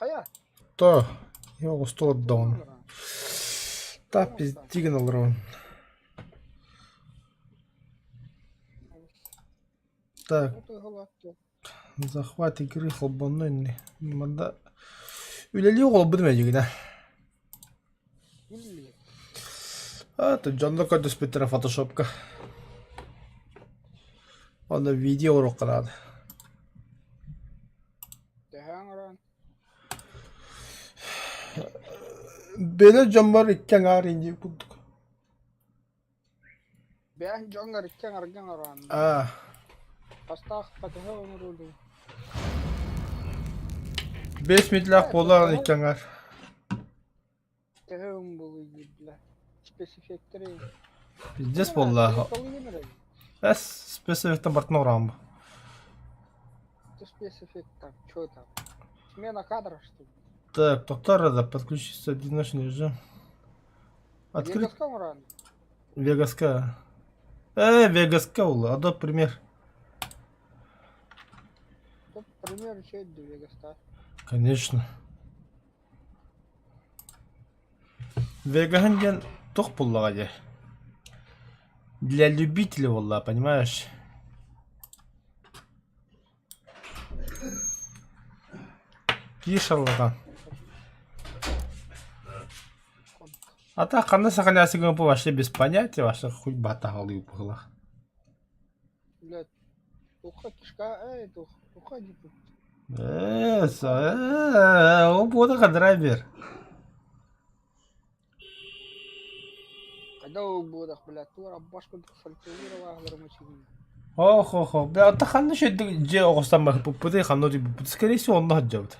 Kaya. То, его сто даун. Tamam. Та пиздиган алрон. Так, Вот и галакту. захват игры слабонный. Мада. Үлели ол білмейді да. Или. А, тут Джонда көдіс беттері фотошопка. Onda video roqaladı. Tehangran. Böyle cambar ikken ağrıyınca bulduk. Ben jongar ikken argan aran. Aa, Pastaq pataha onuruldu. 5 mitlak bolan ikken ağır. Tehum bu gidla. Spesifikleri. Bizdes bolla. Es spesifikten bartına oran bu. Спецэффект там, что там? Смена кадра, что ли? Так, доктор надо подключиться одиночный режим. Открыть Вегаском рано. Вегаска. Вегаска ула. А пример. Вот пример, что это Вегаста. Конечно. Вегахан ген тох буллага. Для любителей, wallah, понимаешь? Кишалган. А так, қандай сақалясың бұл вообще без понятия, вообще хуй бата алу было. Блядь, уха кишка, уха дипу. О, буду драйвер. Когда у будах, блядь, тура башку фальтуировала, гормочевина. Ох, бля, а так ханны шеди же оғыстан бақы бұппыды, ханны бұппыды, скорее всего, онда хаджабыды.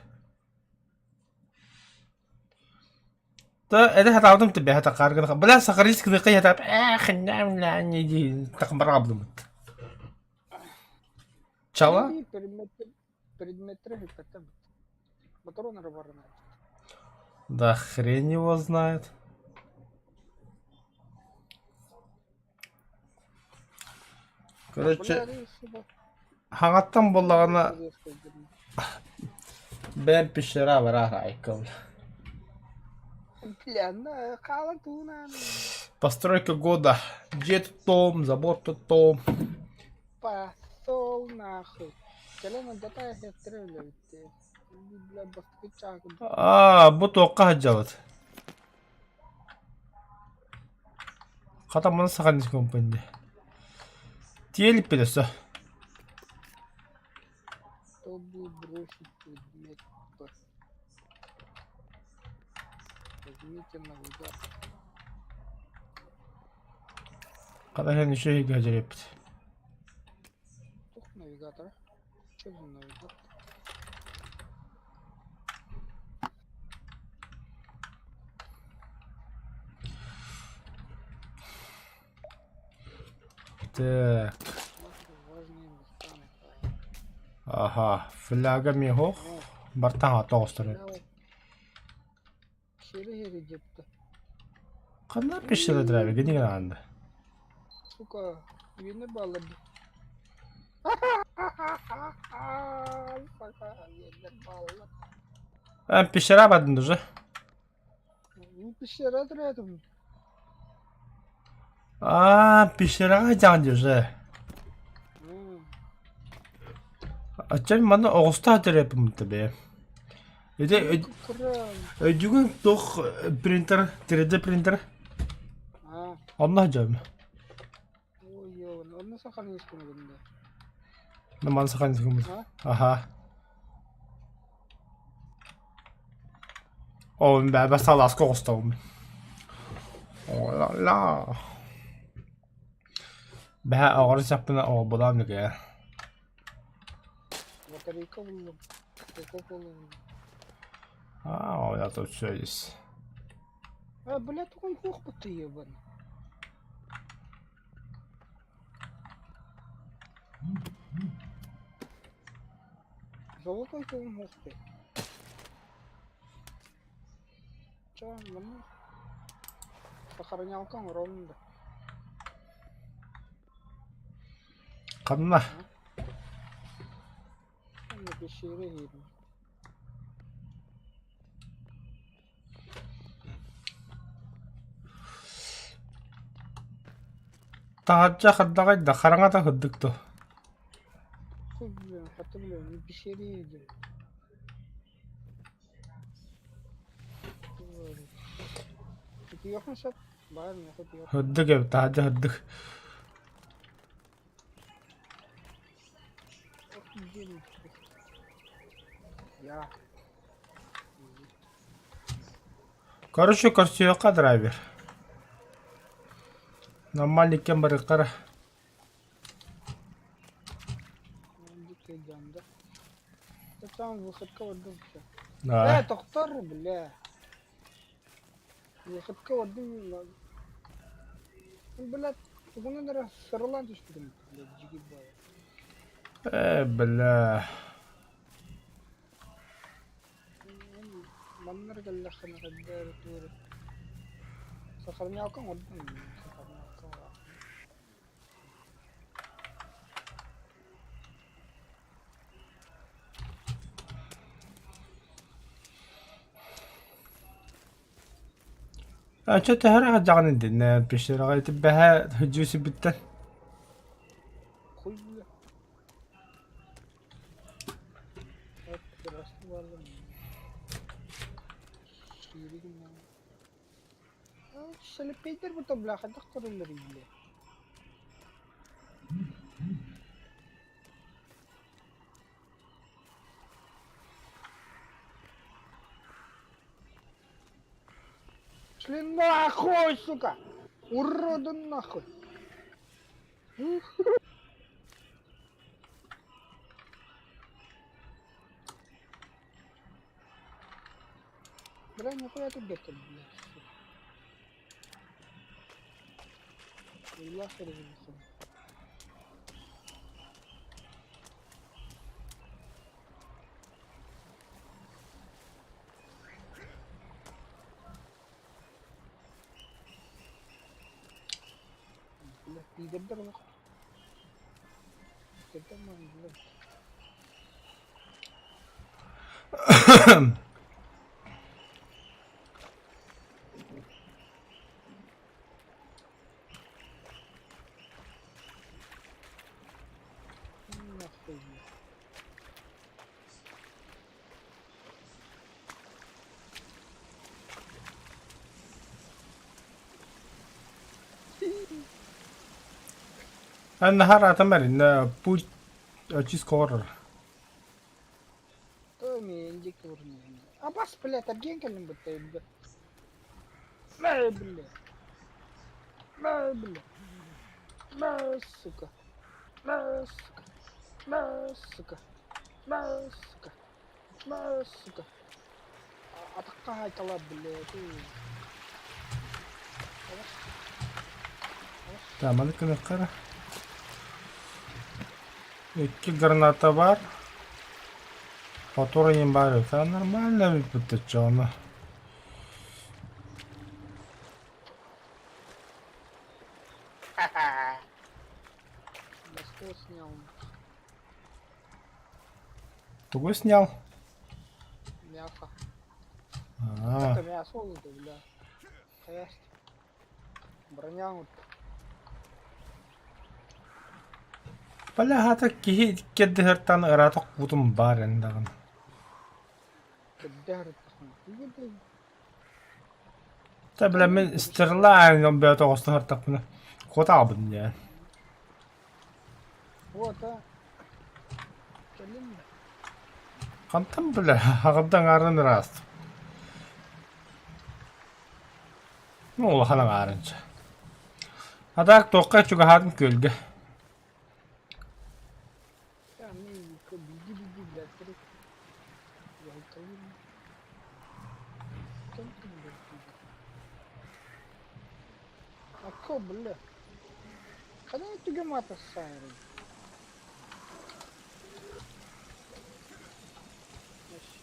Да, это хатаудым тебе, хата қарғын, бля, сақарилск нықы хатап, хыннам, не дейін, тақымбарға абдымыд. Чала? Предметры, как-то. Патроны рыбарные. Да хрен его знает. Короче, хаңаттан болағына бәр пішіра бар айкыл. Бля, калатуна. Постройка года. Где-то том, забор-то том. Пошел нахуй. Келема дата я стреляю. Бля, баскетчак. Бұл тоққа хаджалады. Қата мұны саған ешкі компанде. Теліп белесі. Чтобы бросить предмет. Возьмите навигатор. Қата хен еще егі хажар епті. Тух навигатор. Что за навигатор? Так. Важные места. Ага, фляга мехох. Бартан ата остырып. Хері депті. Қандай пешілі драйвер, генеген аңды. Сука, вені балады. Сука, вені балады. Пешіра бадынды уже. Ну, пещера рядом. Пешіраға жаңды уже. Ачам мана оғыста хажар епімді бе. Өйдігін тоқ принтер, 3D принтер. Онна хажарым. Ой, оны сақаны ескені күнде. Наман сақан ескіміз. Аха. Оғын бәбі саласқы оғыстауым. Ола-ла. Бәе ағыры сәппіна оғы болам неге. Батарейка бұлым. Я тут все есть. Бля, туған қоқ бұтты ебан. Золотой туған қоқты. Ча, мұны сохранялкам ровно. Қанна. Пещере едем. Tağacca hıddağay da karanga da hıddıktı. Biliyorum, hatırlıyorum. Bir şey değildi. Peki yok mu şap? Var mı? Hadi yok. Hıddık ev tağacca hıddık. Yok bir şey değil. Ya. Karışıyor kadar abi. Normallikken bari kara. عندك جامدة. تعمل بخدك ودم شو. Aa, لا تختار بالله. بخدك ودم. البلد تقول أنا سرلان تشتغل. جيب بايا. بالله. ما نرجع لخنا قدار طول. سفرني أكون ودم. سفرني أكون. Acha tahara hajaqan dinna bishara gayt baha hujus bitan. خوي بالله. درست والله. شيري ما. شل بيتر بتبلا خد أختار الرجلة. شلون أخوي سكا. ورودن أخوي. برا أخوي أتبكر بالله. والله خير بالخير. بالله يقدر ما يقدر ما يقدر. أخوي. النهار اعتمر ان بوت اجيس كورر. تومي عندك ورني. أباس بالله تبجين كلم بالطيب. ما بالله. ما بالله. ما سكا. ما سكا. ما سكا. ما سكا. ما سكا. أتقاها طلب بالله. Tamam kını kara. İki granata var. Faturayım bari. Sen нормально выпытать onu. Да что снял? Тугой снял. Мясо. А, Это мясо это, бля. Хаяст. Броня вот. bala hata kihi kedde hertan eratok butum baren dağın. كدهر التخمين. Tabi men istirla aynı bir otoğustu hertak bunu. Kota abın yani. Вот, а. كلمنا. Kantam bile haqdan arın rast. Ne ola halan arınca. Adak toqqa çuga hadın kölge. يا عمي بيجي بلا ترك. يا كلمنا. كلمنا. أكو بالله. خلينا تجمع السعر. ماشي.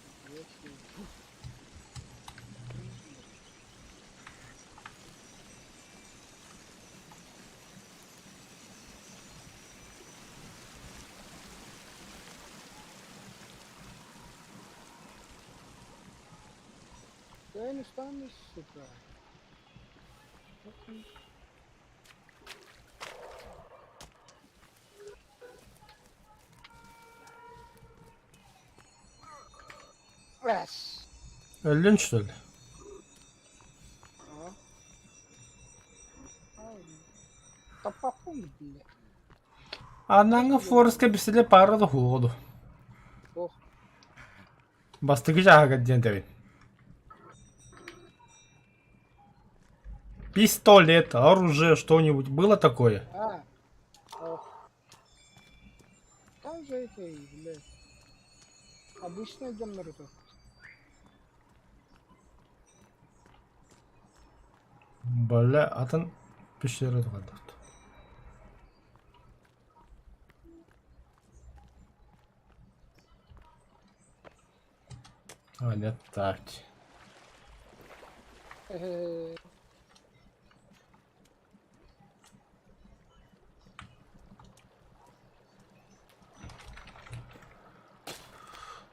وين استانس سكا. Бэс. Öldün что ли? Тапапун, бля. Анаңа форске бисіле парады хуғыду. Ох, Бастығы жаға гадден дәбін. Пистолет, оружие, что-нибудь. Было такое? ох. Там же это, блядь. Обычный дом это. Бля, атын пещеры қалдырды. А, нет, так.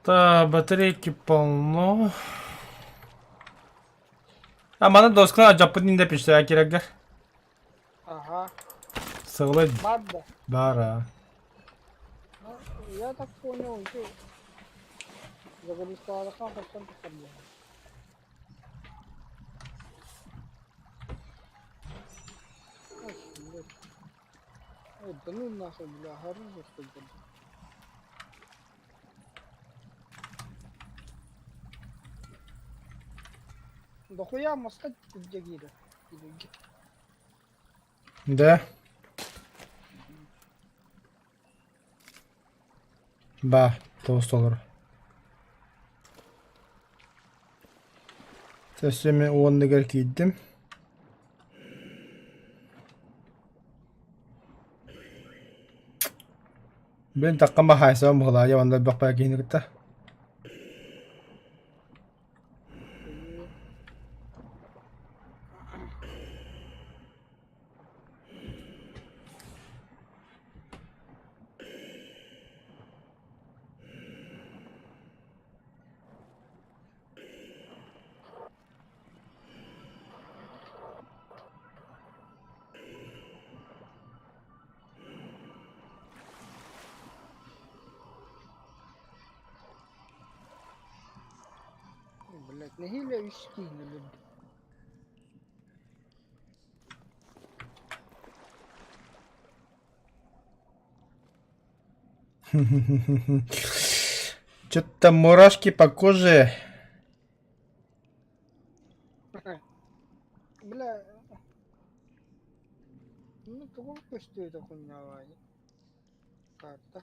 Да, батарейки полно. А мана доскана жаппын деп пишти акирагар. Ага. Сыгылы Бадда. бара. Я так понял, что загорелся хан пошел по мне. Да ну нахуй, бля, оружие сколько. Да хуя маскать где гида. Да. Ба, тост olur. Sesimi 10 degər kiydim. Ben takkan bahaysa mıhla ya onda bakmaya giyini gitti. Блять, на гиля и скинули. Что-то мурашки по коже. Бля. Ну, сколько стоит эта хуйня, Ваня? Карта.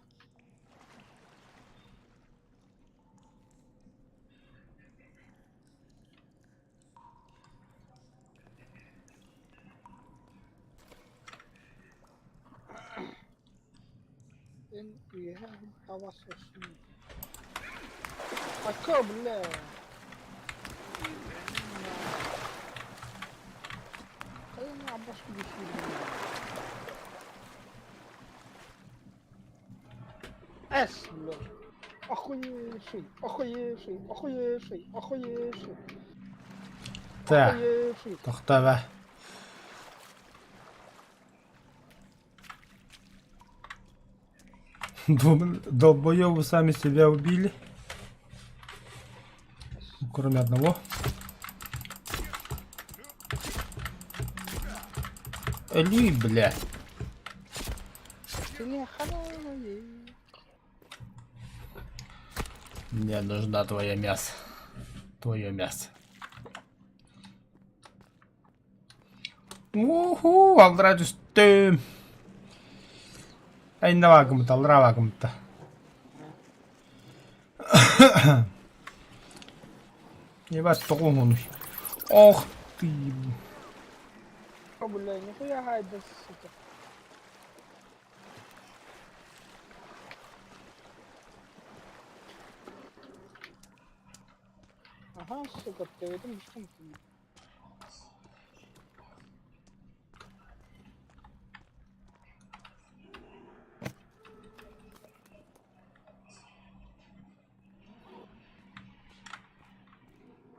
Я вас усну. А чё, бля? А я на башку висит. С, бля. Охуевший, охуевший, охуевший, охуевший. Да, Охуевший. тоқтава. Долбоёбы сами себя убили. Кроме одного. Ли, бля. Ты не хоронишь. Мне нужна твоя мясо. Твое мясо. Уху, алдыра түстім. Айна вагымыта, алдыра вагымыта. Ебать, тоқуң оны. Ох ты. О, бля, нихуя гайда, сука. Ага, сука, ты видишь, что ты?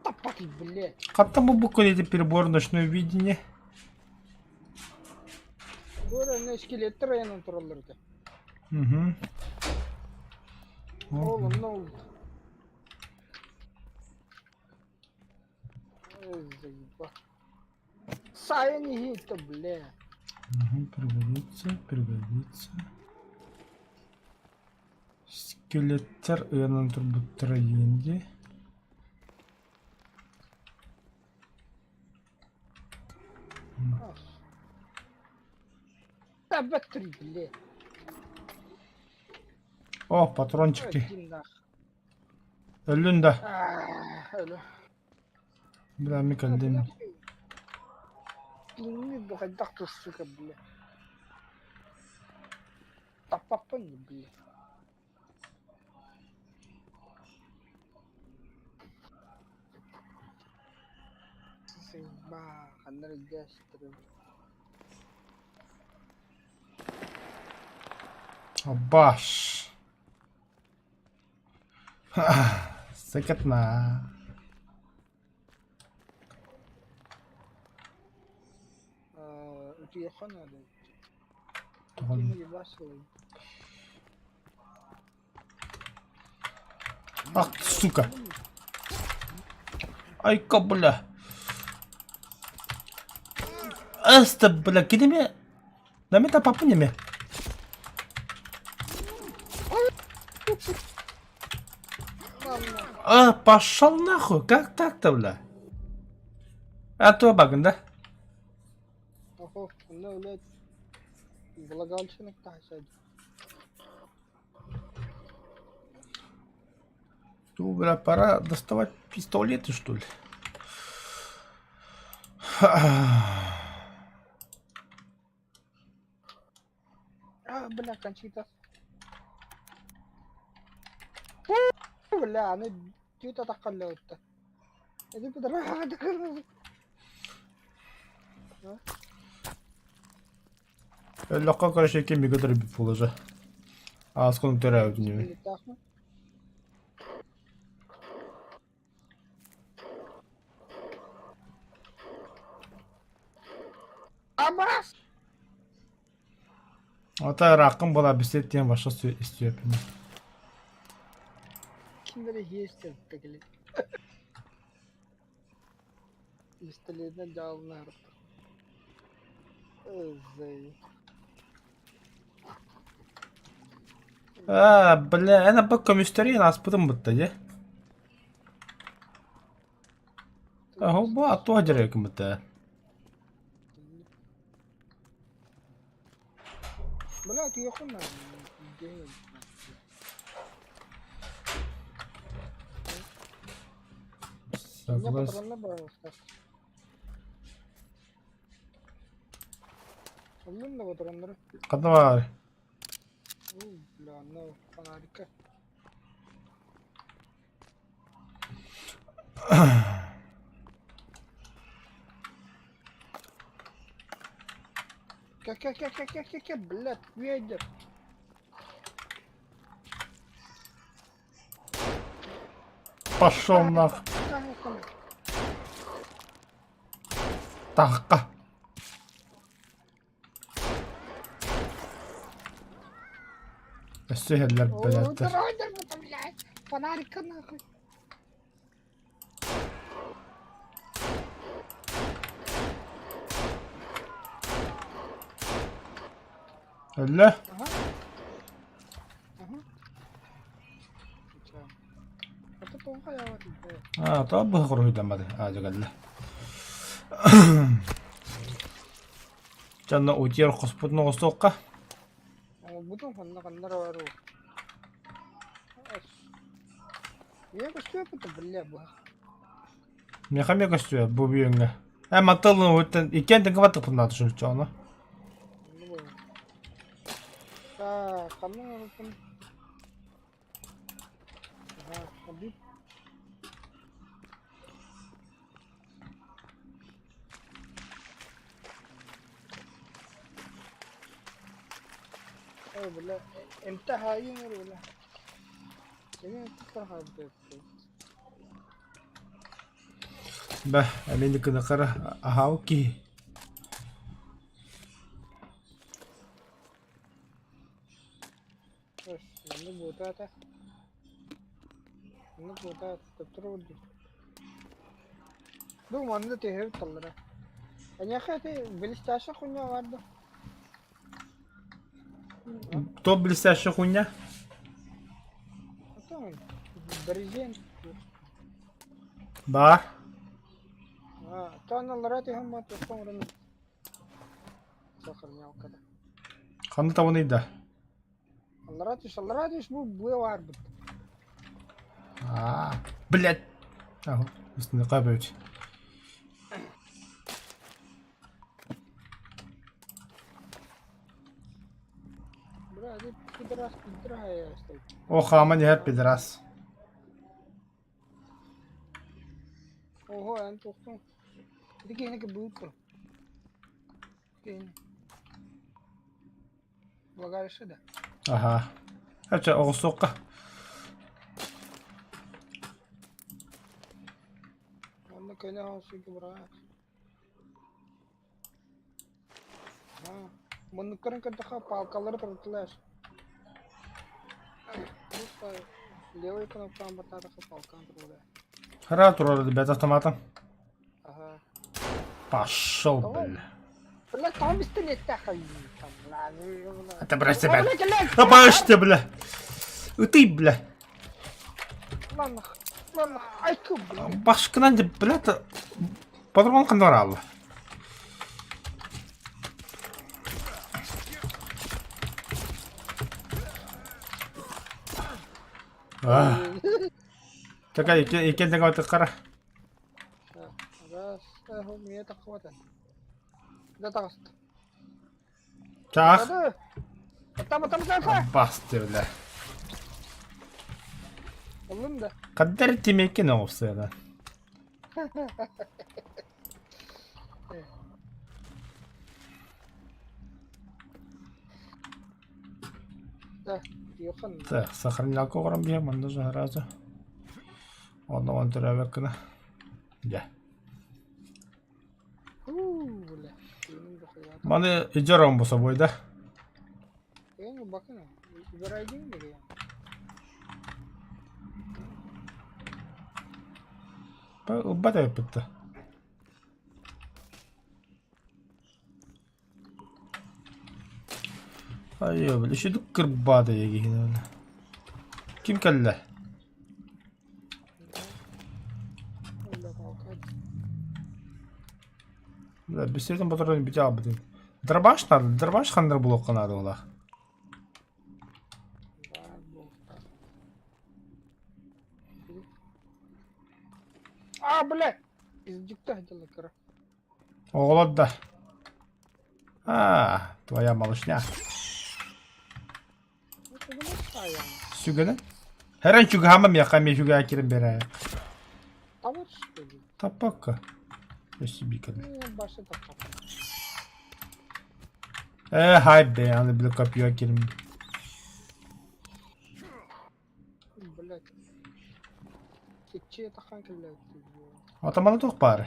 Тапаки, блядь. Қатта бұл бүкіл перебор ночное видение. Görən skeletter yanı turulurdu. Угу. Oğlum ne oldu? Заебал. Сая не гей-то, бля. Пригодится. Скелеттер ұянын турбуттара енді. Табатри, бля. О, патрончики. Иди нахуй. Өлін да. Öyle. Бля, ми кәлден. Пинни догадах, сука, бля. Тапапани, бля. Заебал, ханары гастро. Баш. Секетна. Телефон надо. Туған. Пинни ебашил. Ах, сука. Айка, бля. Аста, бля, кидеме. Намета папунями. А, пошел нахуй. Как так-то, бля? А то баган, да? Ого, ну, блядь. Влагалчинок тащать. Ну, бля, пора доставать пистолеты, что ли? Бля, кончита. Бля, ну тюта такаллаутта. Это подра. Легко, короче, кеми, который бит положа. А сколько теряют ними? Абас! Ата ракым была бесеттен башка истеп. Kimlere hiç tekeli. Listelerden cevabını Эй. А, бля, она пока мистерия нас потом будто, да? Ага, ба, то дирек мыта. Бля, ты ехал. Согласен. Кадавар. Бля, ну, фонарика. Как, блядь, ветер. Пошел нах. Тахка. Сехерлер, блядь. Блядь, фонарика нахуй. لا. طب بخرج دم ده قال له كان اوتير خصبتنا وسوقه بدون فنقنر ورو يا كشوف بالله не хаме костю бубиенге матылны өттен икен деңге баттык бунда түшүп чана kamu pun habis بالله انتهى يمر ولا يعني تكره bah ini kena kara ahauki Bu manda teher tallara. Anya khate bilistasha kunya vardı. То блестящая хуйня. Tamam. Брезент. Бар. Таналара teham mat sonra. Сахарня укада. Қандай табан еді? Аллара тиш bu буя var bit. Блядь. Ага, үстіне қабет. Бля, ты пидорас пидорая стоит. О, хама не пидорас. Ого, я тухту. Иди кene ke buut ko. Kene. Багаж да. Ага. Хача оғысуққа. Onda kene hausu ki bra. Bunu kırın kadar palkaları tırtılar. Просто левой кнопкой батарейка палкан труде. Хара тұрады бәт автоматом. Ага. Пошел, бля. Бля, там пистолет тахай. Это бросьте, бля. Обожьте, бля. Ты, бля. Ладно, ай куб, бля. Башкынан деп, бля, по-другому қандай бар алды. Така, екен теңі өтік қара. Раз, мені так хватит. Да так. Чақ. Там. Басты, бля. Oğlum da. Қаддар темекен оғысы еді. Да, Йохан. Так, сохранялку құрам бейм, анда жағыразы. Ондан түрі өкіні. Я. Бля. Маны иджарам болса бойда. Yani bakın. Überall değil mi ya? Бата өпітті. Айо, бля, еще дук кірбады егейін әлі. Кім кәлі? Бля, бестерден батырын біте албы. Дырбаш надо, дырбаш қандыр блокқа надо ола. Бля! Издюкта хотела кара. Оғылады да. Твоя малышня. Это не мешает. Сүгені? Herен çünkü hamam yakamaya çünkü akirim bere. А вот что ли? Tapakka. Yaşibikada. Başı da kapı. Hay be yani bile kapıyor akirim. Блядь. Че это ханка, блядь? Atamanı tok bari.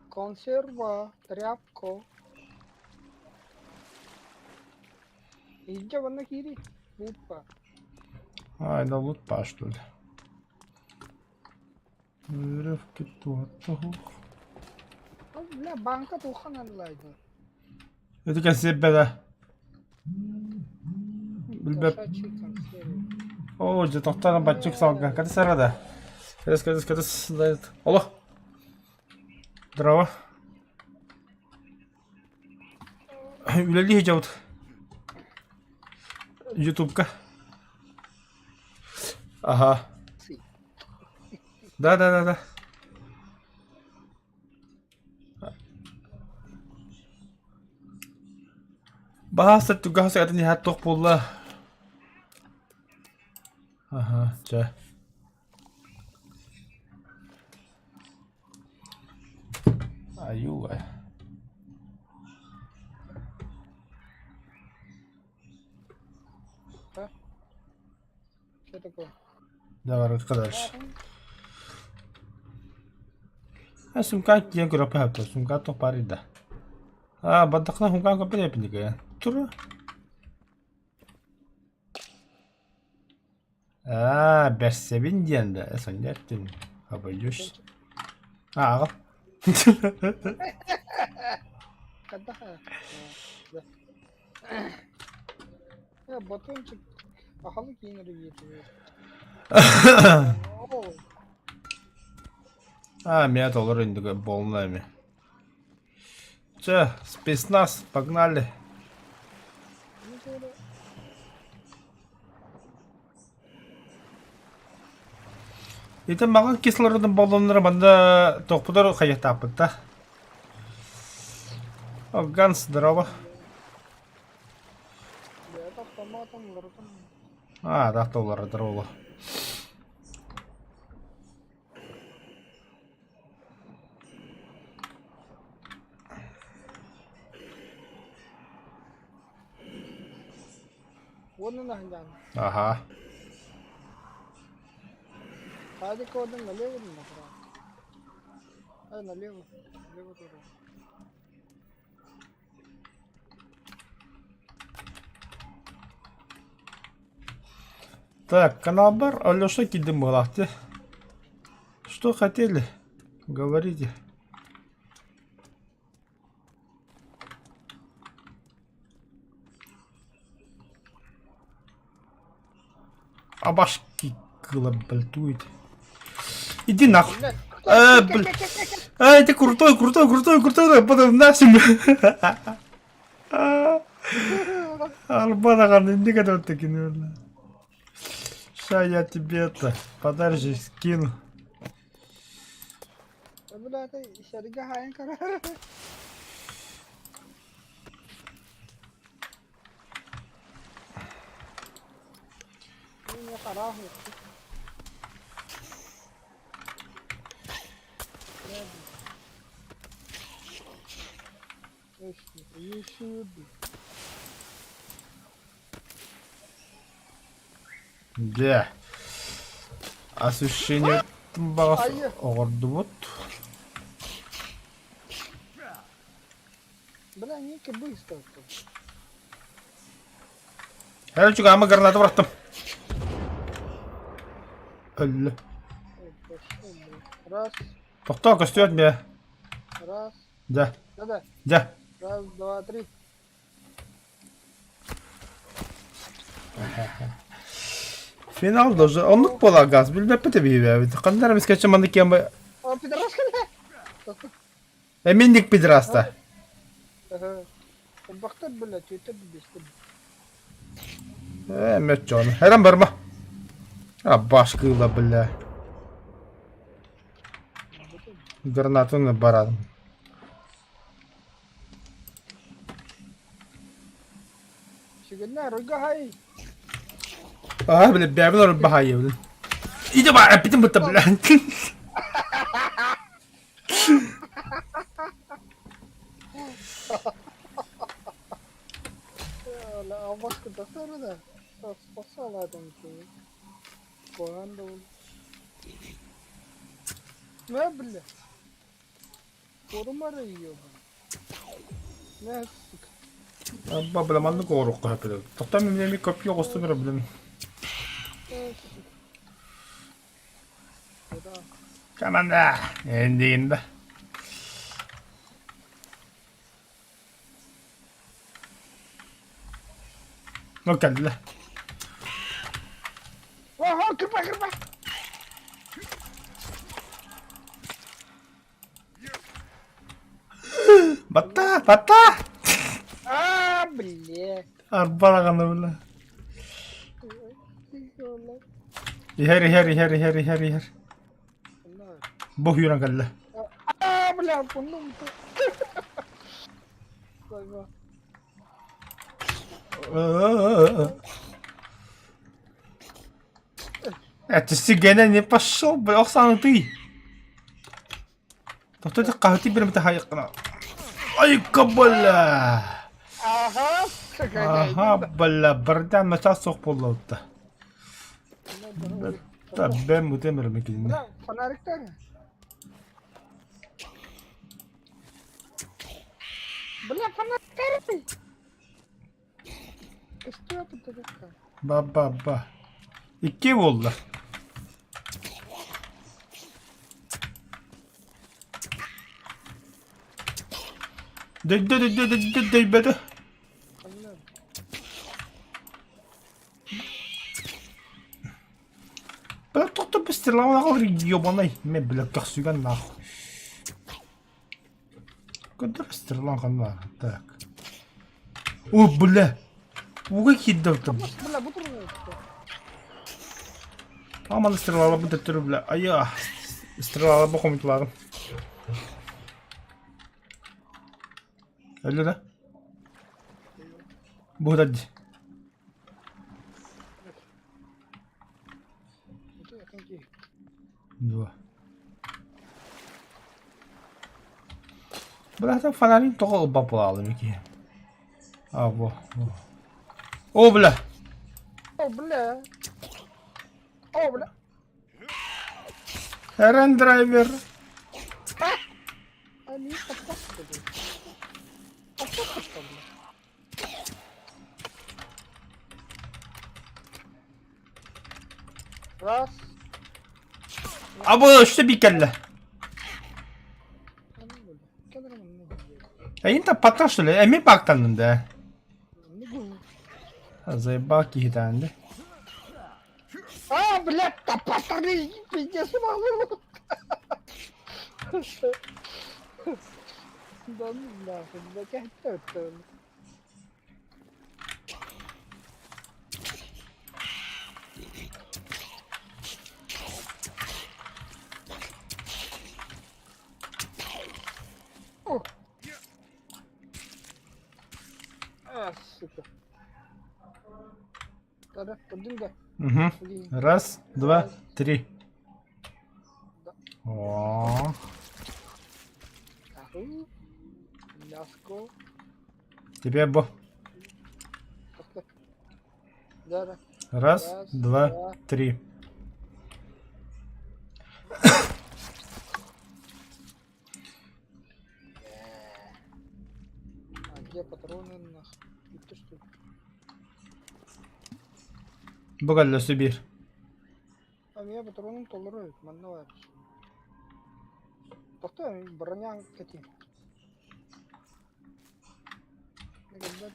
Консерва, тряпка. Иди вон на кири. Лупа. Aynen loot baş böyle. Веревки туаттаху. Бля, банка тухан алайды. Это как себе Билбеп. Кошачий консерва. О, жетоқтарын бачук салған. Кәді сарада. Кәдіс. Дайд. Олы. Дрова. Үлелі жауд. Ютубка. Ага. Да. Bahasa tugas saya tadi hatok pula. Aha, cah. Ayu, ay. Что такое? Давай arkadaş. Сумка киен группа хапта, сумка то парида. Бадақна хумка группа не пиндика. Тура. Bersebin diyen de. Sen gerçekten. Haberliyorsun. Ağam. Kada ha. Ya Batuhan çık. Ahalı giyinir yetiyor. Меня доллар индиго полными. Че, спецназ, погнали. Это маған кислородын баллонлары мында тоқпыдар қайық тапыда. Оган, здорово. Тақтаулары здорово. Ага. Садика один налево или направо? Налево. Налево тоже. Так, канал бар, Алёша Кидымылахте. Что хотели? Говорите. Абашки глобальтует. Иди нахуй. Блин. Ты крутой, потом насим. Арбана не готов таки, наверное. Сейчас я тебе это подарочек скину. Бля, ты шарга хаин кара. Я харах. You should. Да. Ощущение багаж огорду вот. Бля, не быстро. Я juga ama гранату бұраттым. Ölü. Раз. Тоқта, көстет бе. Раз. Да. Да. Да. Раз, два, три. Final даже. Онлық бола газ. Білмеп біті бейбе. Қандарымыз кәчі манды кен бай. Пидорас кәлі. Әмендік пидораста. Бақтар біля, түйті бібесті. Мәт жоны. Әрім бар ма? Башқыла біля. Гранатуны барадым. Шүгінна, рөйгі хай. Бля, бәбіл ұрып бағай еудің. Иді ба, әпітім бұтты біля. Başka da sonra da spasaladım ki. Koyan da oldu. Ne bile? Koruma yiyor bu. Ne sık? Abba bilamandı koruk kapıda. Toktan memnemi kapıya kostu bir bilim. Kaman da. Endiyinde. Ne geldi? Oha, kırma. Batta. Bля. Arbala kanı bile. Her. Bu yuran geldi. Bля, bunu. Koyma. Это сигана не пошел, бля, Оксана, ты. То ты قهوتي بلا متهايقنا. Ай, кабала. Ага, бля, бардам مساسوق боллаутта. Да, ben muhtemelen mekinin. Фонарик-то? Бля, фонарик! Что это такое? Ба. 2 oldu. Değmedi. Anladım. Бля, кто-то быстро нахуй ёбаный. Мен, бля, как сюган нахуй. Куда стрелял нахуй? Так. О, бля. Уга кидал там. Бля, bu turnu işte. Aman стреляла bu da türü bля. Aya. Стреляла bu komutlarım. Öyle de. Bu da. Bu da yakın ki. Два. Бля, там фонарин только попал, Мики. А, во. О, бля. Oh bля. Oh bля. Эрен драйвер. Ani kapat dedi. Kapat kapat bля. Раз. А, bu işte bir kelle. Hani böyle. Kenara mı ne? Enت patron что ли? Эми бактандын да. Ne bu? Заебал кихитанды. А, бля, капатаны, пиздец, могу. Да ну нахуй, да как это? О! А, сука. Да-да, подвинь-ка. Угу. Раз, два, три. О, Аху. Мяско. тебе бо. Да-да. Раз, два, три. А где патроны нахуй? Ты что? Бугалля Сибирь. А меня патроны толерируют, манна var. Tohta bronyan kötü. Ne kadar mı?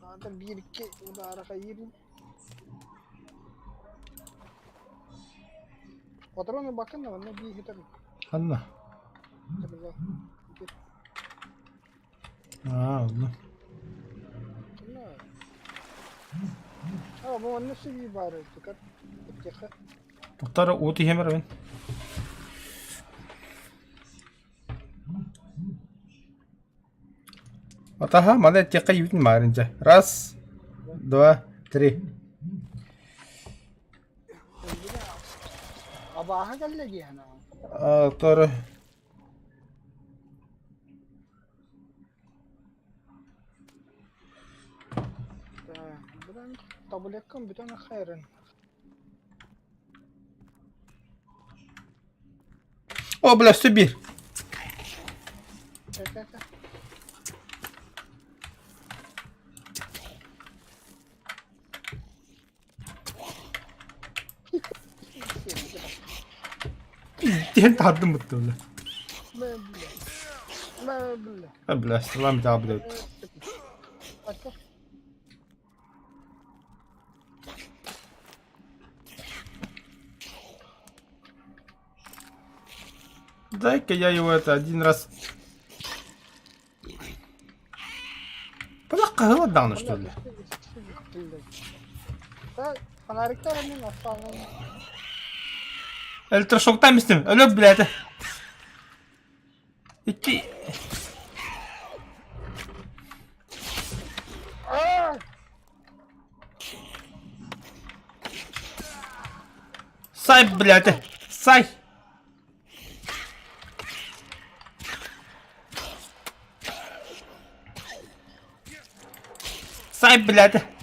Hadi bir iki o da ara yerim. Patrona bakın da ne bir gitar. Anla. Tabii bak. Aa, oldu. Ne? Ha bu nasıl bir bari çıkar. Çıkar. Doktor Uti Hemer ben. Ataha mana тяка ютин маринча. Раз, два, три. Abaha geldi yani. Doktor. Buradan tabul yakın bir tane hayrın. О, бля, Сибирь. Çek. Diyen tadım mutlu öyle. Möble. Ha, bля, selam bir daha bir de. Başka? Дай-ка я его это один раз. Бля, голодал, что ли? Фонарикler onun aslanın. Elektroşoktan mısın? Öyle bile de. İki. Say bile de. Say. Say bile de.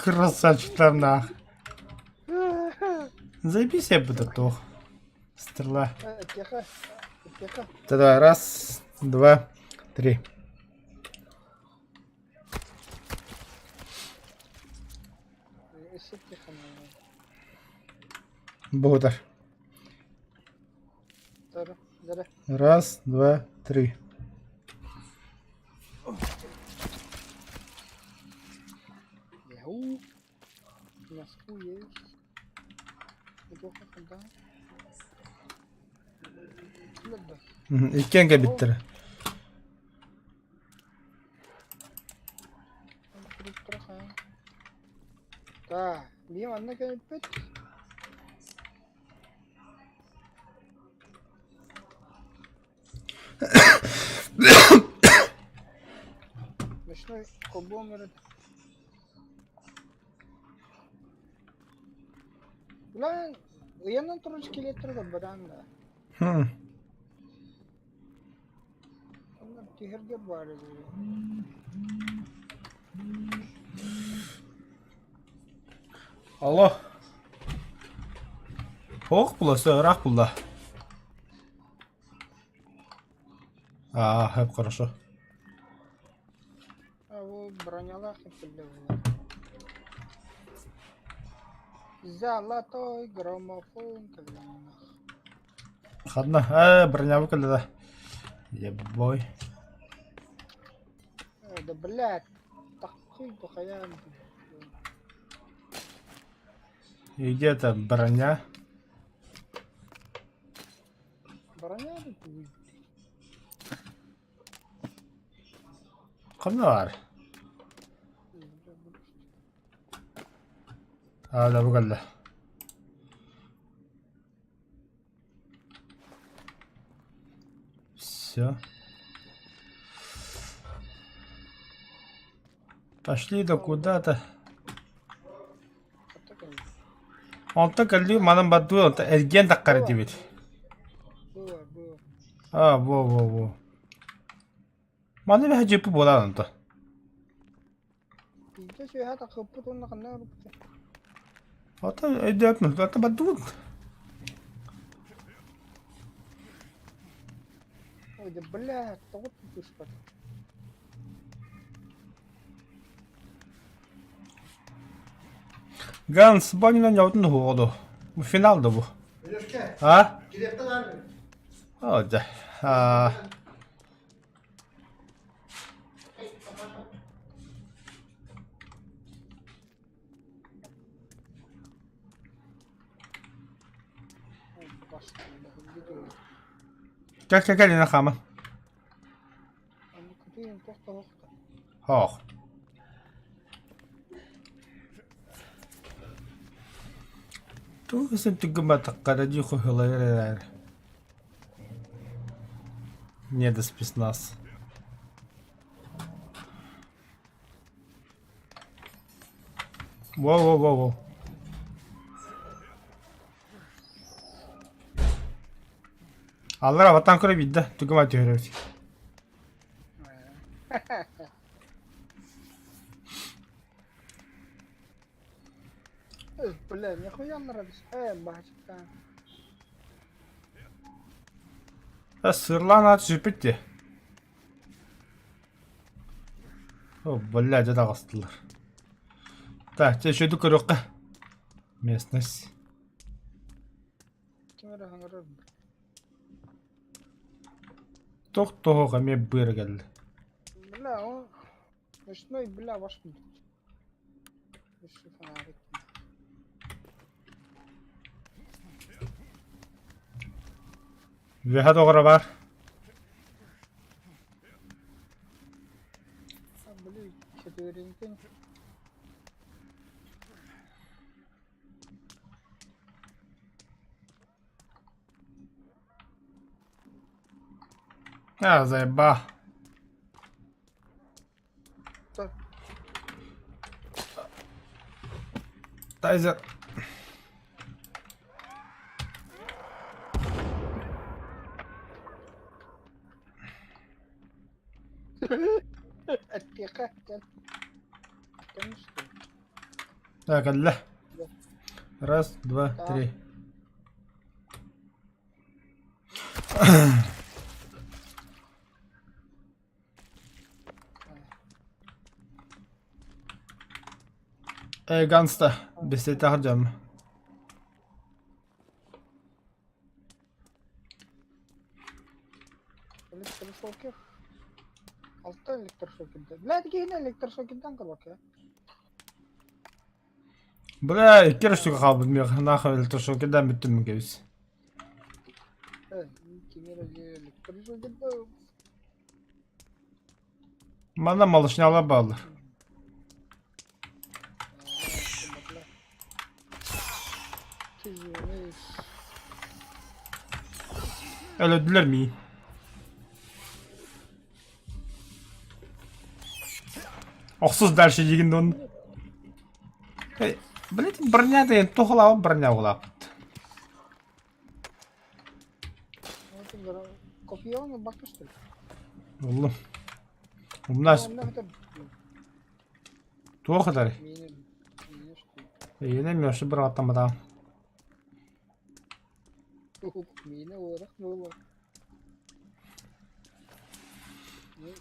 Красавчик на. Заебись я буду то. Стрела. Teka. Тогда раз, 2, 3. Эсепте хана. Богдар. Тара. Дара. 1, 2, 3. Яу. Наску есть. Неплохо да. Ладно. Икенге биттер. Да, бим анна келип бет. Ночной кобом өрөт. Ulan uyandan turuncu kelетtir da baranda. Onlar tihirge var edi. Алло. Ох, була, сырақ була. Хэп хорошо. А bu bronялах и пылевые. Золотой граммофон коленах. Хадна, броня выколила. Ебой. Да блядь, такой похаян. И где-то броня. Броня ли ты? Кімде бар? Да выколила. Все. Пошли да куда-то. Онта калли манан бадду онта эрген таккар дебит. Во. Маны бе жепу болан онта. Иде şey hata kapı tonla kanna rupte. Ата эдепмү, ата бадду. Ой, да блядь, вот ты спать. Ганс банинан явдын хугоду. Bu finaldı bu. Ha? Hadi. Gel yine kaman. Hoch. Tu sen tugma takkara jiko hılayır. Не до спецназ. Воу. Аллара ватан кыры бидде. Тугума түйрөт. Блядь, нихуя нравится. Бачка. Сырлан ат жипетти. О, блядь, да гастылар. Так, те шөйдү көрөккө. Местность. Кимера хаңырыр. Тоқтоға ме быр келди. Бля, он... Ночной, бля, ваш... Еще фонарик. Веха тоғыра бар. Блин, четверенький. Заеба. Так. Тайзер. Тихо, конечно. Так, алле. Раз, два, три. Ганста. Бесете harcam. Elektroşoker. Altta elektroşoker'de. Блядь, yine elektroşoker'den kal bak ya. Bıra iki rüştü kalbim yok. Nahı elektroşokerden bittim mi geviz. Evet, kimi razı elektroşoker'de. Bana malışnalar bağlı. Öldüler mi? Oksuz derşeciginde onun. Блять, броня да тухлава броня улап. Kopya mı bakmıştır? Oğlum. Bunlar tuğ kadar. Yenemiyor şu bir atlamadan. Mine olarak ne olur?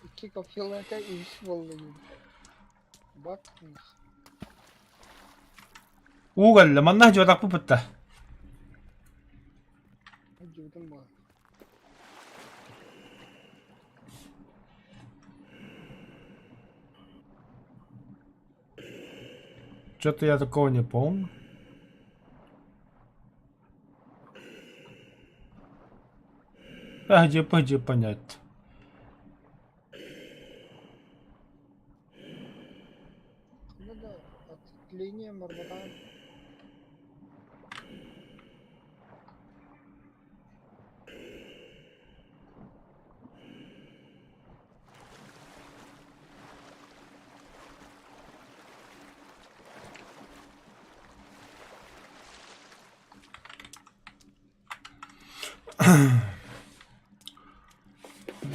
İki kopyalarken iş vallahi. Bak. Uğur'la manna jodak bu bitti. Acıdım bak. Что-то я такого не помню. А где понять? Надо откление мордока.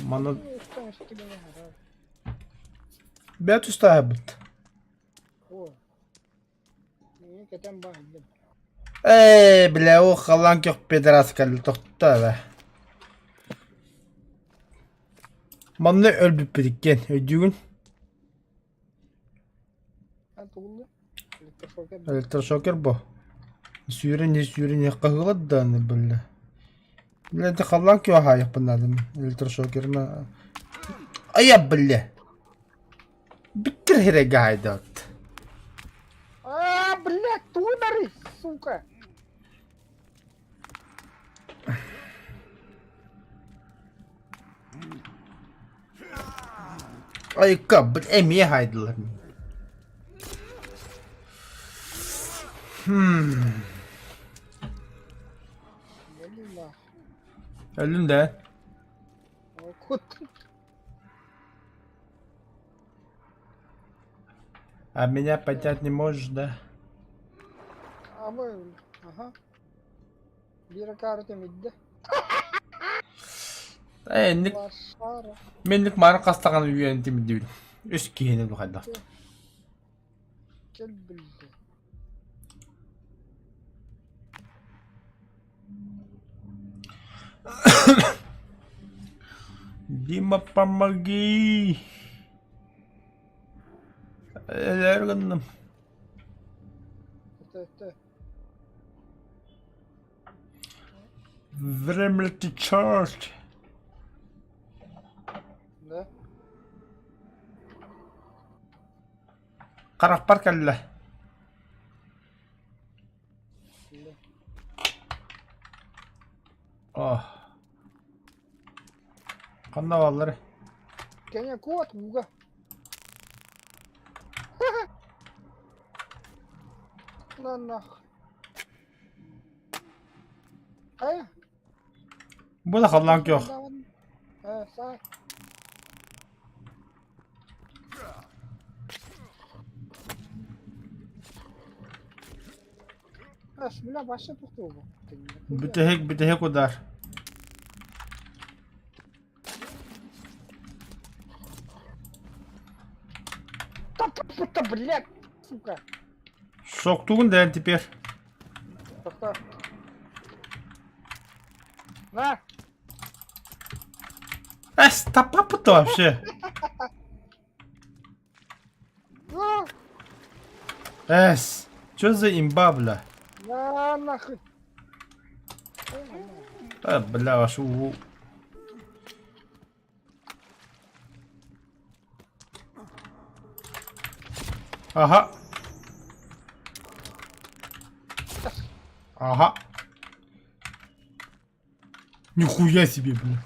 Мана Что тебе не нравится? бят устаибт. О. Не, кетем бахидем. Бля, о халанк yok pederas kaldı tokta be. Manna ölüp birikken ödüğün. Ha tuğlu. Elektroşoker. Elektroşoker bu. Sürün kahıladı da ne böyle. Bля, de халанк yok ha yapın elektroşokerine. Ay bля. Bitir here gaydat. А, блядь, тунеры, сука! Ay kabul emiye haydılar. Валила. Önünde. Кот. А меня поднять не можешь, да? А мы, ага. Bir kartı midde. Enlik, Laşara. menlik mara kastakan üyentimi değil. Üst giyini bu kadar. Gel bildi. Дима, помоги! Эргоном. Это. Время charge. Да. Karak park elle. Bildi. Oh. Kanna valları. Kenya kot buga. Lan nah. Ay. Bu da kallank yok. Ha, sağ. Ha, şuna başla tuttu bu. Bir tek o dar. Puta, блядь, сука. Soktuğun değer tiper. Toxta. На. Стопа-то вообще. На. Эс. Чё за имба, бля? На нахуй. Бля, вашу... Ага. Ага. Нихуя себе, бля.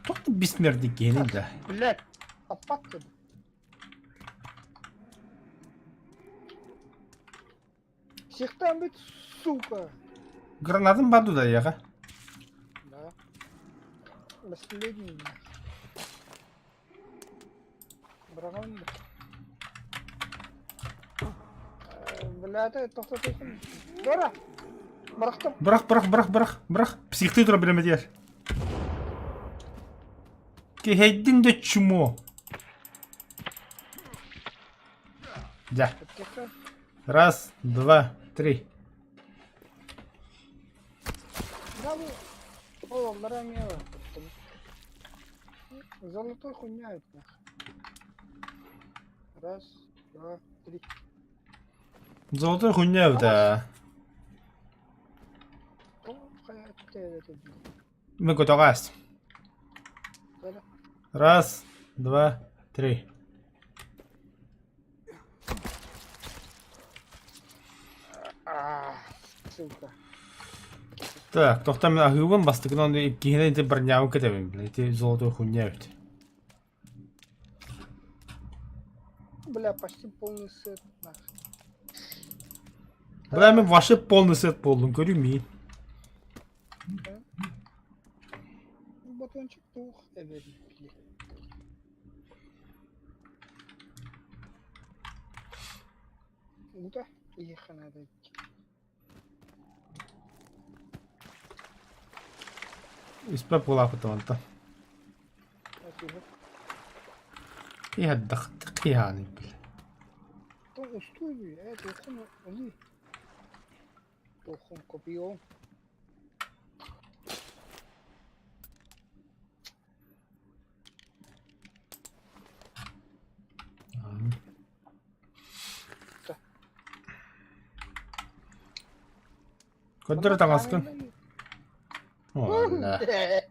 Кто ты бессмертный гений, да? Блядь. Опака. Всех-там ведь, сука. Гранатам баду да яга. Да. Последний. Браган. Блядь, это кто такой? Дора. Брахтам. Брах. Психты тура билемет яр. Кехейдин де чумо. Да. Раз, два, три. Да вы. О, марамела. Золотой хуйня это. Раз, два, три. Золотой хуйня, да. О, хотя это было. Мы готовы. Да-да. Раз, два, три. Сука. Так, тоқтам ахуган бастыгынан иккиһинен ити барнявы кетебин, бля, ити золотой хуйня бит. Бля, почти полный сет. Нахуй. Бля, мен ваши полный сет болдум, көрүм мен. Батончик тух. Эверли. Куда? Ехать надо. Испэ пулаа потоманта. Спасибо. Я дахт кияны, бля. То устойчивый, это хон али. То хон копио. Көндөрө таңаскын. О, бля.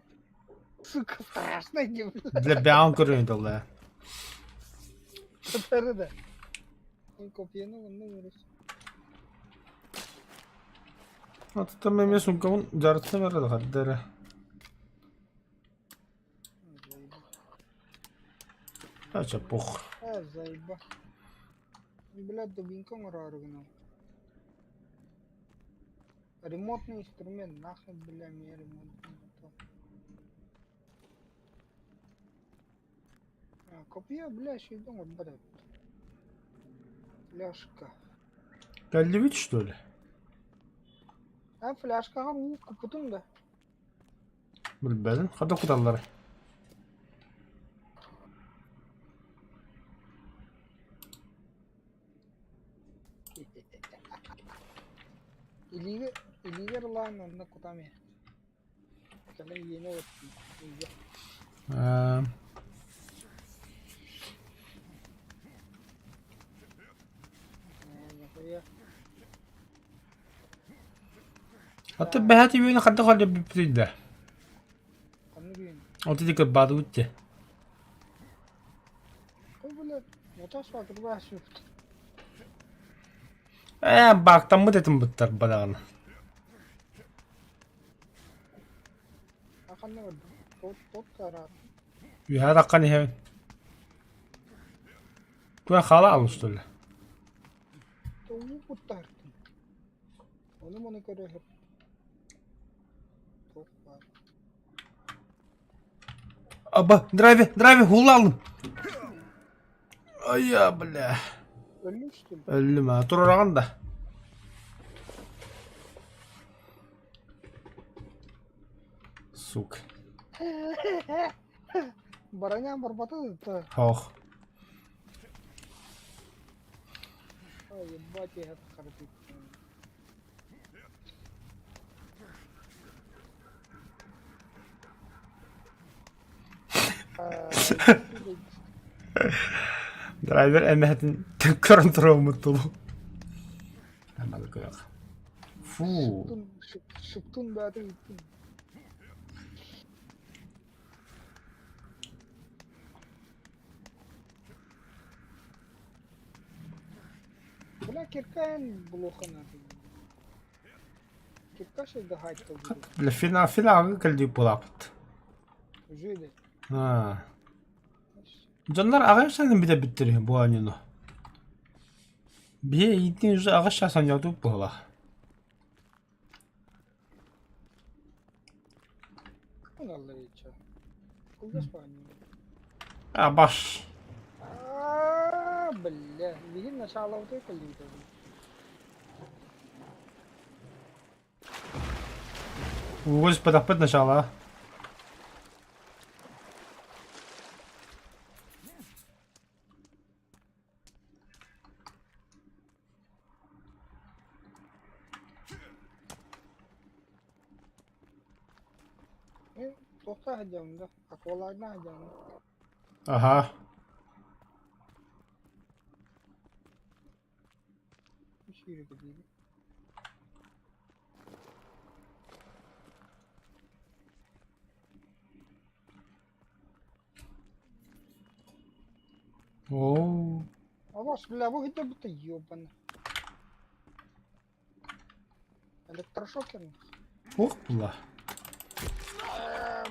Сука, страшно не было. Бля, бяун көрүн долла. Это да. Он копиено, он не вырос. Атта меме сумкамын жарытса береді қаддары. Ача пух. Заеба. Блядь, дубинка оригинал. Ремонтный инструмент, нахрен, бля, мне ремонтный. Копия, бля, еще идем вот, блядь. Фляжка. Калливич, что ли? А фляжка, капутун да. Білбәдім, қада құдалары. Илигер лайн онда кутаме. Кале йene өттү. Атта бәхәти бүйіні қадда қалды бүппейді. Каны күйін. Оты декі бады өтті. Ой, блядь, мотас ватыр ба шүфт. Бақтан мұт етім бұттар badağını. Аканны көрдüm. Тот тарат. Үйә даққан ехен. Көй қала алын ұстылы. Тоу бұттартым. Оны мұны көрі. Тот бар. Аба, драйви, хула алдым. Ая, бля. Ölüm üstüm. Өлім, тұрыраған да. Сук. Баранян барбатады. Хоқ. Ой, ебать, я это харпит. Driver emehetin körün turu mutluluğu. Hemen koyak. Fuu. Şıktın be adı gittin. Bula kirkan bulukan adı. Kirka şeyde hayt kaldı. Le final geldi bulaptı. Jüyle. Ha. Canlar ağaçlarını bir de bittiriyor bu anını. Bir gittiğin yüzü ağaçlarsan yadıp bula. Он Allah içe. Kuldas pani. Ha baş. Bля. Видим начало вот это лида. Угоз подапыт начала. Tohta hacamda. Akvalarına hacamda. Aha. Bir şey yok değil. Oo. Ama бля, bu gitti bu da ёбана. Elektroşoker mi? Oh bula.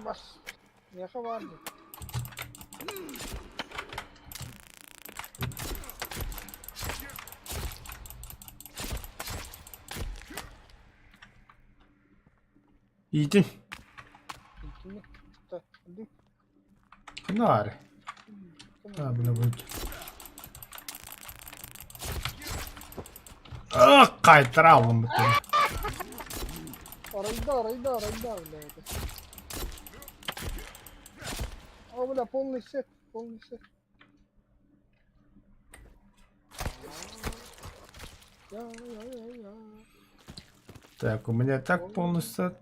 Bas. Yaka vardı. Yedin. Şimdi da hadi. Kınar. Ha bula buydu. Ah kayıtları aldım bütün. Arayda bля это. О, бля, полный сет. Я. Так, у меня так полный сет.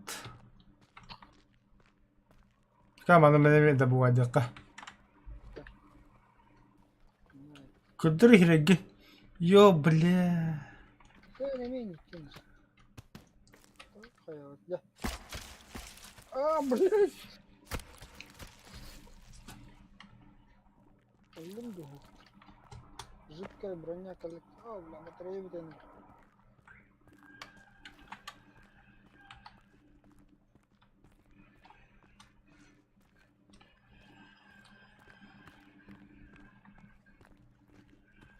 Камана мене добывать дека. Кудри хиреги. Йо, бля. Ты не менее кинешь. Я. Блядь. Öldüm de. Жидкая броня коллектива, бля, на троебитание.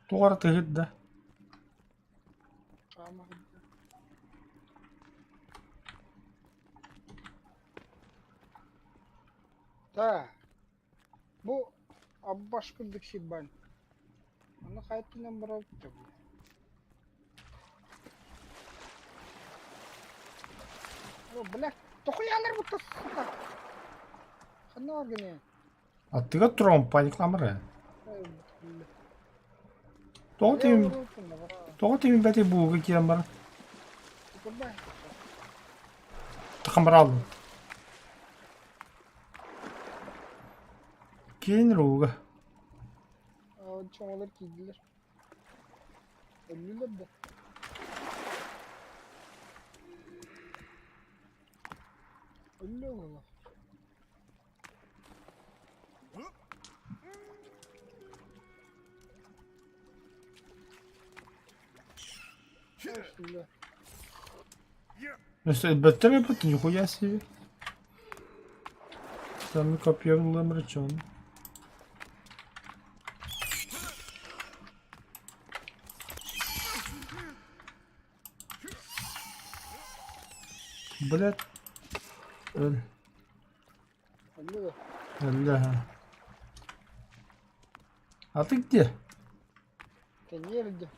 Тугар тегит да. Ama. Da. Bu başkırdık şey ben. Onu hayatından bıraktı bu. O bırak. Tokuyalar bu tasıka. Kanı var gene. Аттыга турам паникламыр. Тоғы теми бәте буға киен бар. Тақымыр алдым. Кейін руға. Çoğalar giydiler. Ölüler de. Ölüler valla. Bismillah. Если бэттери бэт, нихуя себе. Там копье ламрачон. Блядь. Ölüler. Аллаха. А ты где? Nerede?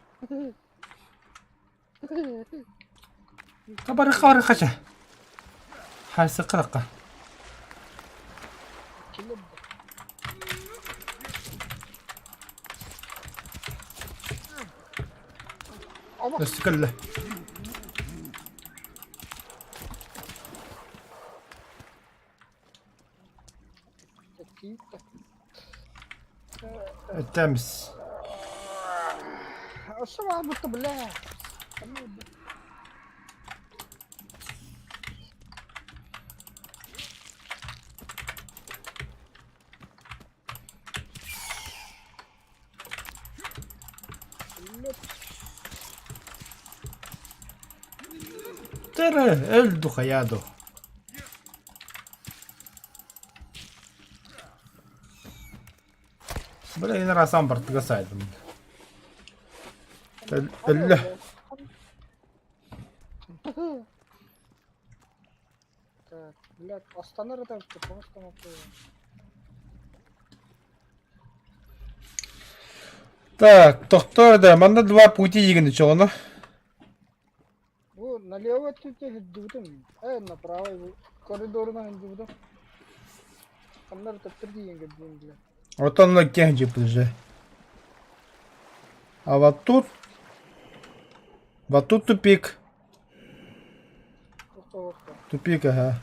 Кабары қача. Хайсы қыраққа. Kilip. Ama Өстікілі. Keyif de. Temiz. Aslında bu da bile. Tara öldü hayado. Böyle yine rasam bartıga saydım. Allah. Так, блядь, останови там, что просто напрямую. Так, доктор, да, манда два пути егін чоғыны. वो налево тільки гиддудum. Направо его коридорна гиддудum. Аннар таптерди гиддудum, блядь. Вот он на кенджи уже. А вот тут тупик. Просто. Тупик, ага.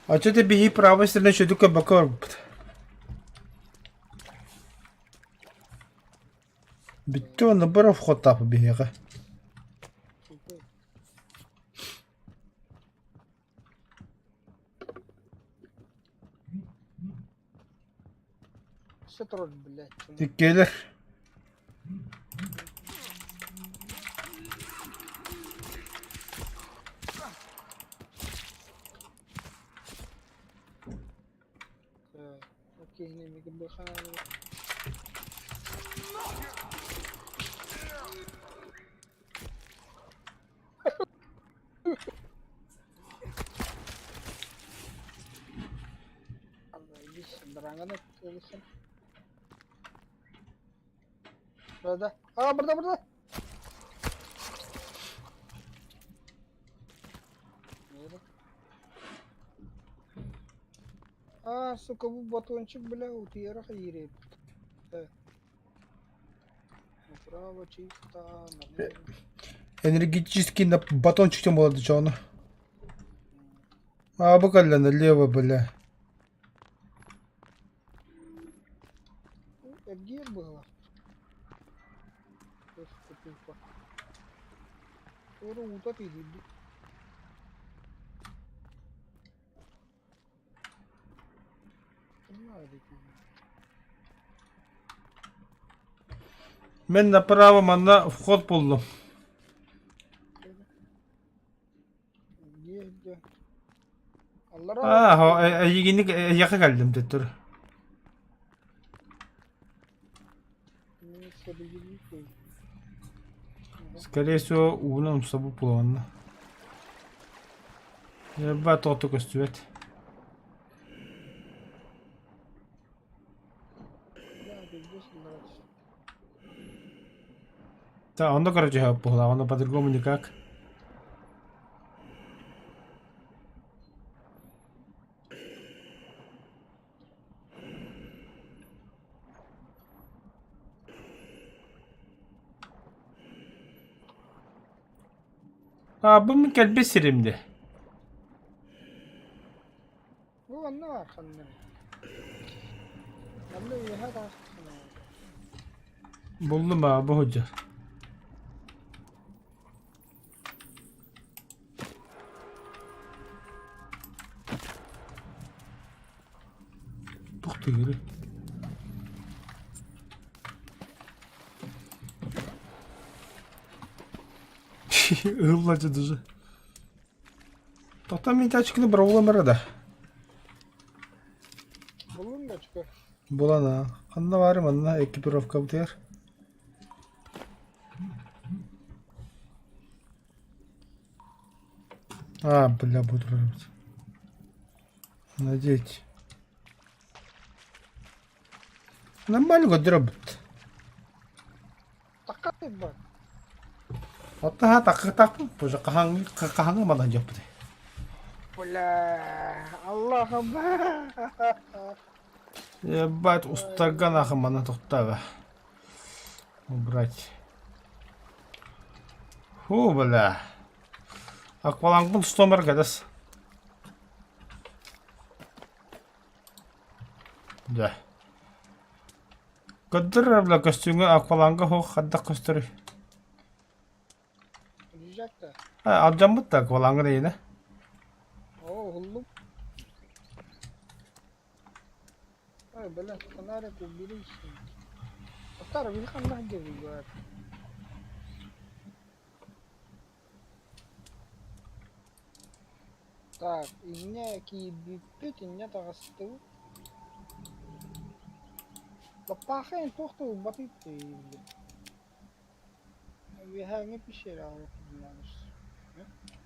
А что ты беги правой стороной, что только бокор? Битто набор вход тап беги. Все тролль, блядь. Ты келер. Окей, не миг баха. Allah iyiş, berangan et, iyisin. Burada. Aa burada. Nerede? А, сука, батончик, бля, утира хайрет. Направо чисто, налево. Энергетический батончик тем было что он. А буквально налево, бля. Где было? Тупо. Скоро утопить. Мен направо манда вход buldum. Где? Allah Yeginlik yakın geldim dur. Скорее всего, угнал с собой плавно. Я бы только стоит. Да, он короче плавно, он по-другому никак. Bu mükemmel bir sirimdi. Bu ne var sende? Vallahi ya da. Buldum abi hoca. Tuhtı geri. Ihıllaca dışı. Tohtan bir açıkını bırakalım arada. Bulun da çıkar. Bulana. Anla var mı anla? Ekipировка бутер. А, бля, буду работать. Надеть. Нормально год Takatib ba? Оттаа так боже каханга мана жопты. Бля, Аллахым. Ебать устаган ахмана тоқтага. Убрать. Фу, бля. Аквалангбын стомер гадас. Да. Кадр бла костюмга акваланга хох хадда костюры. Olacak da. Alacağım da akvаланга da yine. Oo hulluk. Ay böyle kanare ko biri işte. Atar bir kan lah gibi var. Так, иня ки бипет иня тагасту. Бапахен тохту батит. Bir hangi bir şey almak kullanmış.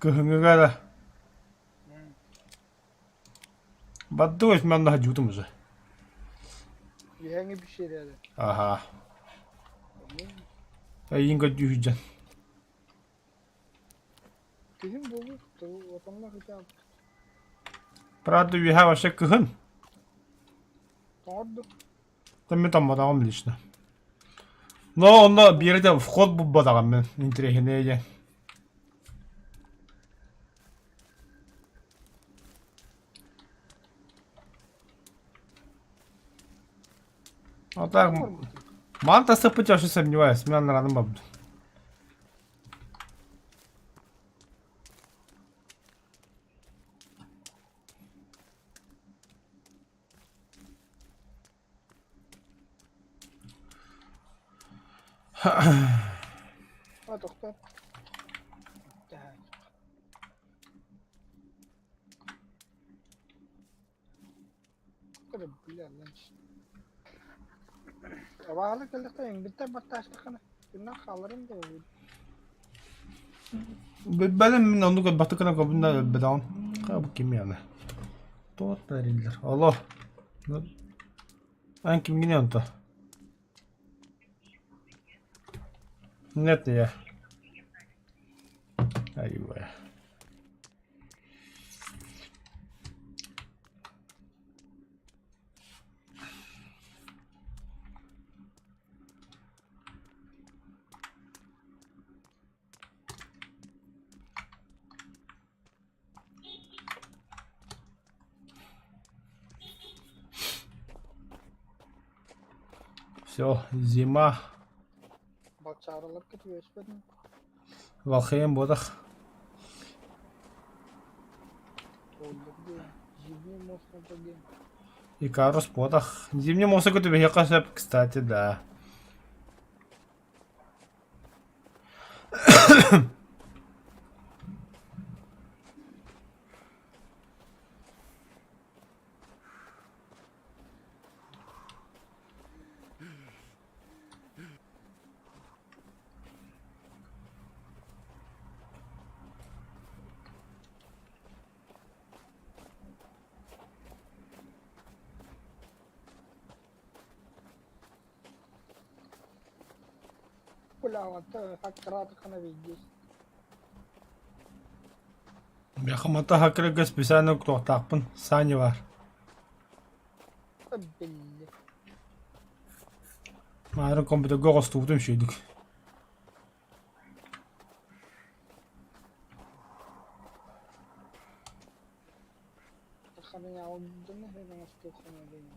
Kıhınga gala. Baddu ismen daha jutu muzu. Bir hangi bir şey dedi. Aha. Ayın gacı hüccan. Kızım bu vatandaş hocam. Правда, ви хава ще кыхын. Tordu. Тэмми таммадагам лично. Но онда бирде вход буббадагам мен. Интерехинеге. А так, манта сыпать вообще сомневаюсь. Меня на радом бабду. Ha doktor. Gel. Kırıp bilir lan işte. Bağlı kıldık da bitti battaştık kana. Bundan kalırım da olur. Benim min onu batıkına kabında bedaun. Kabı kim yani? Tuotlariller. Allah. Ben kim gidiyorsun da? Net ya. Ayvah. Все, зима. Bak çağrılar kötü geçmedin. Валхейм бодах. Oldu diye. Zibni mosna da gel. Икарус бодах. Зимний мусор тебе якосеп, кстати, да. Kulağımda hakkaratı kana bilgi. Бяхамата хакрыгы специально тоқтақпын. Сани бар. Belli. Марын компьютерге қостуғытым шүйдік. Takhanı ya oldu mu hemen astokana benim.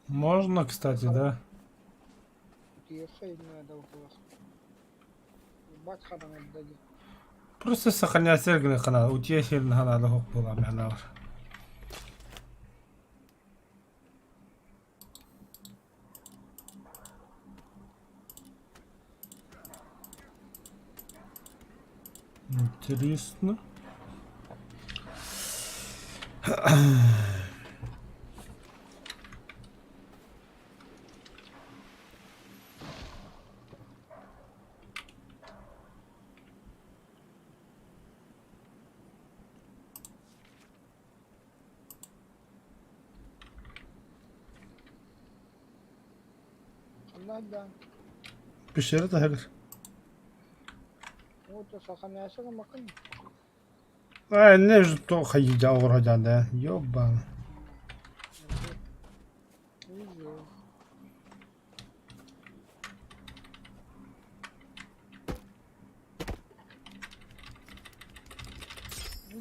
Можно, кстати, да. Приехай надо около. Бак хадан отдади. Просто сохранять сергный канал. У тебя сильно надо хок была мянавр. Интересно. Allah'dan. Пещера тагыр. Вот сахан яшага макын. Не же то ходить аурадан да. Ёбан.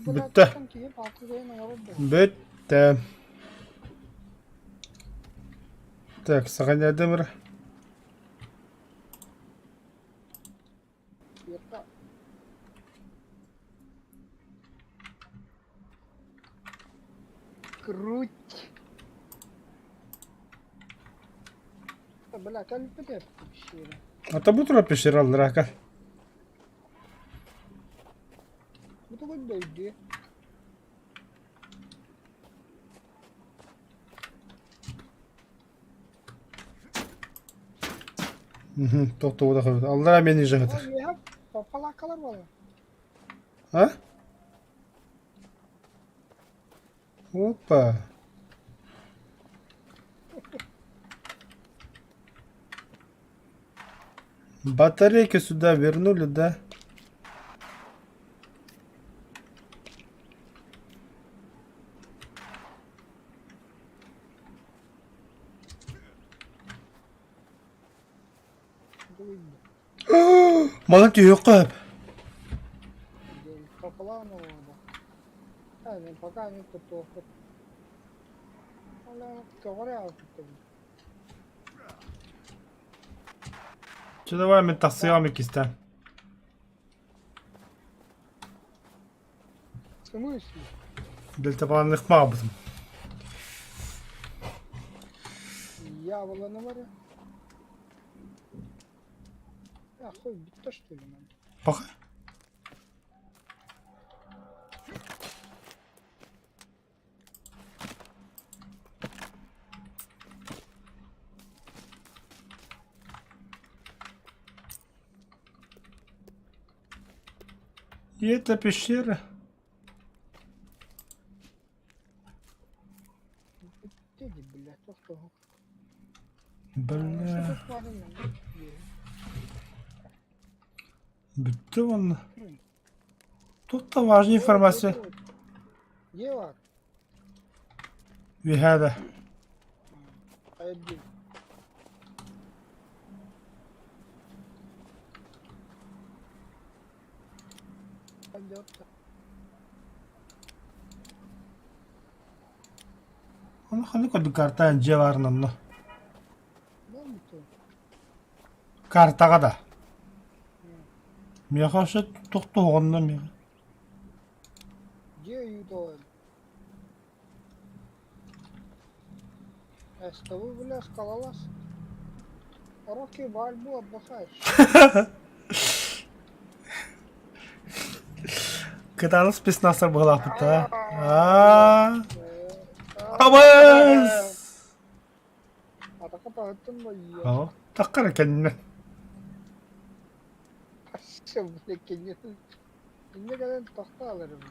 Bitti. Bitti. Да. Так, сохраняй дымра. Ерка. Круть. Бля, как это пещера? А то бутура пеширал рака. Ну то вот дойди. Тоқты ода қойды. Аллара мені О, жығыдыр. не hep falakalar var. А? Опа. Батарейки сюда вернули, да? Молодец, Юкап. Kafalar mı orada? Yani пока они тут охот. Она говорят, что Че давай мен тасыйам икистен. в смысле? Дельтабанын ыкмак бутум. Я была на море. А, хуй, бить-то что ли надо? Бака. И это пещера. Иди, блядь, то что? Бля. Что тут надо? Bitti valla. Тут da важная информация. Ева, Вихада. пойди. Пойдет. Onu hani koyduk kartaya civarında. Ну, не то. Kartaga da. Меха şu tuttu onda meha. Где Юдоэль? С тобой, бля, скалолаз. Рокки Бальбу отдыхаешь. Кыталыс пес насыр болақ бұтта. Абыз! Атака тағыттың ба, ия. О, таққар екеніне. Ашы, бля, кенетін. Инде кәден тақта алырым.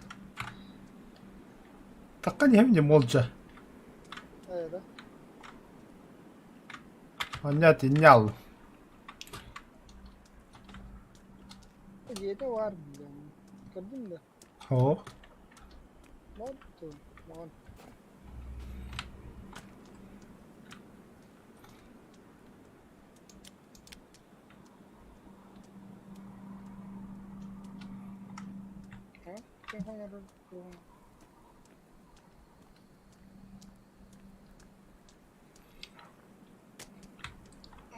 Таққан еміне молча. Да. Понятно, не ал. Где-то var, бля. Gördün mü? О, Var то. Var. Ha? Sen hangi program?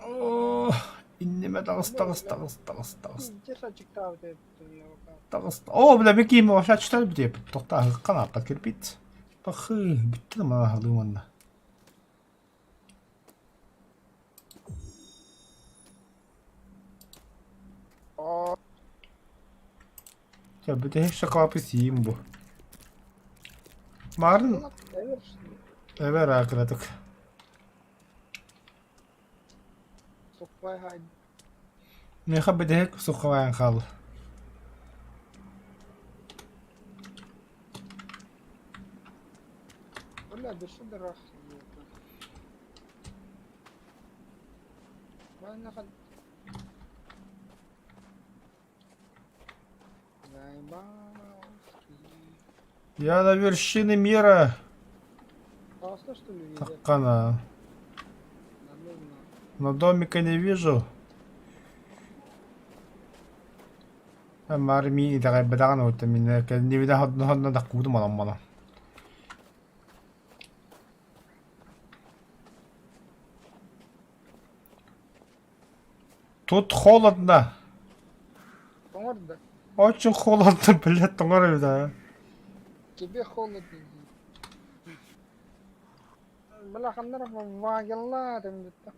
о, иннеме тағыс. İyice saçıkta abi ettin ya bakalım. Тағыс. О, бля, мен киімі ваша читар бітеп. Тоқта ағыққан аппат кірпейді. Бақы, бітті де мана қалдығым анда. Aa, Ya bir de hiç şakapı siyim bu. Marın salak seversin. eve rakıladık. Sokvay haydi. Meha bir de hek sokavayan kal. Бля, да что дырах. Ben ne kadar... Займанский. Я на вершине мира. Классно, что ли, видят? Такана. Нормально. Но домика не вижу. Ama army ida kay badakan o tamin na kan ni vida hod na dakudum malam malam. Тут холодно. Тоңар да. Очень холодно, блядь, тоңар да. Тебе холодно. Бля, ханнар вагелла демдетта.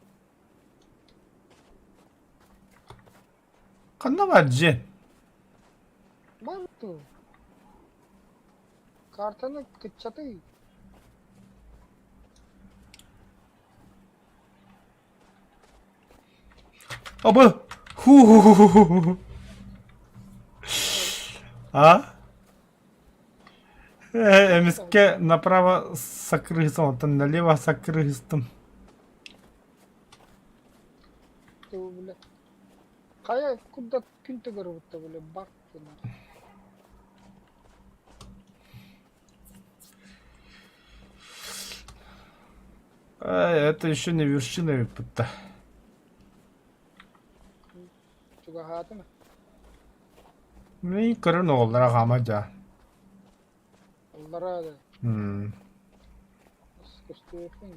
Қандай бар жен? Бар ту. Картаны кыччаты. Оба! Ху-ху-ху-ху-ху. А? Эмиске направо сакрыгыстым, оттан налево сакрыгыстым. Ту, бля. Кая куда күн төгөрүбүттө, бля, бак тына. Это еще не вершина пыта. Чуга хатына. Мен көрін оғылдара қама жа. Аллара да. Скостуэфин.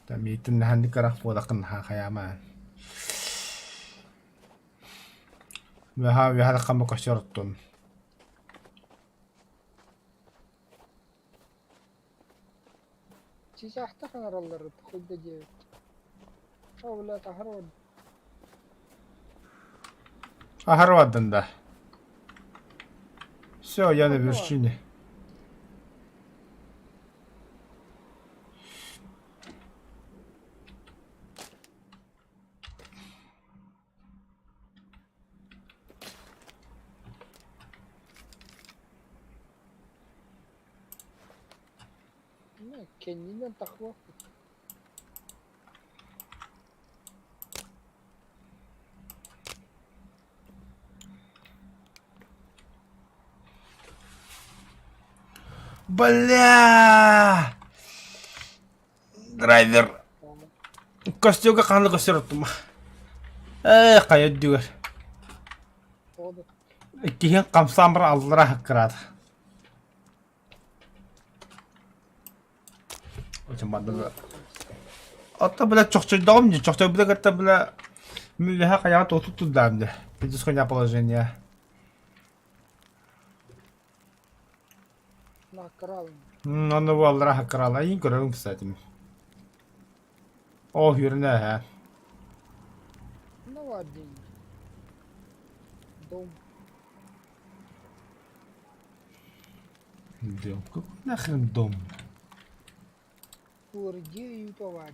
Тамитын наханды қарақ бодақын хақаяма. Веха қамы қошырттын. Чичахта ханараллары тухудда жебит. Бля, тахарвад. Ахарваддан да. Все, я на вершине. Не, кеннинен тахва. Бля! Драйвер. Костюга қанды қосырттым. Қайыр дүгір. Ода. Кейін қамсам бір алдыра қырады. Очень бандылы. Отта бля чоқчойдағым не? Чоқчой бля катта бля... Мүліға қаяға тотып тұддам де. Безысхойня положение. На кралын. Оны бұл алдыра қырала. Ең көрігім кстати. О, хүріне ә. Ну ладно. Дом. Дом. Какой нахрен дом? Урди и повадь.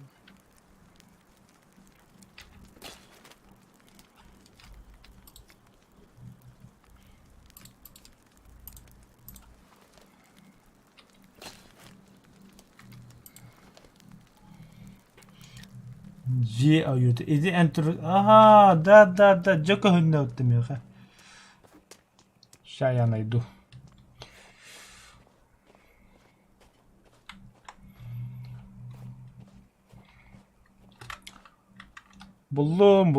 Же аюута. Иди энтер... Ага, да. Джока хүнне өттім еға. Ща я найду. Buldum.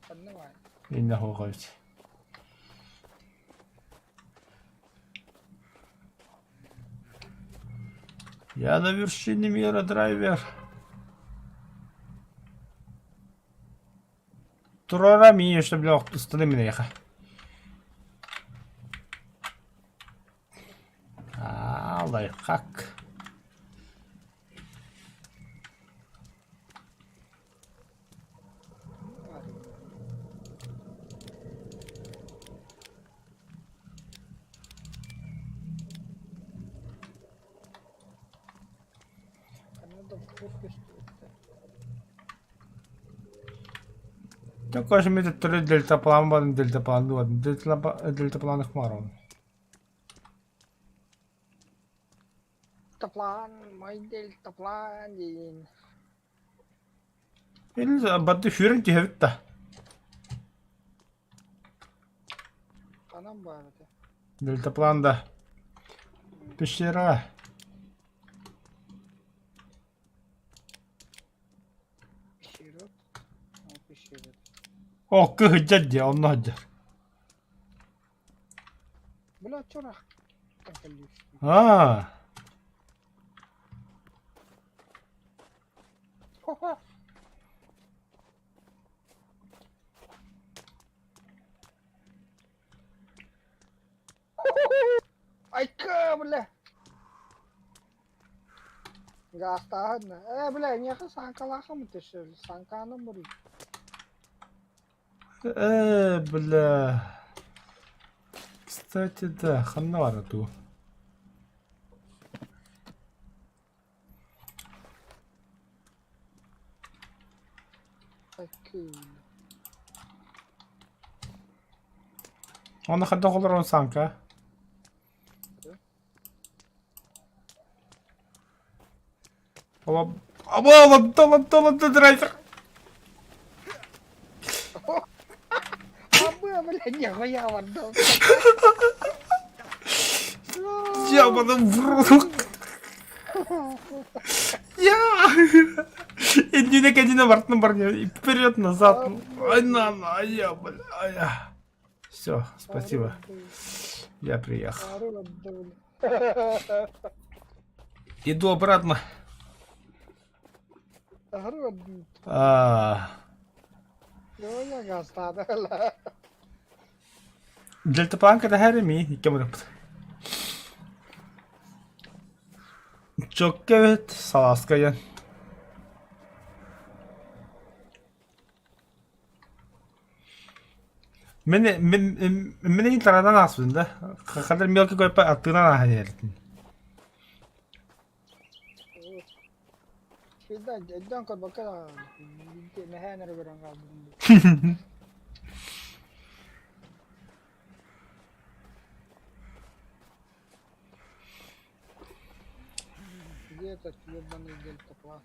Kanne var. İnnehu koyut. Я на вершине мира, драйвер. Турара мия, чтобы бля установи меня еха. Лайфхак. Kanne da fokus tuttu. Такой же метод то ли дельтаплан, один дельтаплан, один дельтаплан хмаром. Таплан, майдел таплан дейін. Или бады фюрен тихевитта. Канам бар еді. Дельтапланда. Пещера. Пişirip. Pişirip. Okku hıccat ya, onunla hıccat. بلا تشرح تكلف Ha. ay boleh gas tahan boleh nya kan sangka lah kamu tersel sangka nomor Бля. Кстати, да, хана ту. Okey. Onu hadi olur on sanka. Ama driver. Apa boleh nya kaya waduh. Ya bana vurduk. Я! Иди на один обратно, парни. Вперед, назад. Ай, на, я, бля. Все, спасибо. Я приехал. Иду обратно. Deltapan kadar her mi? Yıkamadım. Çok evet. Salaskayan. Meni taradan aslında. Kadar milki koyup attığına nahiyetin. Kita jangan kau bakal bintik nahan ada barang kau. Dia tak cuba bani gel takwa.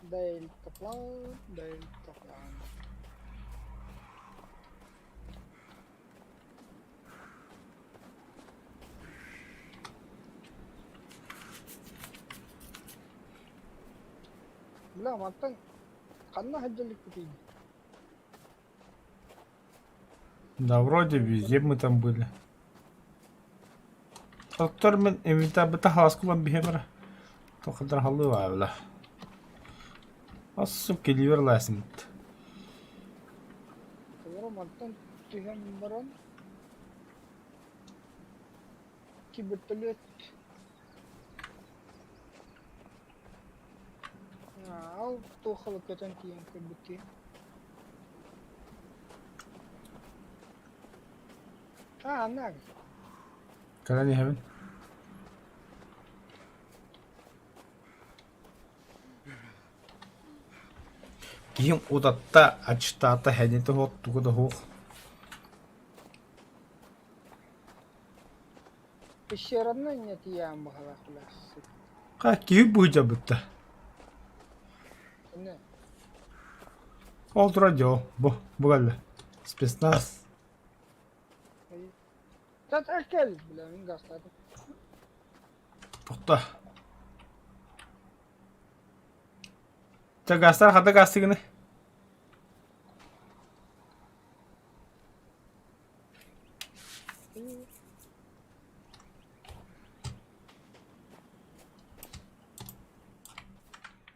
Del takwa. Bila matang kanna hajjalik putih. Да, вроде везде мы там были. Доктор мен инвентарь бітахалас кулан бихемер. Тоқадар халы вайвла. Асып келивер ласымд. Kalau matang tihan baron. Ki betulit. Al tuh kalau kita yang kebuti. Anak. Когда не хевен? Ким удатта ачтата хэнэт хот тугда хух. Пещерная нет я махала хулас. Ка ки буйда бутта. Не. Олд радио. Бугал. Спецназ. Тат акел bila enggak tadi. Тоқта. Та гастар хата гастигне.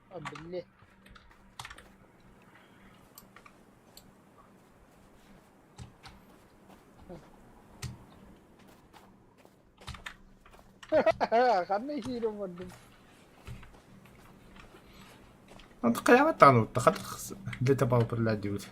Abille. Karena hero mode. Ант қиямат тану тахат для табал проладиут.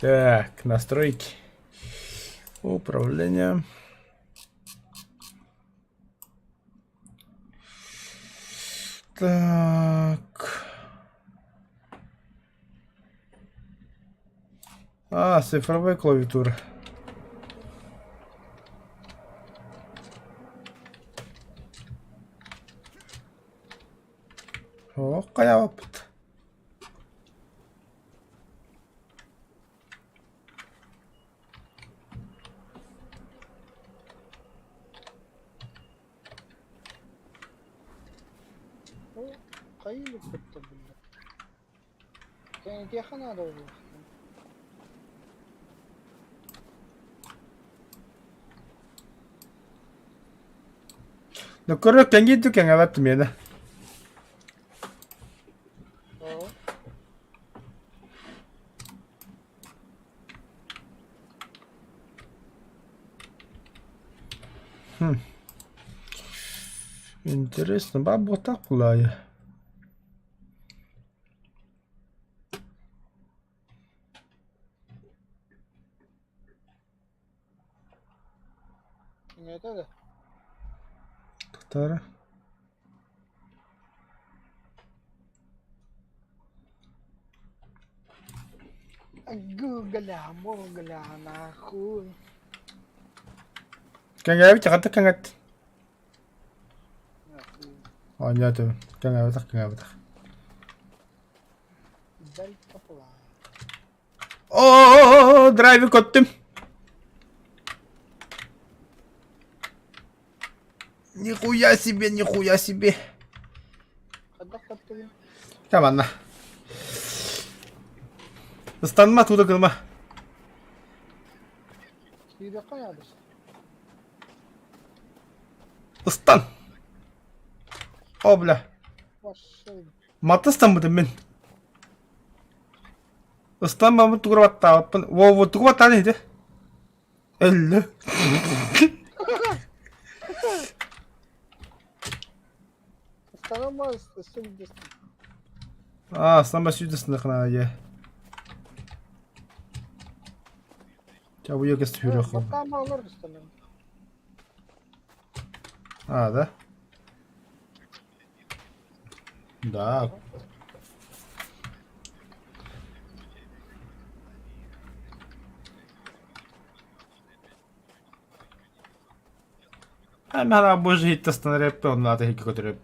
Так, настройки. Управление. Так. А, цифровая клавиатура. О, какая опыт. О, кайылып кетти бул. Тияханада болду. Ну, короче, кенги ту кенга баттым еді. Ооба. Интересно, бабу так булайы. Не айтады? Туктары. Гугля, мугля, нахуй. Кенга бит чакатты кенгат. Нахуй. А, нет, кенга бит, кенга бит. Дальше попала. О, драйвер коттым. Нихуя себе, нихуя себе. Када каттыгын? Tamam. Islanma, tuğda kılma. Сүйрөк каябыз. Islan. Obla. Башый. Matıstan mıydın ben? Islanma mı tuğra batta? Wo tuğra batta neydi? 50. Станамаз, сүрдүс. Aa, ıslanma sürdüsün kına ya. Ya bu yok estüyor yok. Батама алар станам. Ha da. Да. Hemen bu hittasını rap onlar da hikayet rap.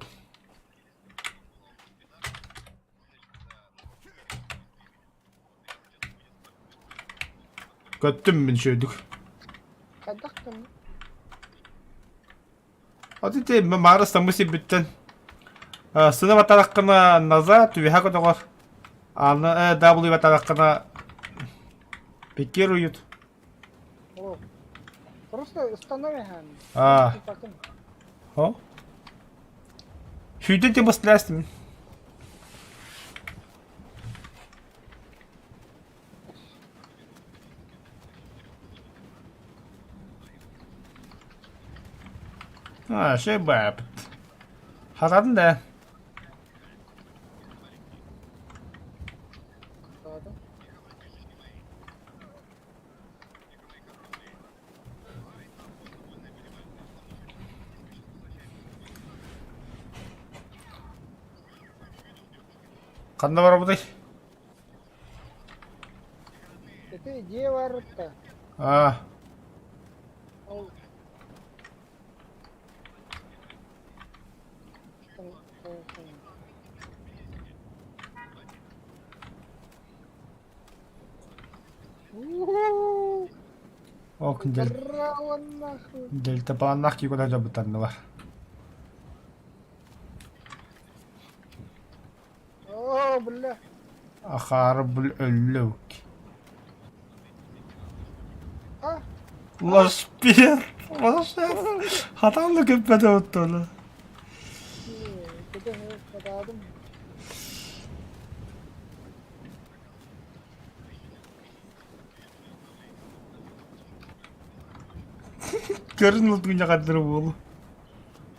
Göttüm ben şöydük. Кадактым. Hadi de mağarasında mısı bitten. Sınıf atarakına nazar tüvi hak otoğor. Anı W atarakına bekir uyut. О. Просто становихан. А. О? Hüydün de mıslasın. Ha şey bu yapıt. Hatadın da. Kanda var bu da. Это идея варта. Ah. Ол. O del Здорово, нахуй. delta bağnak ki kadar cabutan da var. О, бля. Akar bul öllük. А, Los bir. Los Hatanlı köpede ottu onu. это кададым. Görün mü dünya kadar oğlu.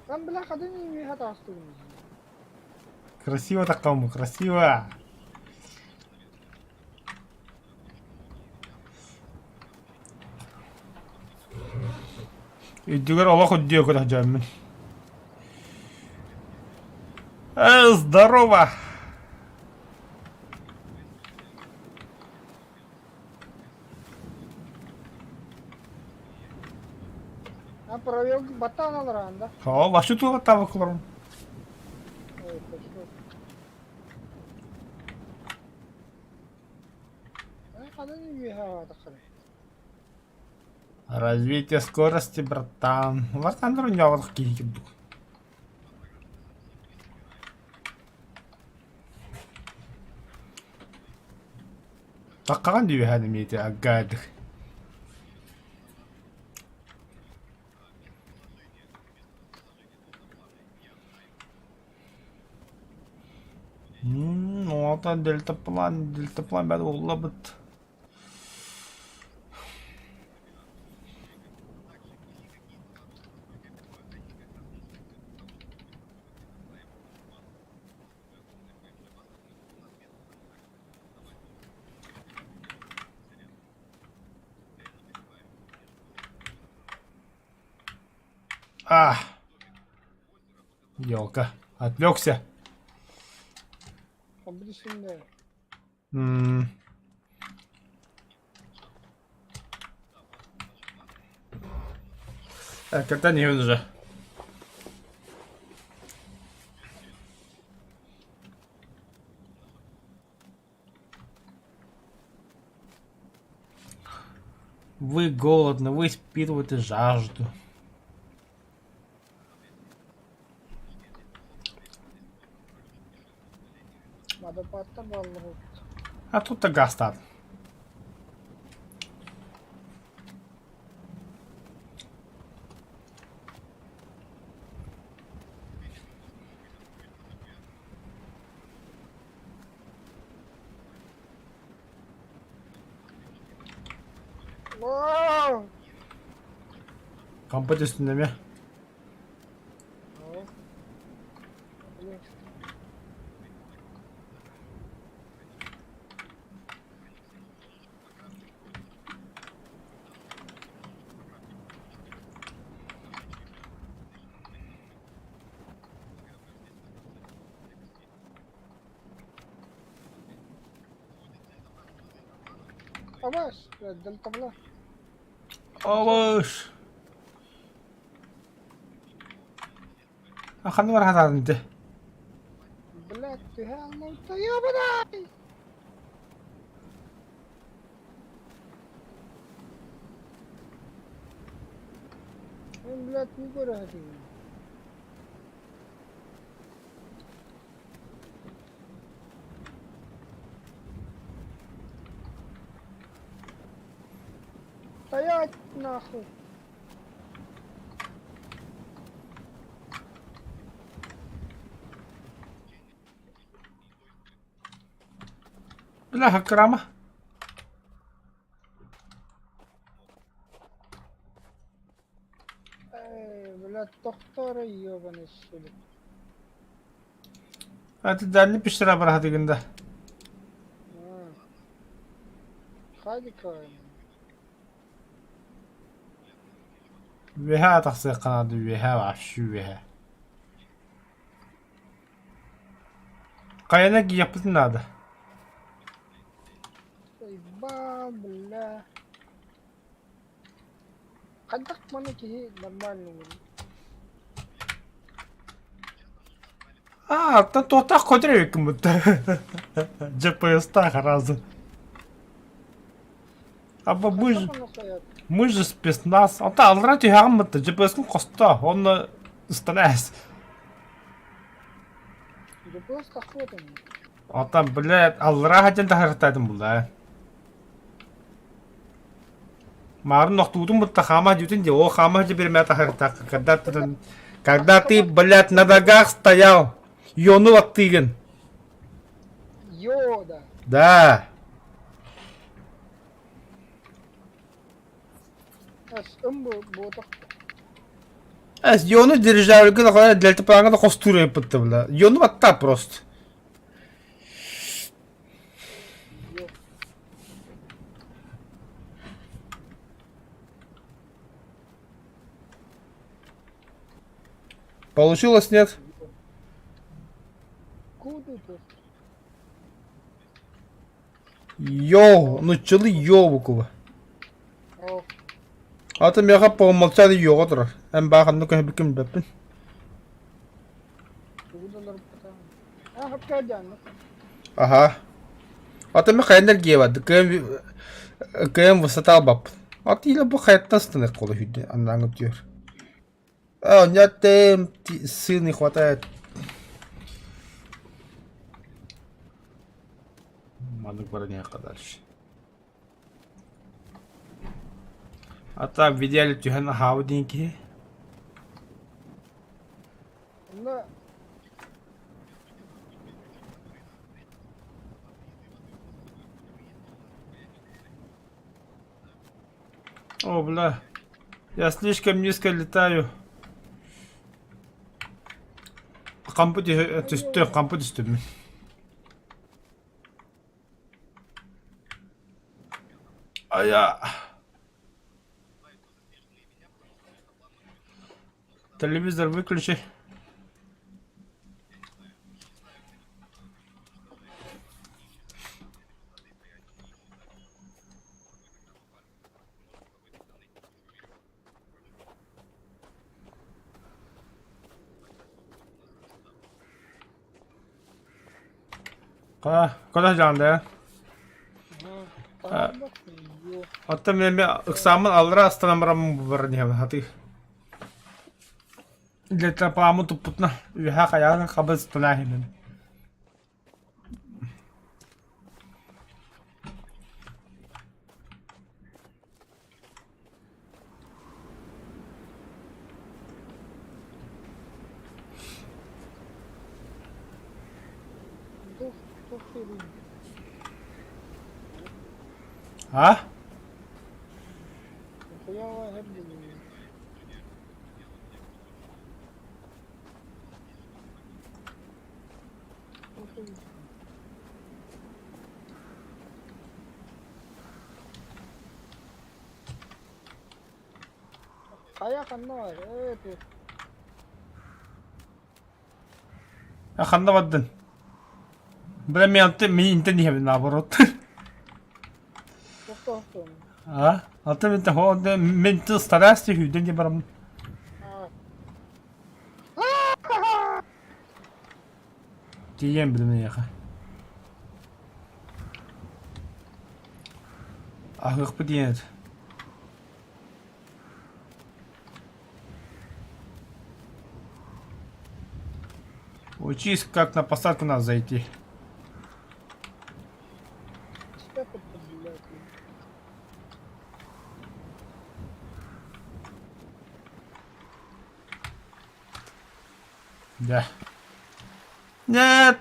Там, бля, ходы не хатастым. Красиво такому, красиво. Иддигер ола ходдио куда джамин. Здорово. А проверил батан алранда. О, вашу ту тавы кыларым. Ой, пошло. Когда не вихава такая. Развитие скорости, братан. Братан, дуру не авадық кейкіп. Таққан дейбі хәді мейті агадық. Оңалдан дельтаплан бәді олла бұд. Ёлка, отвлекся. Обрисунда. Когда не уже. Вы голодны, вы испытываете жажду. Надо подтабалывать. А тут-то гастат. Вау! Компот üstünde. Аваш, дельтабла. Алыш. Аханы бар хатарынды. Блядь, ты гално ёбаный! Блядь, не горади. Стоять нахуй! Бля, крама. Блядь, доктора ёбаный сука. А ты дальний пиштера бар дегенде. Хадика. Веха тахсы канады веха вообще веха. Каяна yapıt надо. Ебал, бля. Кадак мана ки нормально. Та тота кодрек мыта. GPS-та разы. Аба мы же спецназ. Ата алрати хаммыта GPS-ын коста. Оны стресс. GPS кахвотын. Ата, блядь, алра хатен тахартайдым була. Марын ноқтудым бұтта хама дютын де, о хама же берме тахартақ. Когда ты, блядь, на ногах стоял, ёну оттыгын. Йода. Да. Ёну державлюгі да дельтапланға да қостура епітті, бля. Ёну батта просто. Получилось, нет? Куда ты? Йоу, ну чили йовукова. Atım yakap olmalıysa da yok odur. En bakın ne bikim bepin. Bu da larıp kata. Ha hakka janna. Aha. Atım kaynar giyevadı. Kıyım vısıta bap. Atıyla bu hayattan sınır kolu hüdü. Anlatıyor. Нет, сил не хватает. Мадык барыня kadar. Hatta videoyu tühen havdin ki. Bunda О, бля. Я слишком низко летаю. Кампут üstüm. Aya. Телевизор выключи. Kısa canlı ya. tamam bak. Yo. Hatta benim ıksamın alır aslanım buramın bu barınya. Hadi. Letra pamı tuputna. Üha kayağına kabız tunahimin. Çok sevdim. Ha? Ya hep dinliyorum. Çok sevdim. Kaya kanna var. Evet. Evet. Ya kanda vaddın. Böyle mi yaptı? Mi inteni hemen naborot. Çok da hafta onu. Ha? Hatta ben de ho de mental stress de huden de baram. Ha. Diyem bilme ya. Ahık bu diyen. Учись, как на посадку надо зайти. Что это, блядь? Да. Нет.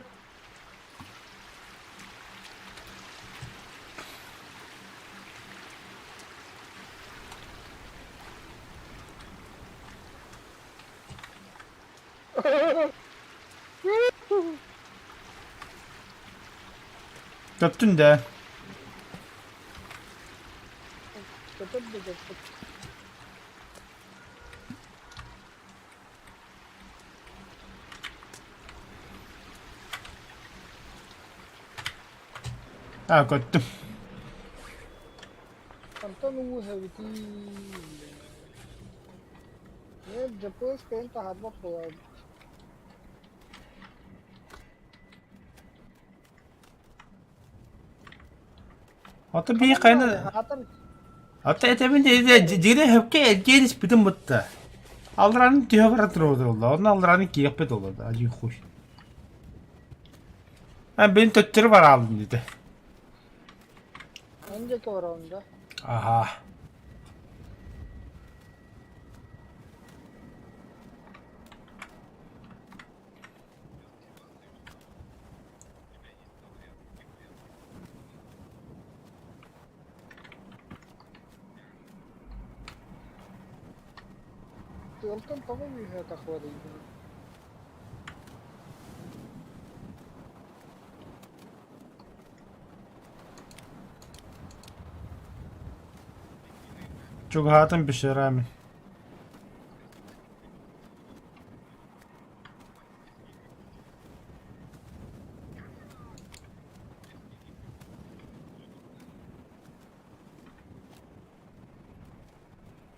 Köptün de. Köpek de köpek. Ha köttüm. Kantan uwu heviti. Ne Japos kain tahabat ko. Hatta bir kayna. Hatan. Hatta etemin de jire hepke elgeris bitim mutta. Aldıranın diyor var atır oldu. Onun aldıranın kiyapet oldu. Acı hoş. Ben benim töttürü var aldım dedi. Önceki var onda. Aha. Tuoltan tamam mı ya takvada gibi. Çok hatım bir şey rağmen.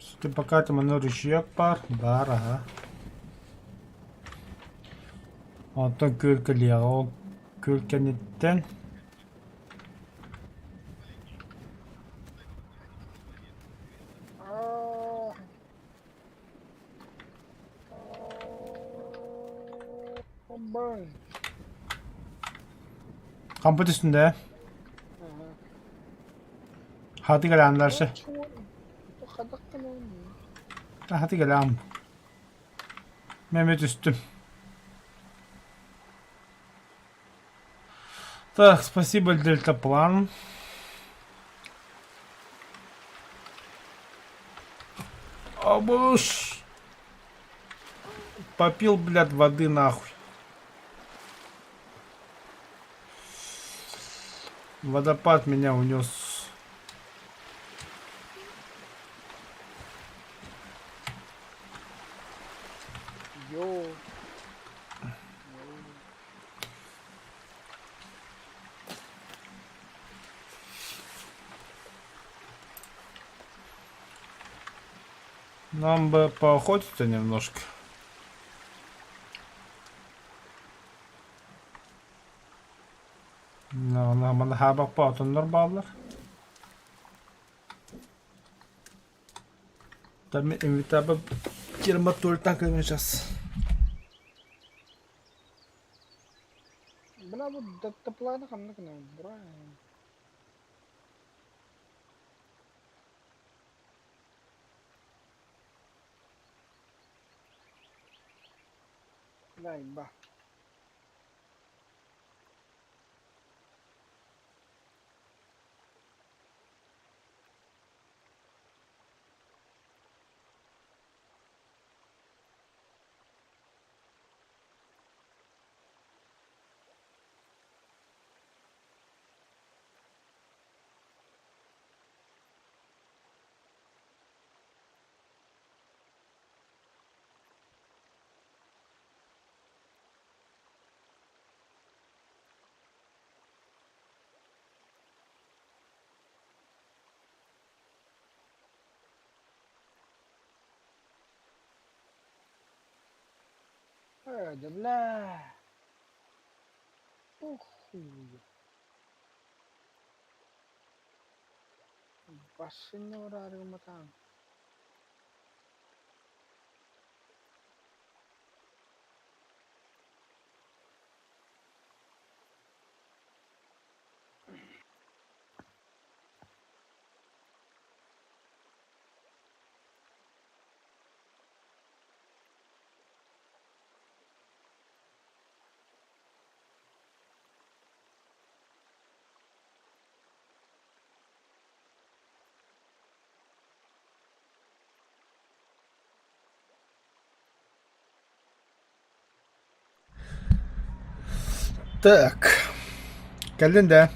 Sütü bakatım onun rüşüyek var aha. Ondan kölkeliyor o kölkenitten. Ah. Bang. Kamput üstünde. Aha. Hadi gel anlarsa. Bu kadar kalın. Hadi gel am. Mehmet üstüm. Так, спасибо, дельтаплан. Обуш. Попил, блядь, воды нахуй. Водопад меня унес. Yo. Нам бы поохотиться немножко. Нам бak patınlar bağlar. Tabii invitaba 24 takılmayacağız. Bana bu daptaplana kanlı kına. Bura. Lain ba. Hadi la. Basinya ora ari matang. Так. Geldin de.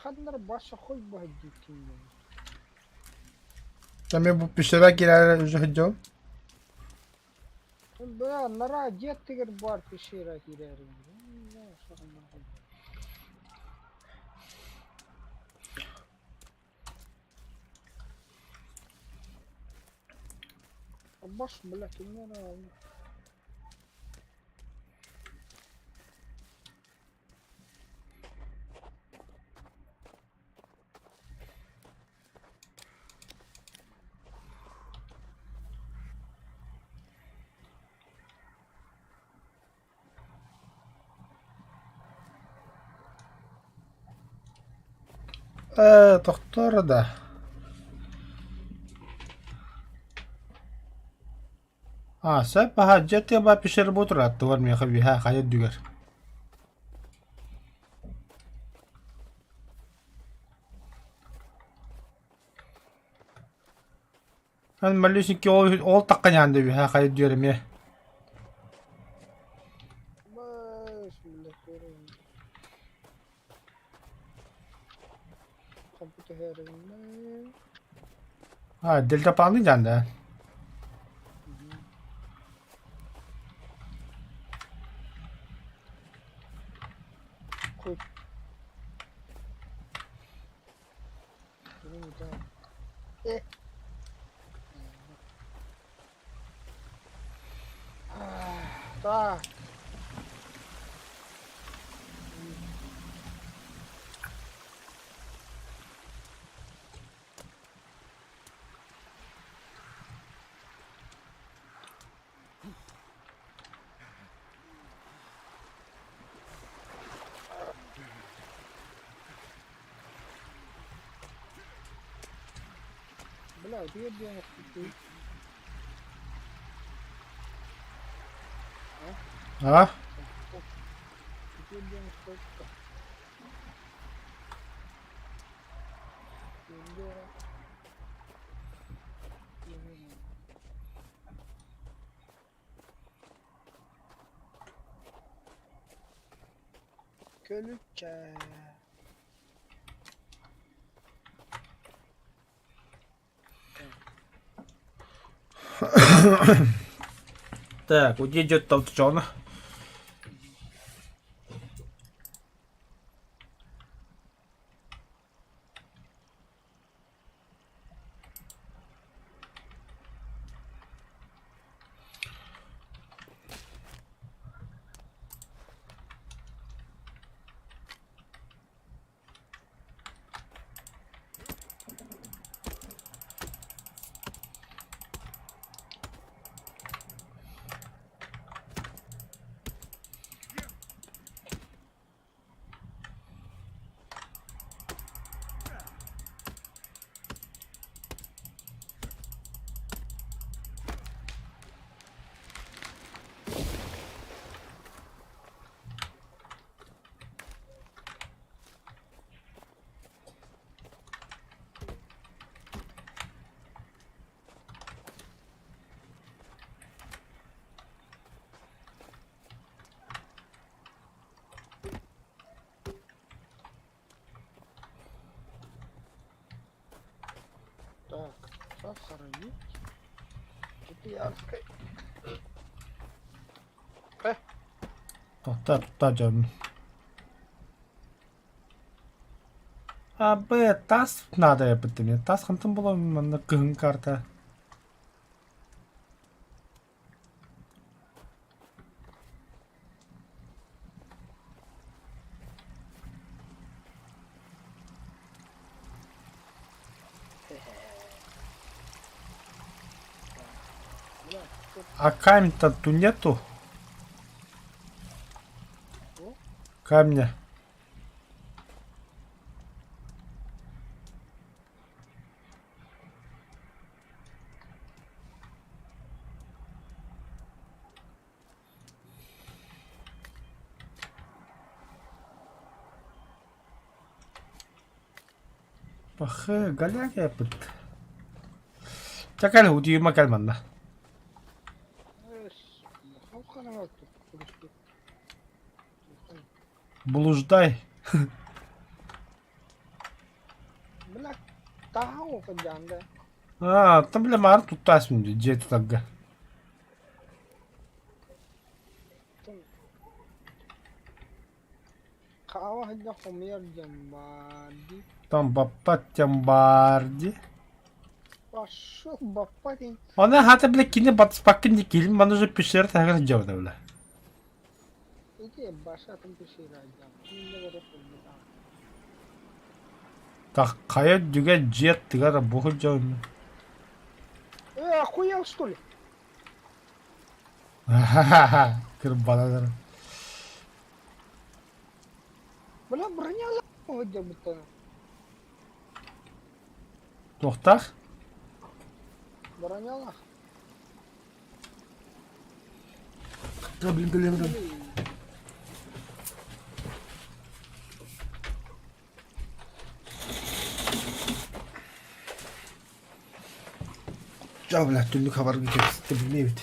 Kadınlar başa koy bu hediyetin. Tamam bu pişirek girer hocam. Ben nara jet tiger bar pişira girerim. Baş bile kimler aldı? Doktor da. Sen bahacet ya bah pişir bu turat var mı ya ha kayıt düger. Ben mallusun ki ol takkan yandı bir ha kayıt diyorum ya. Baş bile koyarım. Komputer herinde. Ha delta pandın candı. Koy. Benim bir tane. Так. Бля, где денег купить? А? Где денег сколько? Көлүччө. Так, где идет толчон? Так, сохранить. Китаянской. Толчон. Абы, тас надо я бітіме. Тас қантым болам, мында күн карта. Бля, тут А камень-то тут нету? что? Камня. Бахы, галяк я бит. Чакал удиюма калманна. Халкана var тут. Турушки. Блуждай. Бля, tahu ke janda. Там бля мар туттас мынде, же тутагга. Kawa hanya kumir jambadi. Там баппа тямбарди. Пошел бапатин. Она хата бля кине батыс паккин дикилин, ман уже пишер тагыр жавда бля. Иди баша там пиши раджам. Инде горе пулда. Так кая juga jet тигара буху жавда. Охуел что ли? Ха-ха-ха. Кыр баладар. Бля, броня ла где будто. Тоқтақ. Броня ла. Да блин, блин. Ja, bля, түнлік хабарға кетті, білмейді.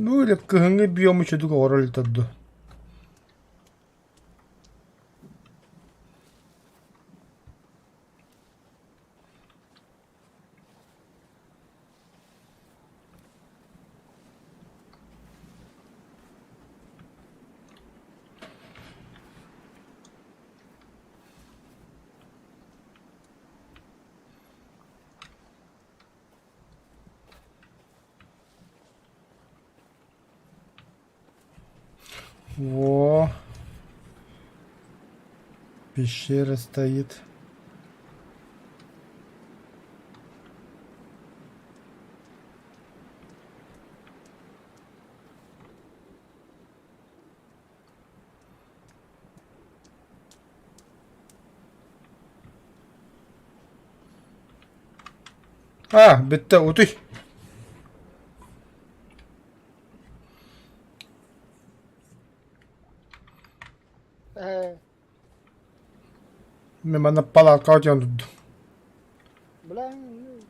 Ну или кыгыңы бьем еще дуга орол тодду. Во. Пещера стоит. А, бітті, утой. Мен бана палатка отян tuttu. Bilmiyorum.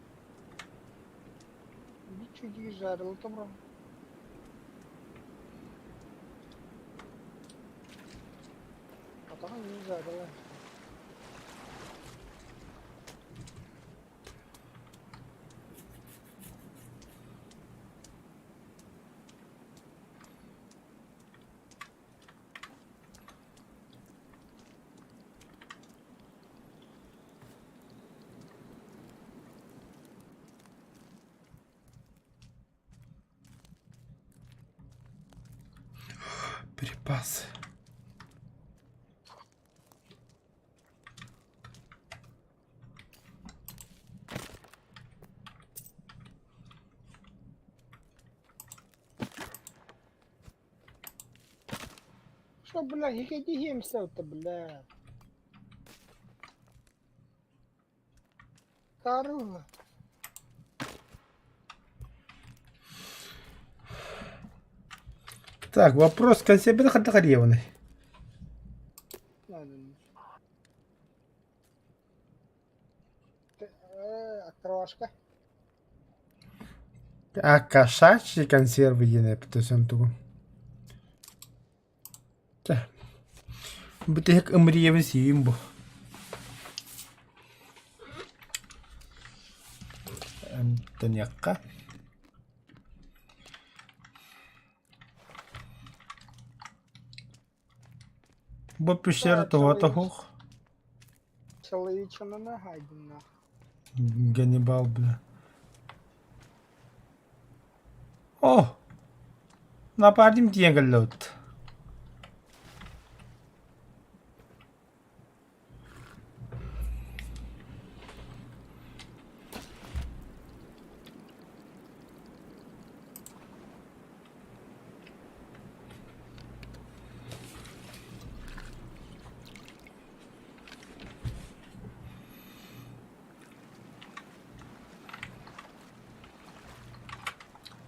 Bir çocuk zararlı tamam. Atakan iyi zararlı. Припасы. Что, бля, хикайте хемся-то, бля. Карула. Так, вопрос консервный ходохаревный. Ладно. Открывашка. А кошачьи консервы ене птөсөн тугу. Так. Бите хек ымриевин сиим бу. Тонякка. Бу пещера тугата хух. Человечина хайдина. Ганнибал, бля. О! Нападим тиегаллот.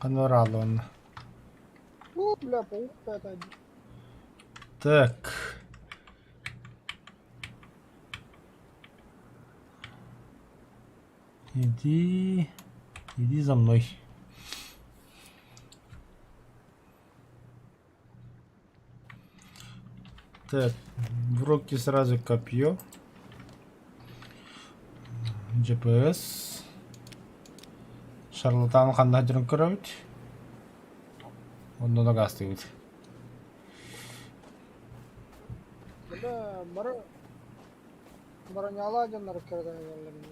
Каноралон. Ну, бля, паук какая-то. Так. Иди за мной. Так, в руки сразу копье. GPS. Шарлатан қандай жүрін көріп. Онда да газ дейміз. Бля, броняла адамдар кірген жерлеріне.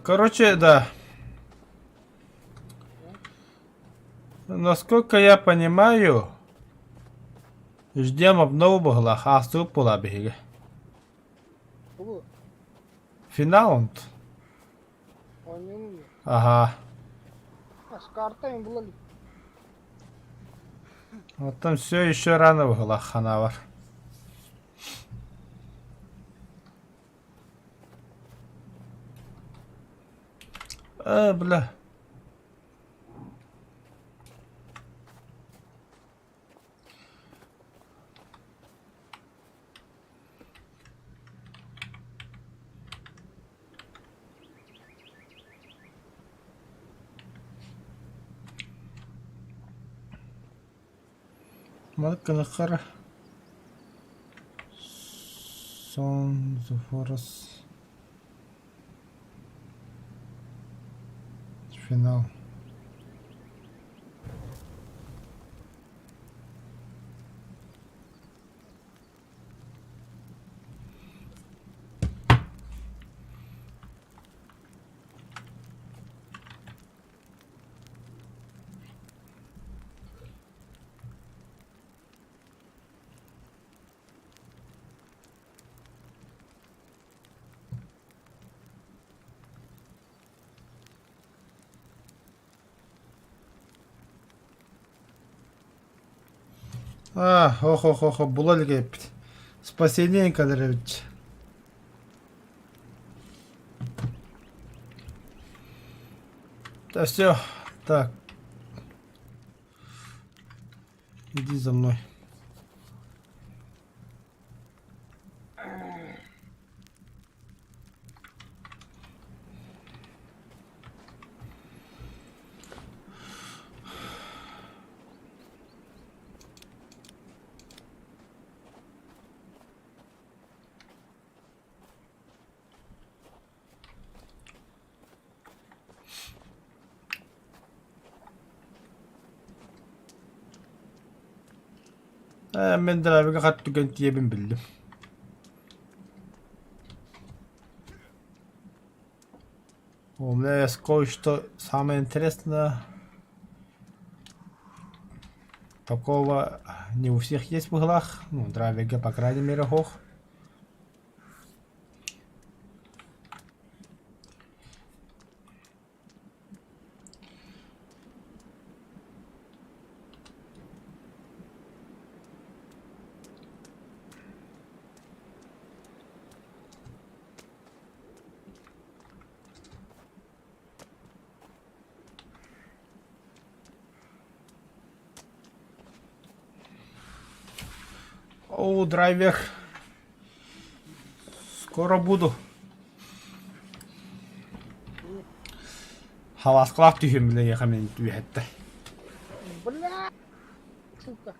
Короче, да. Насколько я понимаю, ждем обнову бугла, хасту пула беги. Бұл, Финал. ойнының. Ага. Скартайын бұл әлі. Вот там все еще рано бугла, ханавар. Бля. Çıkmadık kara. Son the forest. Final. Ох, булали спасение Кадрович. Да все, так. Иди за мной. Мен драйверге хат түген тиебін білдім. У меня есть кое-что самое интересное. Такого не у всех есть в углах. Ну, драйверге, по крайней мере, хох. О, драйвер. Скоро буду. Havasqalaq tühüm bilen yakamen tüyhettä. Бля! Сука.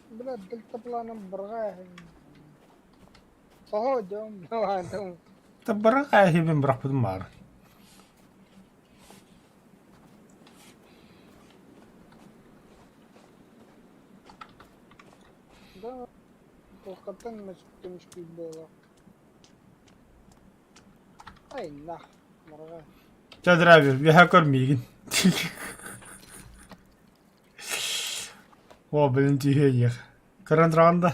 Бля, дельтапланом брага. Походим, давай. Таббараqa hibin bırakmadım var. Да, толкотан мешкил было. Ай, нах, брага. Ja драйвер, bir hakör miyim? O benim tüyhe Karan randa.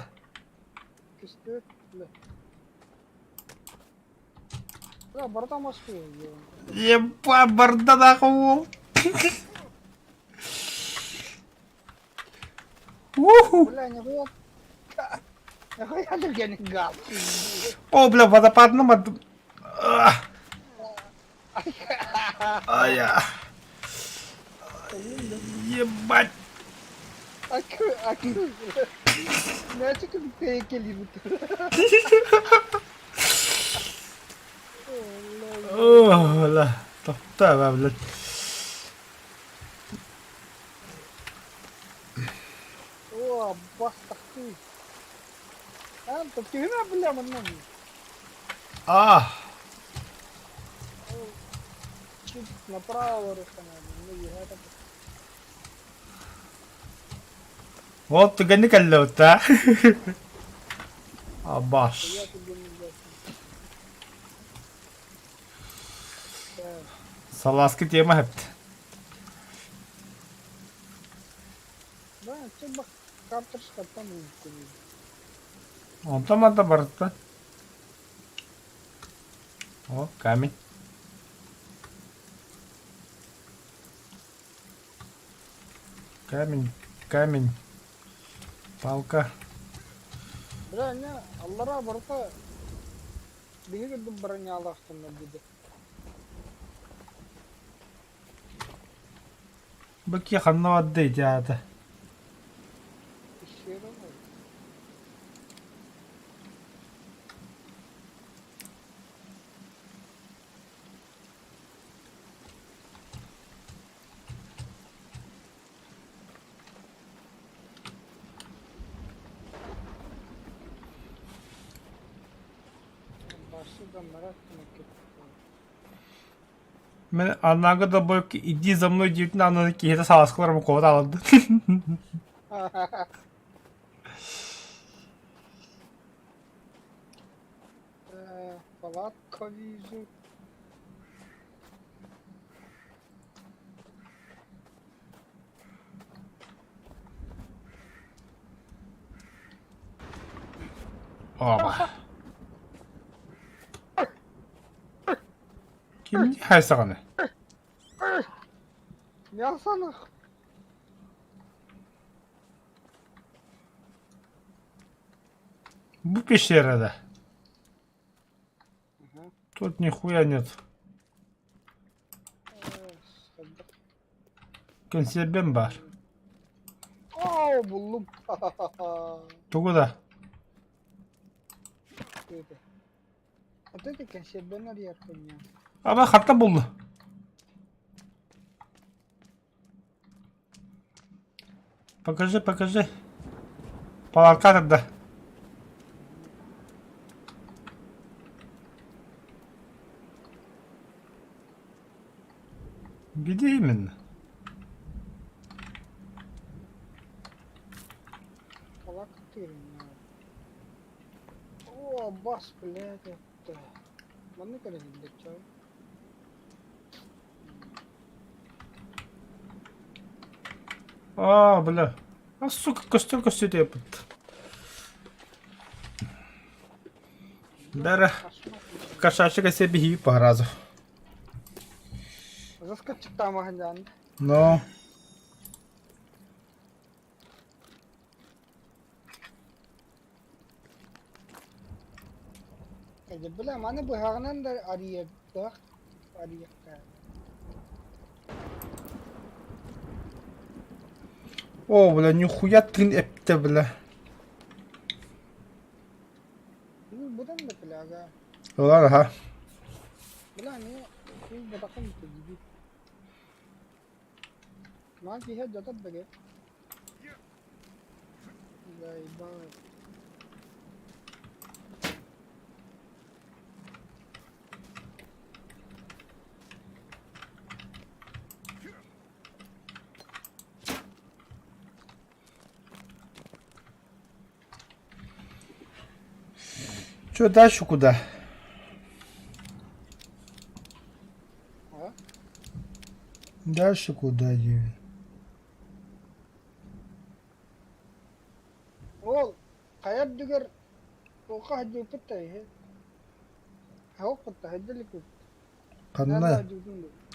Пистолет, бля. Бля, борта Москвы. Еба barda da kol. Бля, нихуя. Нихуя ты я не гал. O bile водопаднamadım. Ай я. Ебать. Акю. Мячик пейкели. Oh lah. Totta be bile. О, бастах ты. Тут кивина, бля, маннан. Ah. Чуть направо рухана. Ну, это. Вот ты гони коллота. Абаш. Я тебе не дам. Salaskı tema hep. Да, тебе карточка там будет. Ondan da barıttı. O камень. Камень. Палка. Бля, не, Аллара барта. Биги гидим броня Аллахтан буде. Баки ханна адды дяда. Ищера. Onlara atmak. Ben anlağı da bu iddiği zamanı cidden anladık ki hede savaşçılarımı kovada alındı. Палатка вижу. Oba. Kim her sakını? Ne alsana? Bu пещерада. Тут нихуя нет. Консервем бар. Oo buldum. Тугуда. Dedi. Hadi de şey ben araya yapayım ya. Ama hatta buldu. Покажи. Палатка тогда. Где именно? Палатка тырın ya. Oo bas блядь это. Lan ne kadar gidecek? А, бля. А, сука, костюрка сюда под. Бера. Кошачьика себе и по разу. Заскочить там агнян. Но. Bile mana bu hağınan da arayıp bak. Arayıp da. О, бля, нихуя ты эпте, бля. Buradan da plaga. Ладно, ага. Bile ne? Bir batakın gibi. Ma fiha jatat bage. Gaiba. Чё дальше куда? Ha? Дальше куда, Юрий? Ol. Kayat digar. Oka hajju pitta he. Hawk pitta hajjalik. Kanna.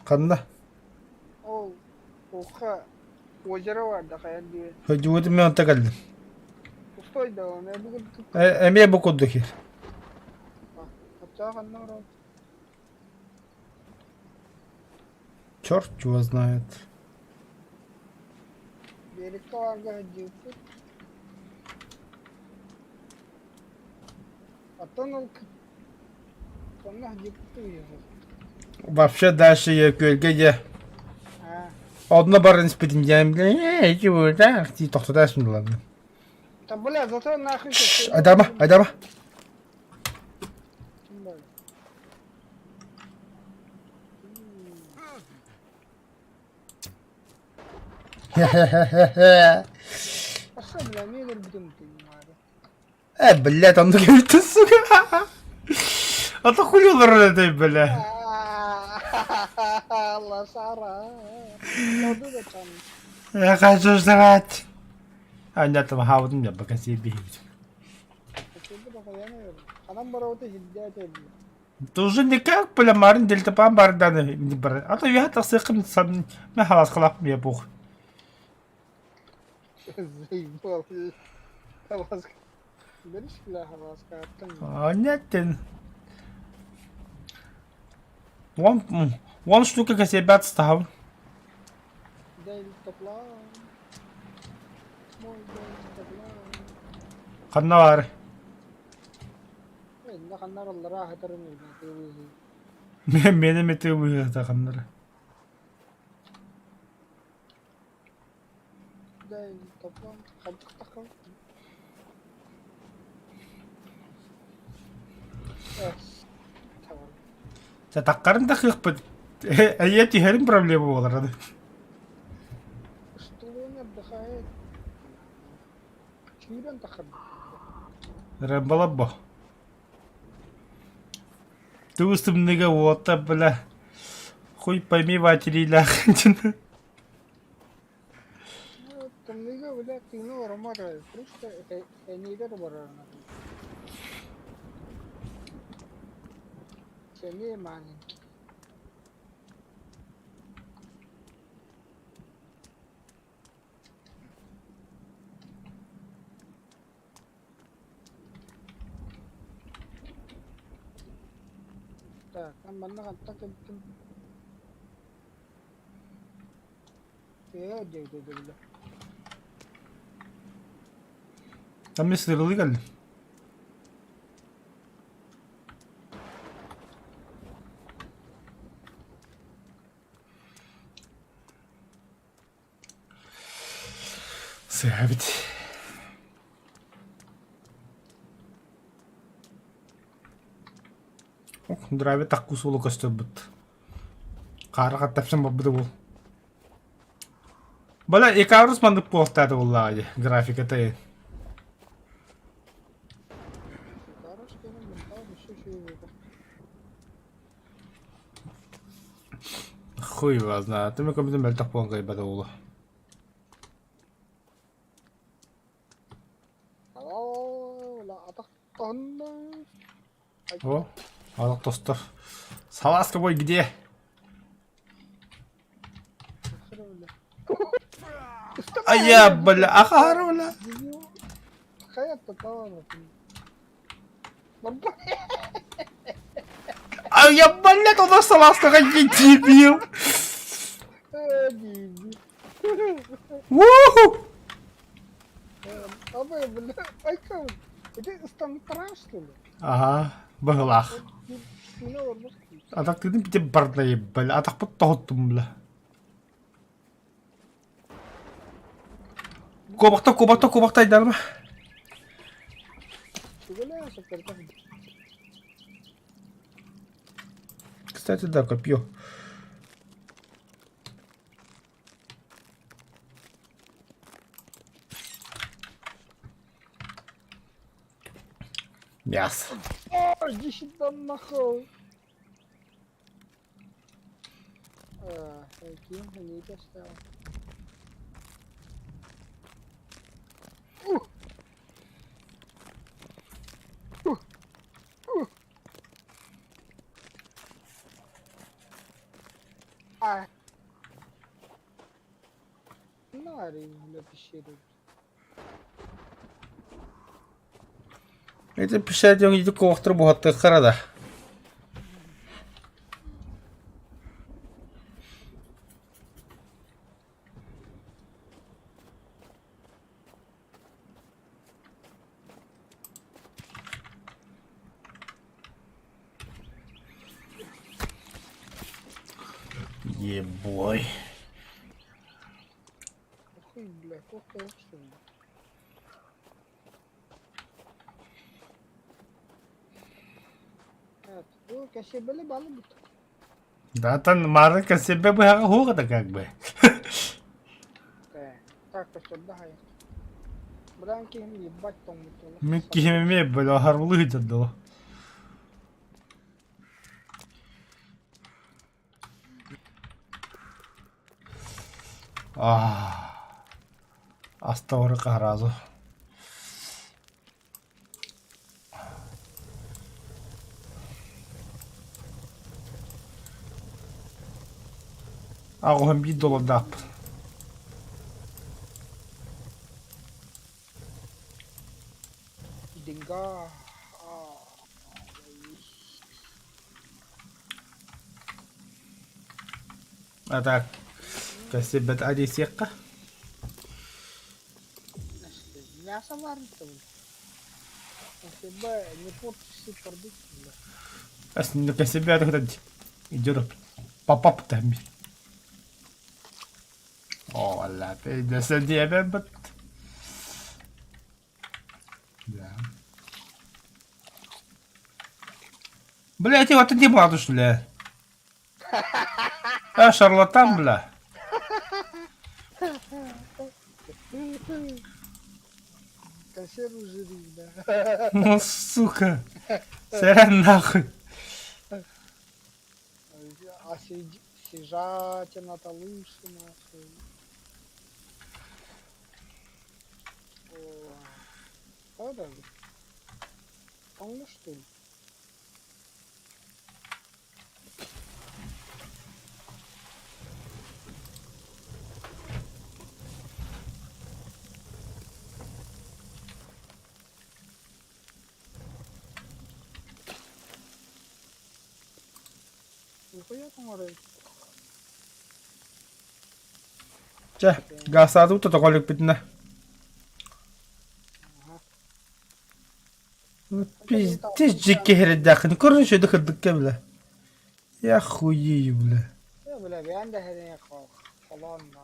Kanna. Ol. Oka. Wajara vardı kayat diye. Hadi mi antakaldım. Ustoydu ona. Bugün Emeye bu koddaki. hatta kanna var. Черт его знает. Berikka vardı hajju pit. Atan ol. Kanna hajju pitta yiyor. Вообще дальше я gölge. Ha. Oduna barın ispedineceğim bile. Çubuğu da. Toxtadarsın lan. Tam böyle zaten nakış. Adama. Kim böyle? Aslında bile niye böyle bir dönüm var? Блядь, он говорит, сука. А то хули это, бля. Allah Sara. Oldu da tam. Я хочу жрать. А нет, там хавдым я пока себе. Şimdi bak yanıyorum. Anam bana o da hiddet ediyor. Ты уже никак, бля, марин дельтапан барданы не бар. А то я так сыкым сам на халас хлап мне бух. Zeybol. Havas. Beriş bile havas kattın. А нет, ты. Вон штука к себе отстал. Değil topla. Moy değil topla. Kanna var. Ne kadar Allah rahat edemiyor. Benim eti bu yata kanları. Değil topla. Kaldık takım. Evet. Çatakkarın da kıkpıt. Ayet yerin problemi olur hadi. Ыстылыгын отдыхает. Чирен тахады. Рэмбала бо. Тустымныга ота бля. Хуй пойми ватериля. Тымныга бля тыны орамада. Просто энигер барана. Сене мани. Так, там манна кантак кеттим. Deydi bile. Tam sırlı geldi. Sabit. Драйве такку сулу көстөбүт. Кара каттапсам бабды бул. Бала экаврус мандып коктады буллагы графика тайы. Хорош benim mental bir şey oldu. Хуй его знает. Ты мне как-то мельтах полгай бадаула. Aa, la atak tonne. О, алак достор. Саласка бой где? А я, бля, ахарула. Hayatta tamam. Baba. А я, бля, туда саласка как дебил. Hadi. Уху! Abi böyle aykan. Bir de İstanbul taraf что ли? Ага, баглах. Yine olmaz ki. Атак dedim bir de bardayı, bля. Атак bu tohuttum, bля. Кобакта айдарма. Şöyle süper. Кстати, да, копье. Мясо. О, иди сюда нахуй. Какие они поставил. А. Нари, напиши. Это пишать он иди кохтер бухатты харада. Ебой. Охуй, бля, кофе что ли? Ну, каще были баллы будут. Да, там мары к себе бы хуга-то как бы. Так, то что, да, я. Бранки им ебать там мутола. Микки химеме бля харулы жаддо. Астауры қаразы. Ағуым $1 дап. Деньга. А так, касебет ади секка. Мясо варится. Касебе не портишь продукт. Асно касебе тогда идет папап там. О, ла, ты да садебе бат. Да. Блять, вот ты не младу, что ли? А, шарлатан, бля. Консерву жри, да. Ну, сука. Сорян нахуй. А сижатина-то лучше, нахуй. О, да, полно, что ли? Нихуя там орать. За, газ адуу та тоглог биднэ. Пиздец, жигэ хэрэд яах нь көрөн шөдөх хэдэггэ бля. Я хуею, бля. Бля, ben de her falan da.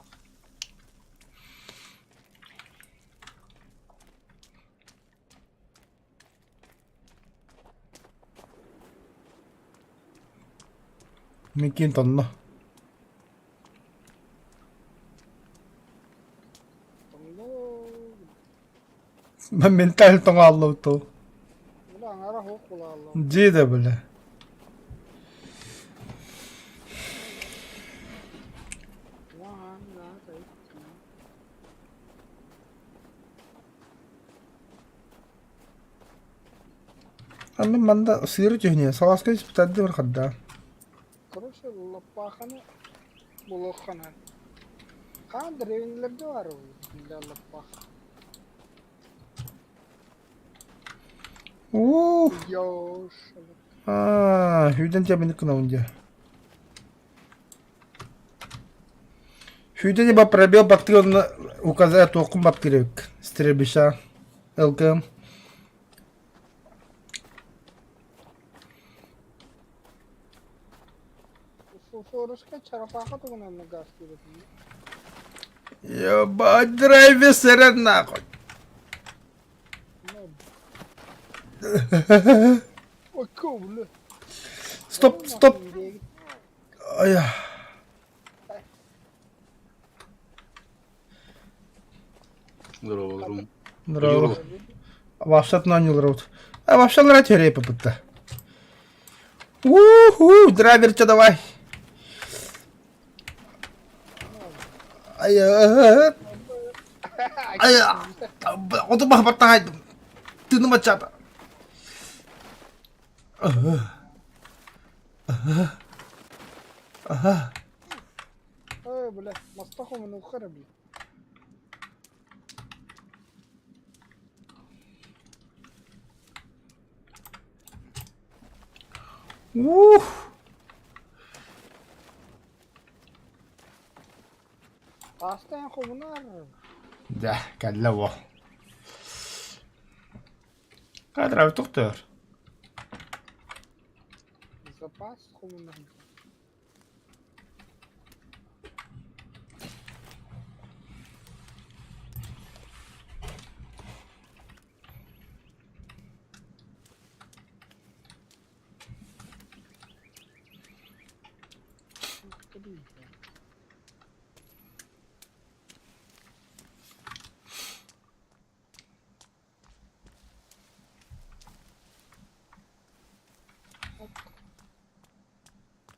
Микин тонно. Ба ментал тонгааллуу туу. Bula ngara hok bula Allah. Жида, бля. Ван, да, так. Ами манда сыры жөһнө, саласкай спитадды бір хадда. Короче, лапаханы булоханы. Хан древнелерде var o. Billa lapah. Yoş. Хүйден жабын кына унжа. Хүйден ба пробел бактык оны указать тоқым бап керек. Стребиша. Элкем. Форушка чарапаха тугунан газ кирет. Ебать, драйвер сэрэн нахуй. Ой, ковле. Стоп, стоп. Ая. Здорово, Грум. Здорово. Вообще на не лрут. А вообще нравится репа будто. Уху, драйвер, что давай. Ая. Ая. Вот мах батай. Ты на мачата. Ага. Ой, бля, мастаху мене ухара, бля. Ух. Астан хумнар. Да, каллаво. Кадрав доктор. Запас хумнар.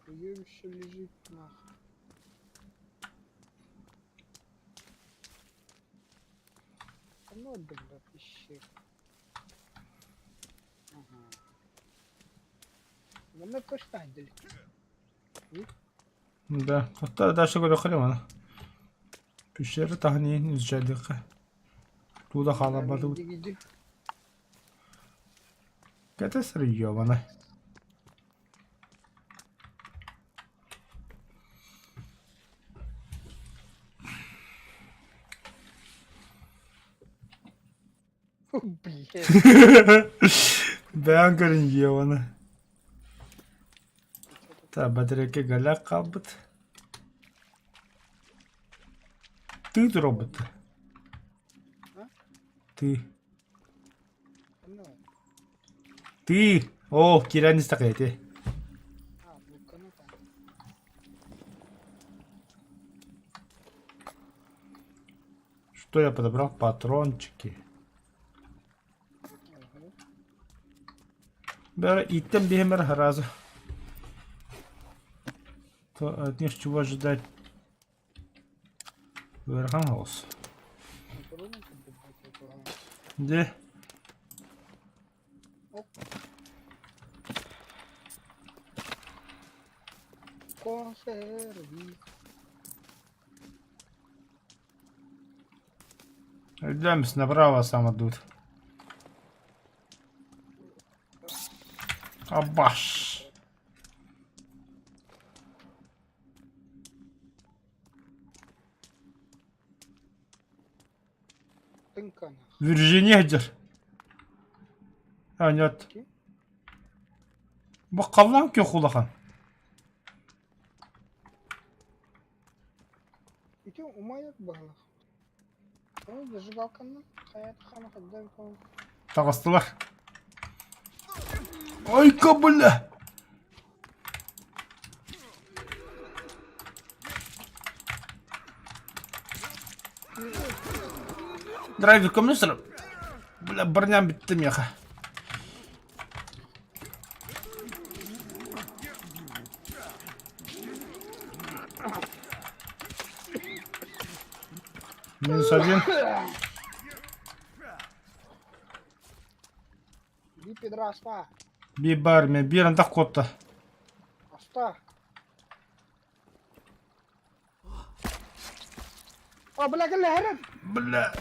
Приемище лежит нахуй. Ну, бля, пищик. Ага. Мене точно дали. Да, hatta дальше говорю хрена. Пещера тахни не сжадыка. Туда хала баду. Gidiyor. Ката срыёвана. Блядь. Бән көрін ебаны. Та бәдіреке галак қалбыт. Ты робот. А? Ты. Ну, Ты. О, кирани стакайты. а, ну-ка, ну-ка. Что я подобрал? Патрончики. Бера иттем бихемер разу. То от них чего ожидать? Верхангос. Где? Консерви. Идемся направо сам идут. Абаш. Тынкана. Вирджиния где? А, нет. Бакаллан кё хулахан. Ити умаяк бала. Ой, зажигалканы. Хаят хана хадда кон. Тагыстылар. Ой, кабыля. Драйвер комиссар. Бля, барням битті меха. Минус один. Би пидра аста. Би барме, биран да котта. Аста. О, бля, геле херен. Бля.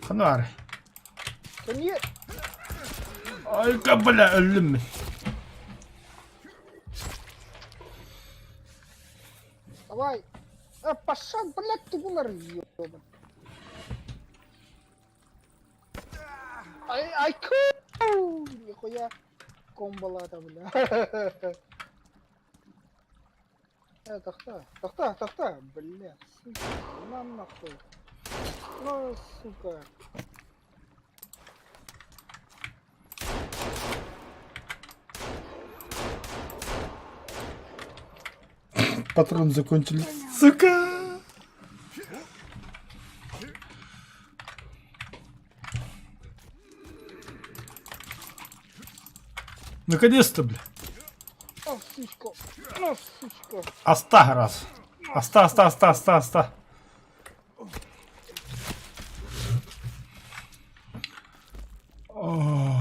Ханар. Кенye. Ай, кабыля, ölüm. Давай. Пошел, блядь, ты bunlar yiyor. Ай, ку. Нихуя. Комбалата, бля. Тахта, бля, сука, на нахуй. Ну, сука. Патроны закончились. Сука. Наконец-то, бля. Ну, сучка. Ну, сучка. Аста раз. Аста. О,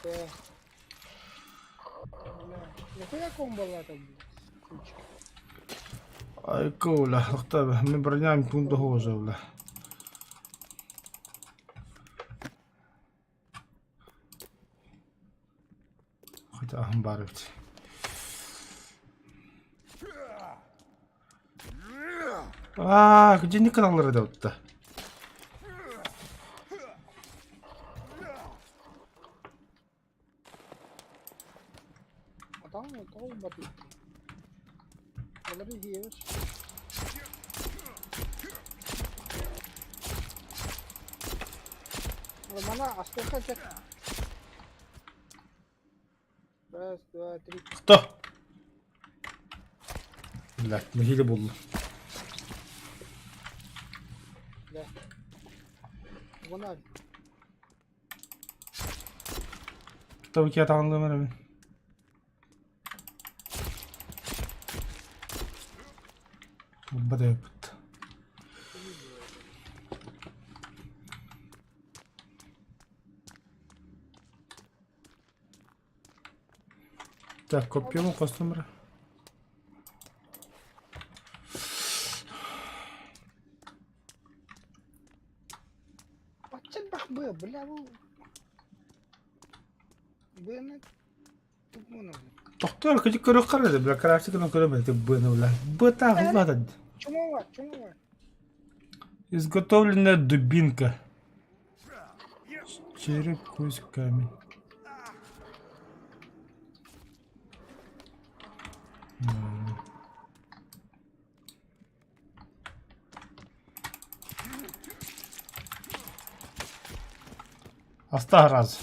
Бля, нихуя комбалата, бля, сучка. ай, коля. Охта, мы броняем тунду хоже, бля. Хотя амбарить. А, где не канал радио-то? Там вот all батут. Говори, ешь. Романа, аспехать. Раз, два, три. Кто? Блядь, на хиле буду. Да. Вона. Tabii ki yatağında merhaba. Бада път. Так, копием костюмера. Açın bak bu, bля bu. Beni tutmana. Доктор, къде көріп қарады, бля, кращикана көріп, бъна, бля. Бъта, глада. Чому var? Изготовленная дубинка. Череп, кость, камень. Оста раз.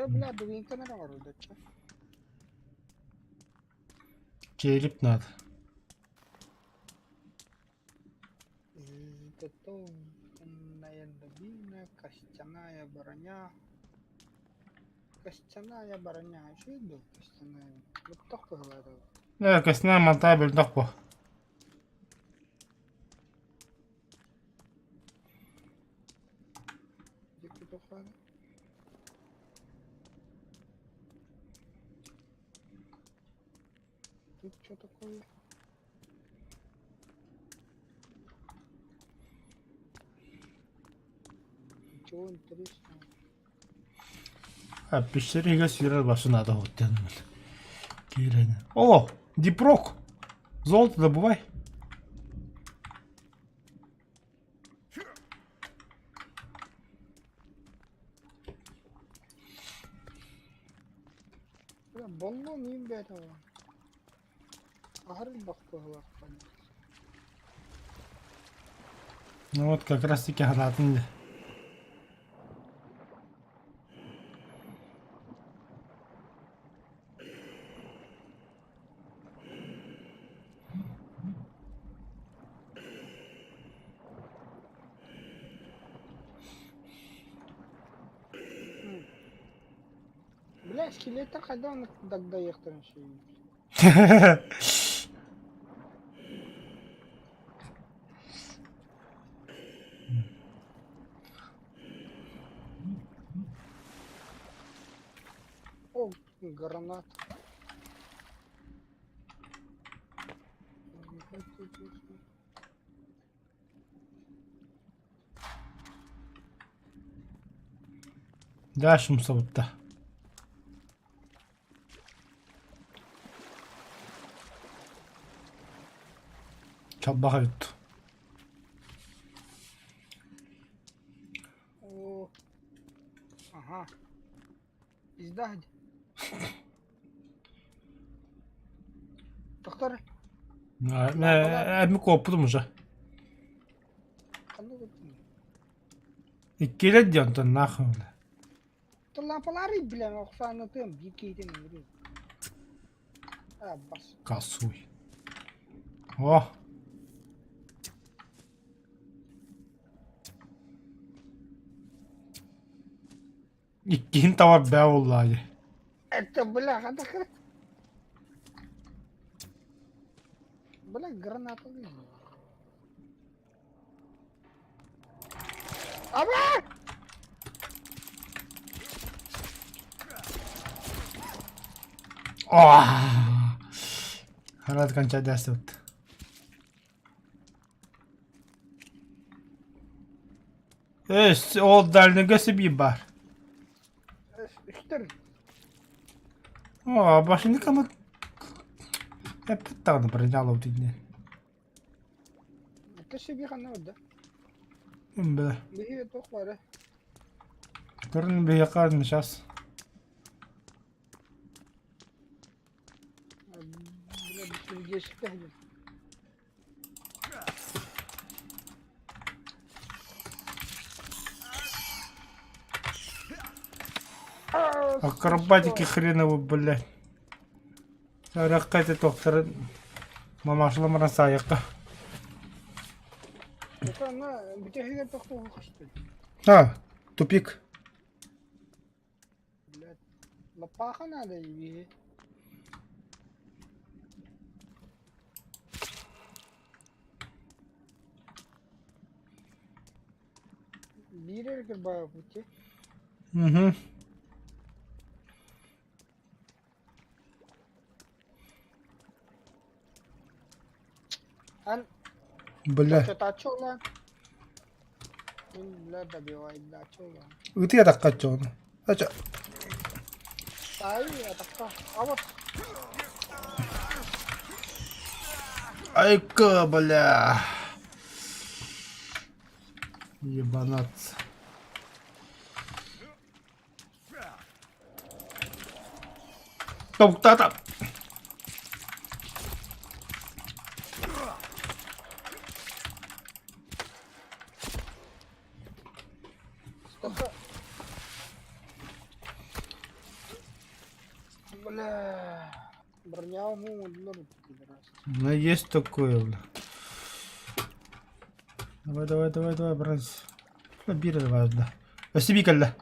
бля, дубинка наверное вроде. Чё? Череп надо. Бетонная дубина, костяная броня. Костяная броня. Что это костяная? Вот так говорил. Костяная монтабель тахпо. Где кто-то ходит? Тут что такое? Ничего интересного. Пещериге сүйрер башы надо вот тянуть. Кирene. О, дипрок. Золото добывай. Бля, баллон им бетова. Агарин бахпыгылар. Ну вот как раз таки гранатынды. Бля, скелеттер қайда оны дагда ектірін шейін. О, гранат. Да, шумсовутта. Çabuk yuttu. О, ага. Пизда hadi. Доктор, Mi kopudum уже. қандай көптің? Келеді де онтан нахуй. Ты лампалары, бля, оқсаны тым, бекейтен өре. Бас. Касуй. О. İkkin tava be vallahi. Это, бля, қандай қырық? Бля, граната. Аба! Harad kanca ders yaptı. O derine göse bir bar. Üstür. Başını kamat. Hep tutardı bırıcalı o dinle. Это себе қана өді. Böyle. Беге тоқ бары. Görün bir yakarın şas. Бля, бісірге шықты хәдер. Акробатики хреновы, блядь. Раққайты тоқтары мамашылымырын сайыққа. Это ана, бітеге тоқтығы қашты. Тупик. Блядь, лапаха надо и... Бирер гербая пути. Угу. Ан, Бля. что-то очола. Бля, добивает, да, очола. Үтіге таққа çoğunu. Aça. Ай, атака. А вот, Айка, бля. Ебанат. Тоқтата. столько... Бля. Броня ему удлорит, пидорас. Ну, есть такое, бля. Давай, братец. Ну, бира давай, бля. Спасибо, калля.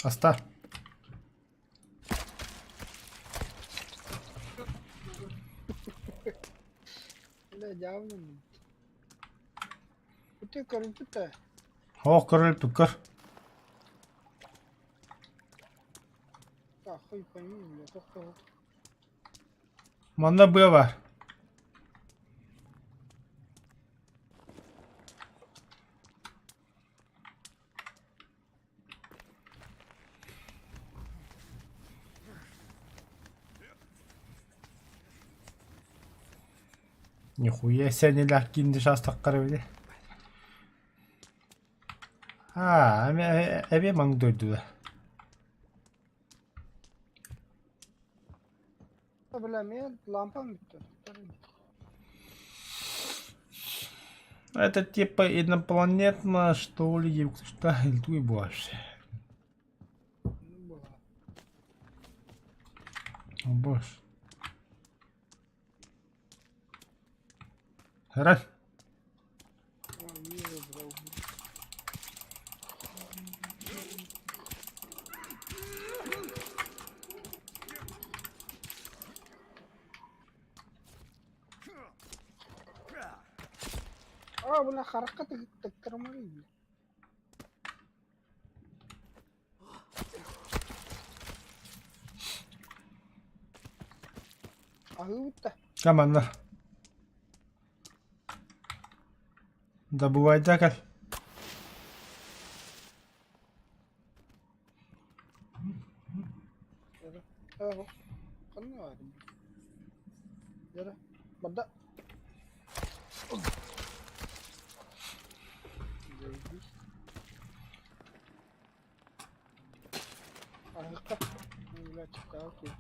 Оста. Бля, явно. Ты короче-то. Ох, король пикар. А, хуй пойми, бля, только. Манда было. Нихуя себе не легкий сейчас так короче. Эбе маңдойду да. Бля, мен лампам бітті. Это типа инопланетно, что ли, что и больше. О, боже. Раз. А, бля, харакат тактырмали. Агы-бітті. Команда. Добывай дакаль. Қандай бар? Жара, бада. Агы-қа. Бля, чыққа, окей.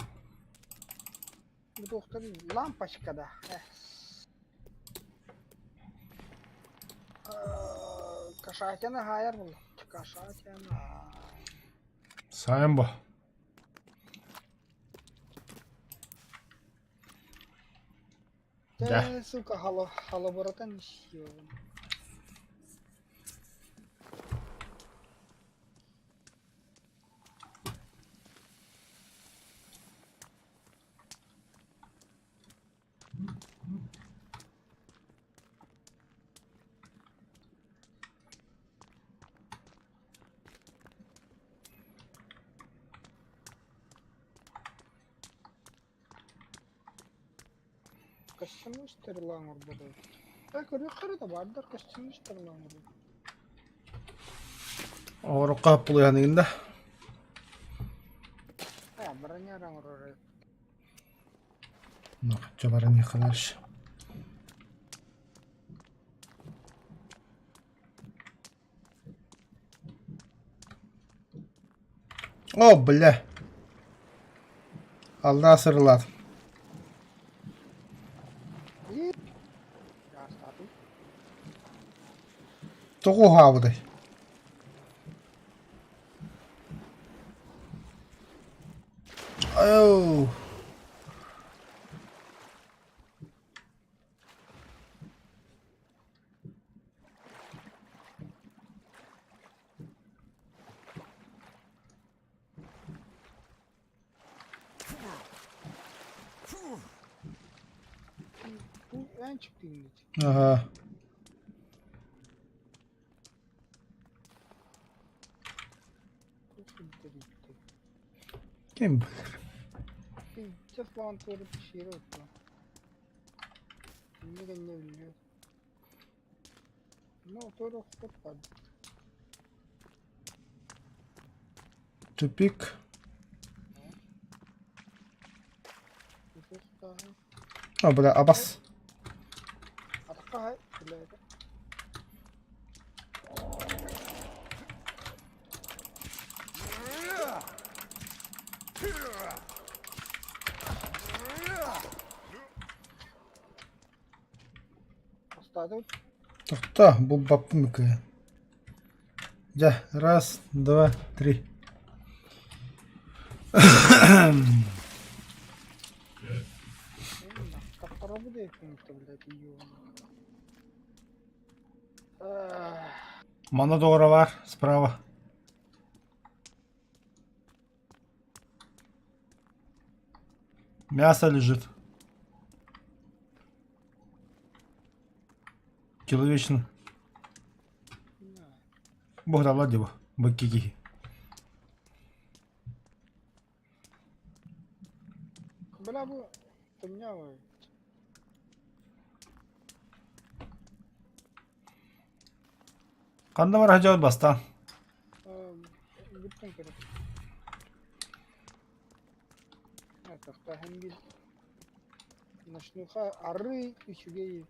Бұл тоқтарын лампочкада. Кашатяны хайыр бұл. Кашатяны. Самбо. Да. Сука, хало баратан еще. Костюмü isterler burada. Ya körü de vardır kostümü isterler burada. Орукка пулганында. Ya броня oraya. Ну, жобара не кыларыш. О, бля. Алда сырлат. Ya stabil. Току хавдай. Оу. Bu en çıktı yine. Ага. Kim bilir? Just one to bir şey yok lan. Ne biliyor? No, todo var. Тупик. О, бля, Абас. Атака, бля. Тоқтатып. Тоқта, бұл бапымыкі. Ja, раз, два, три. Қаттара бұ дейік мүнікті білдәті еуін. Мана доғыра бар, справа. Мясо лежит. Человечно. Бог да ладно его, бакики. Бля бұ, түмня ғой. Қанда бар хажауат бастан. Бүттің керек. Тоқта hem bir Naşnuha arı üçügeyi.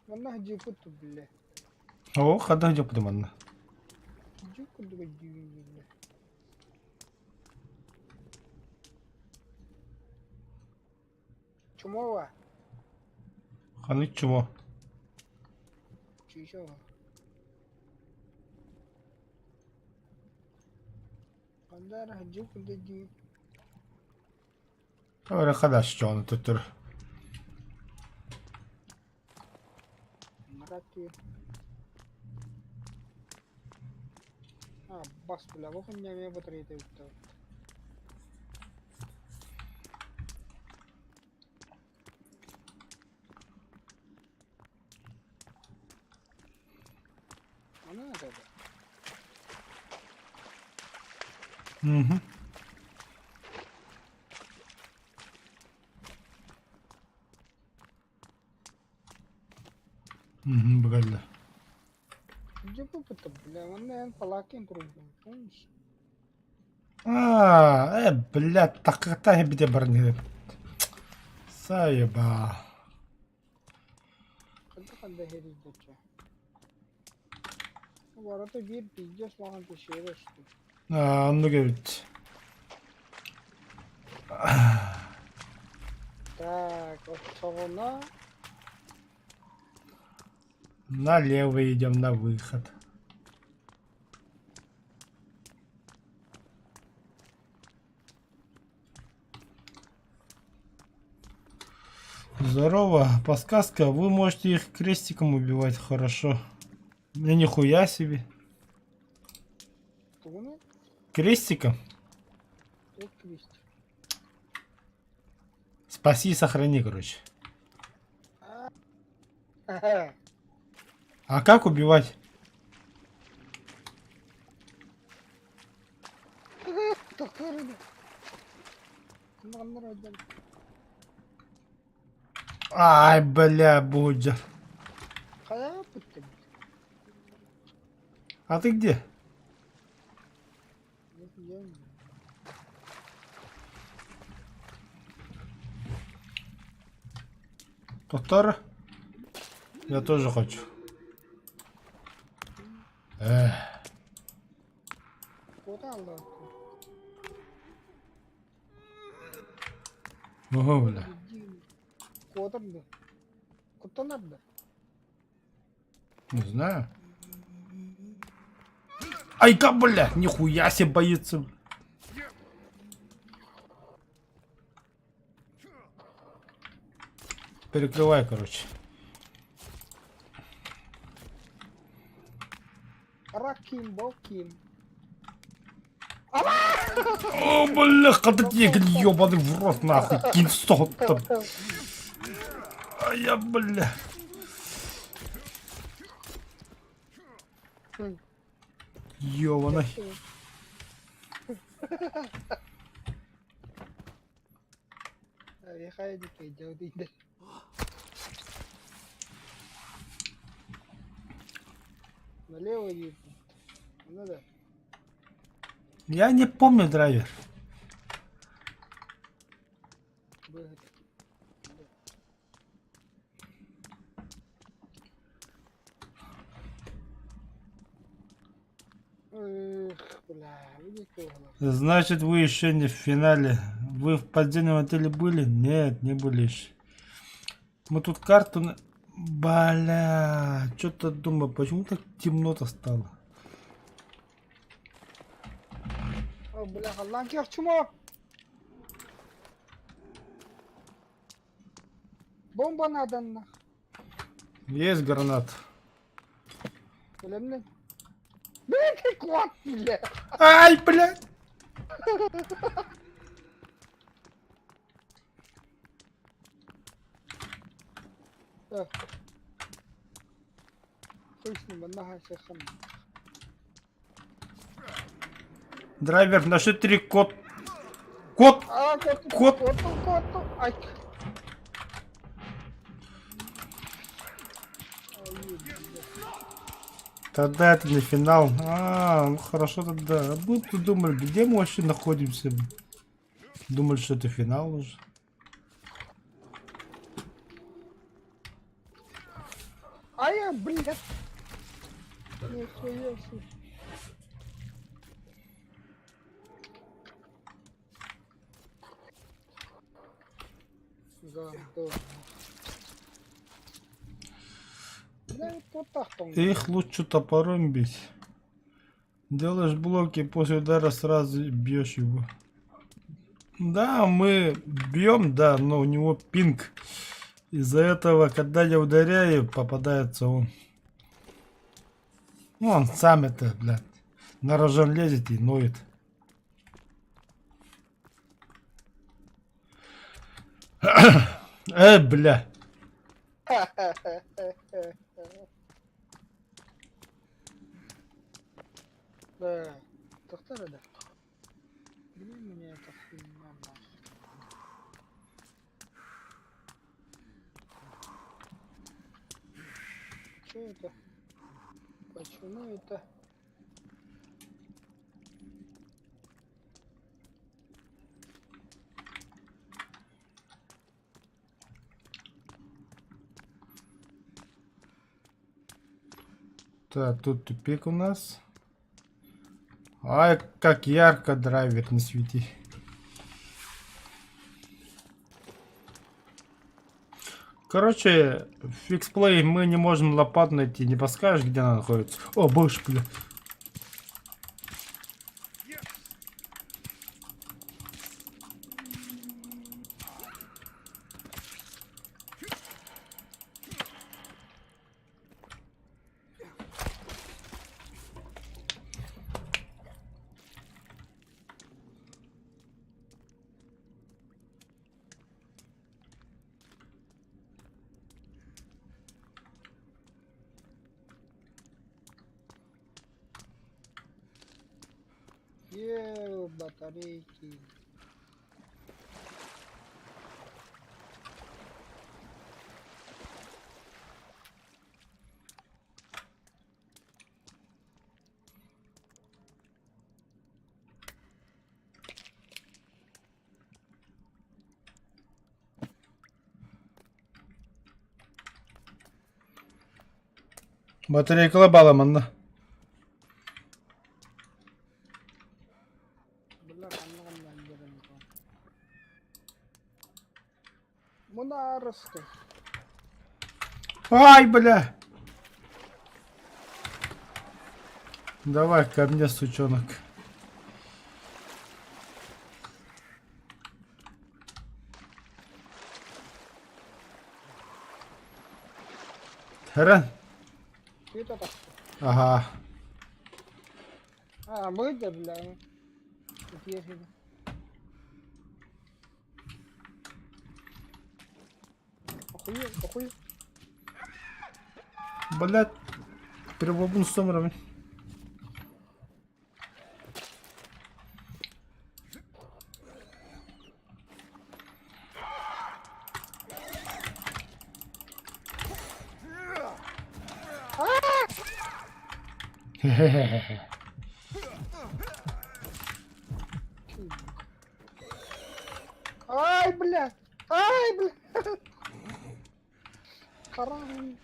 Vallahi cıpıttı bile. О, қанда хажауат бұды манна. Cıpıttı bile bile. Çumova. Қаны чумо. Çişo. Andar cıpıttı cıp. Öyle kadar şu onu tuttur. Meraklı. Ha bas bile bakın yemeğe batırıyor da usta. Ana ne dedi? Угу. Угу, бгали. Cıpıttı bile. Onda en palakin problem. Olmuş. Блядь, так бите барни. Сайба. Kanda heriz bacca. Bu arada bir pizza falan bir şey açtı. Onu говорит. Так, от салона. Налево идем на выход. Здорово, подсказка. Вы можете их крестиком убивать хорошо. Да нихуя себе. Кто bunu? Крестиком? Yok Kristi. Спаси и сохрани, короче. А как убивать? Takarını. Bunlar ödem. Ай, бля, Буджа. Kaya yapıttım. А ты где? Ne diyeyim? Повтор? Я тоже хочу. Koda Allah. Ого, бля. Koda mı? Kutu nerede? Не знаю. Ай-ка, бля, нихуя себе боится. Перекрывай, короче. Rakim, bokim. О, бля, когда тебе ебаный в рот, нахуй, кинстон там. А я, бля. Ёбаный. Я хайди кайдяу дейді. Налево едет. Надо. Я не помню драйвер. Выгод. Эх, бля, видите, Значит, вы еще не в финале. Вы в подземном отеле были? Нет, не были еще. Мы тут карту... Бля, что-то думаю, почему так темно-то стало? О, бляха, ланкер чмо! Бомба надо на. Есть гранат. Önemli. Ne tek vat bile. Ай, блядь! Слышно, манага шехан. Драйвер, на 3 код. Код! А, Кот. коту. Ай. Тогда это не финал. А, ну хорошо тогда. А мы тут думали, где мы вообще находимся? Думали, что это финал уже. Ай, блядь. Нихуя себе. Гандон. Да, вот так там. Их лучше топором бить. Делаешь блоки, после удара сразу бьешь его. Да, мы бьем, да, но у него пинг. Из-за этого, когда я ударяю, попадается он. Ну, он сам это, блядь, на рожон лезет и ноет. Бля. Да. Доктор, да. Где мне это хуйня нахуй? Что это? Почему это? Так, тут тупик у нас. Ай, как ярко драйвер, не свети. Короче, в фиксплей мы не можем лопат найти. Не подскажешь, где она находится? О, боже, бля. Батарейки. Батарейка лабала, манна. Бля, каннаган яндырын ко. Муна арысты. Ай, бля. Давай ко мне, сучонок. Хрен. Это так. Ага. А, мы да, бля. Тут ехали. Охуел. Блядь. Перебобун с томерами. Хе-хе-хе. Ай, бля. Карам.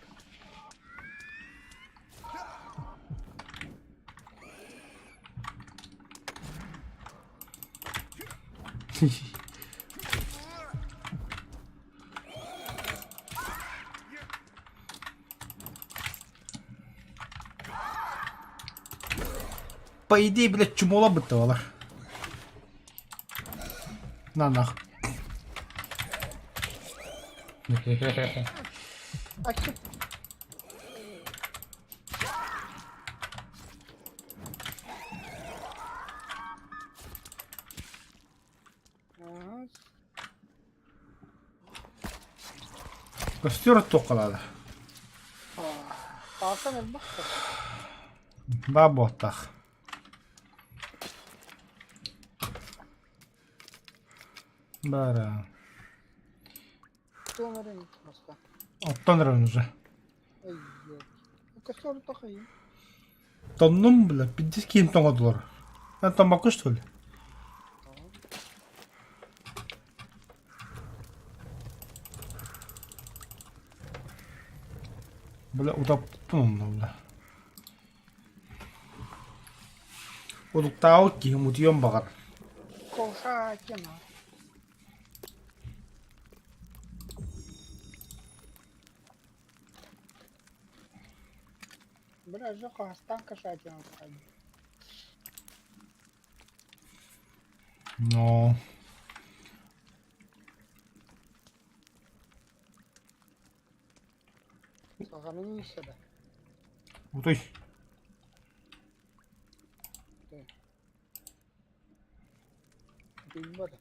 по идее, блядь, чумола бытовала. На нах. А чё? Ага. Костер тоқалады. Қалқан әлбақта. Баботах. Бара. Тонырын басқа. Оттан уже. Ай, блядь. Костер тақайын. Тоннум, бля, 50 ким тоңадылар. А тамаку, что ли? Бля, утаптым, бля. Удуктау ки мутьем багар. Қолша кена. Бля, жоқа астан каша кена. Но. Сағанын ешеді. Утой. Bilmedi.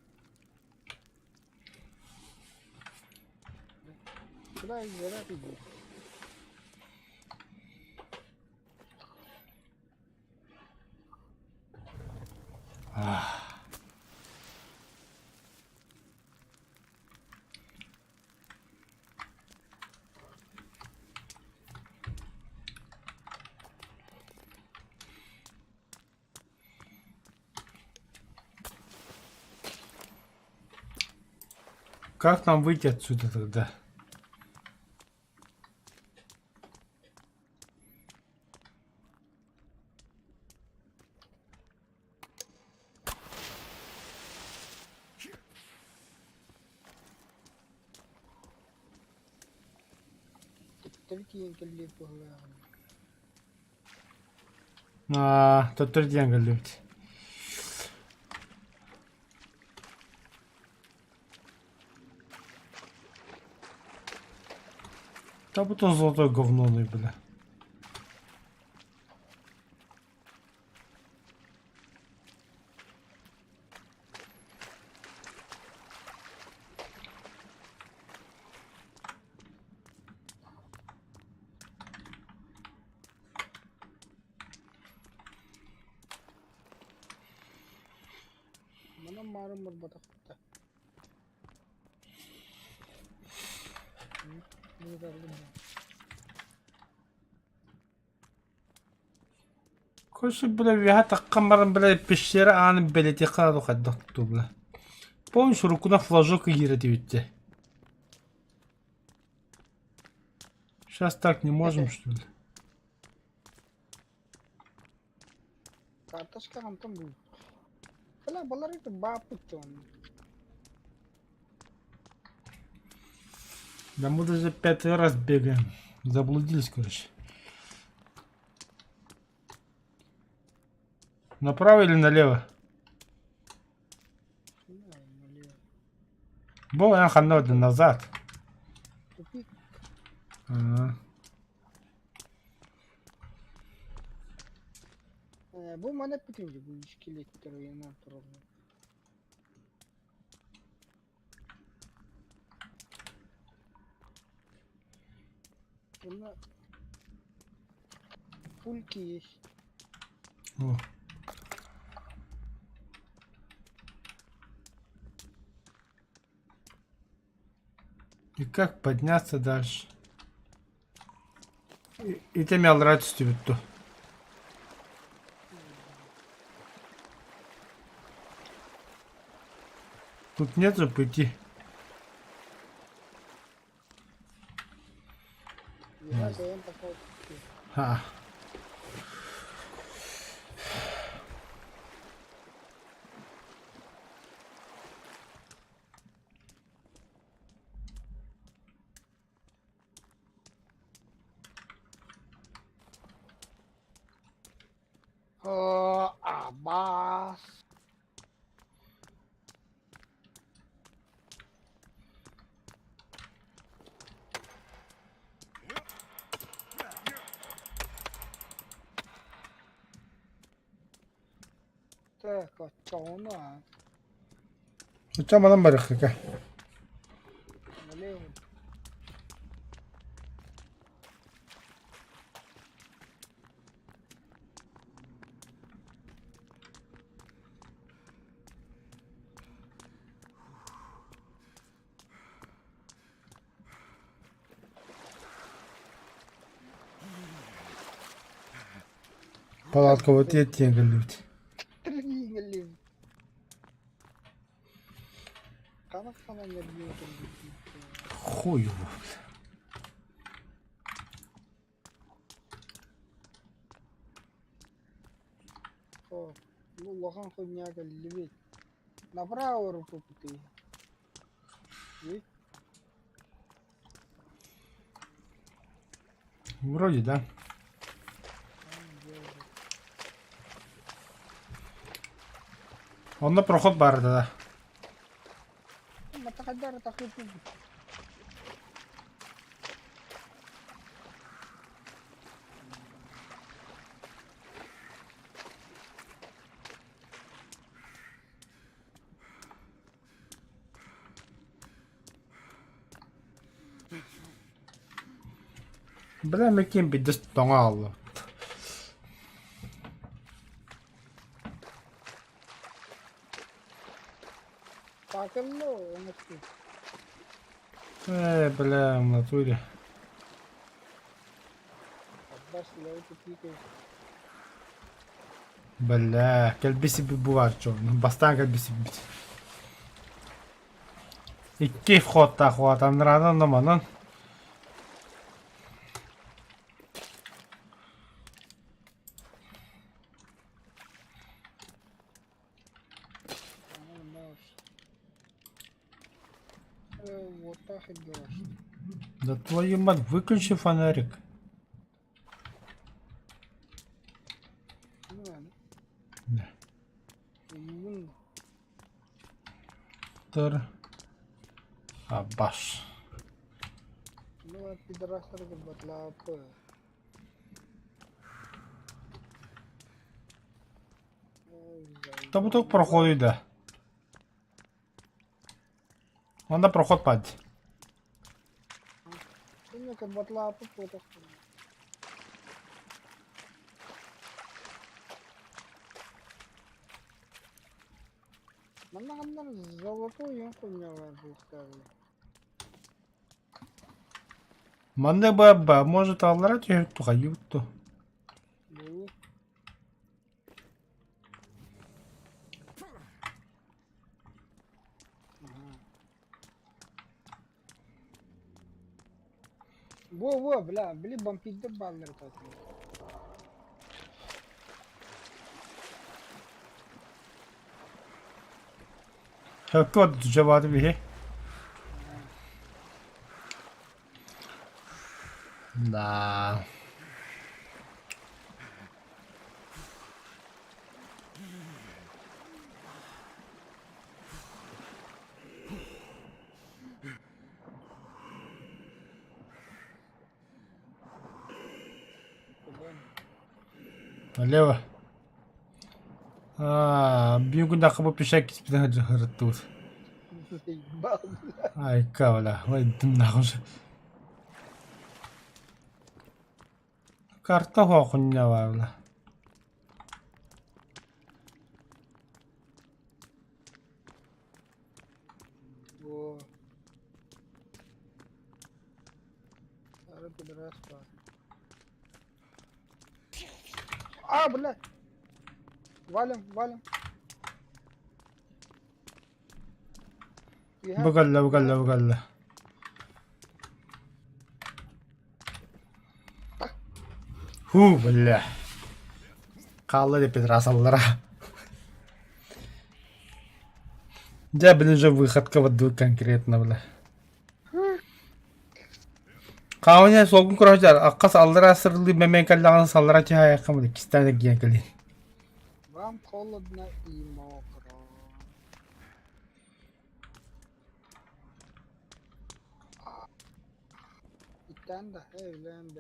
Şuraya yere gidiyor. Как нам выйти отсюда тогда? Только еңкелдей бұғылаған. Тут деньги любит. Да потом золотое говно, ну, бля. Мұны марым бір батақта. Косы, бля, виха таккамаран, бля, пещера анын белети каладу каддакту, бля. Помнишь, рукуна флажок играть ведь. Сейчас так не можем, что ли? Карташка қамтым бұл. Бля, балар еті бапыт он. Да мы даже 5-й раз бегаем. Заблудились, короче. Направо или налево? Был я ханнодный назад. Тупик. Ага. Бұл мана бітінді бұл шкелеттер ойынан тұрылды. Бұна пульки есть. О. И как подняться дальше? И ты мял радостью то. Тут нет же пути. Я даем такой. А. Так, качауна. Чем она барыхка? Налево. Палатка вот я тебе говорю. Тригали. Канак sana ne diyorsun? Хуй его. О, ну лохан хуйня галливит. Направо руку пути. Видишь? Вроде да. Он на проход бар, да. Матахадар тахипу. Бля, мы кем бить достал. Такелло, он Бля, в натуре. Отдашь лайки пикай. Бля, кельбиси бывает, что? Бастан кельбиси бить. Икки вход та хват, анрана на манан. Вот так и делаешь. Да твою мать, выключи фонарик. Ну ладно. Да. Ну, Тор. Абаш. ну, пидорастер батла по. Та буток проходит, да. Надо проход падать. Ну, как батла по фото. Нам золотую хуйню оставили. Манне баба, может аллара тебе тухаюту. Ну, во, бля, бампит да баллер такой. Кто тут жавады бихи? Да. Налево. Бьюгу нахабу пешаки спидана жахаратут. Заебал, бля. Ай, кавла, ой, дым нахуй. Карта хуйня вавла. Во. Ара пидораста. Бля. Валим. Бугalla. Бля. Қалды деп петрасаллара. Да, блин, же выходка вот конкретно, бля. Қауыне солғын күрәждер, аққас алдыра сырлы мәмен кәлдіғаны салдыра чай аққамды, кистәні киен кәлін. Вам холодно и мокро. İtten de evlen.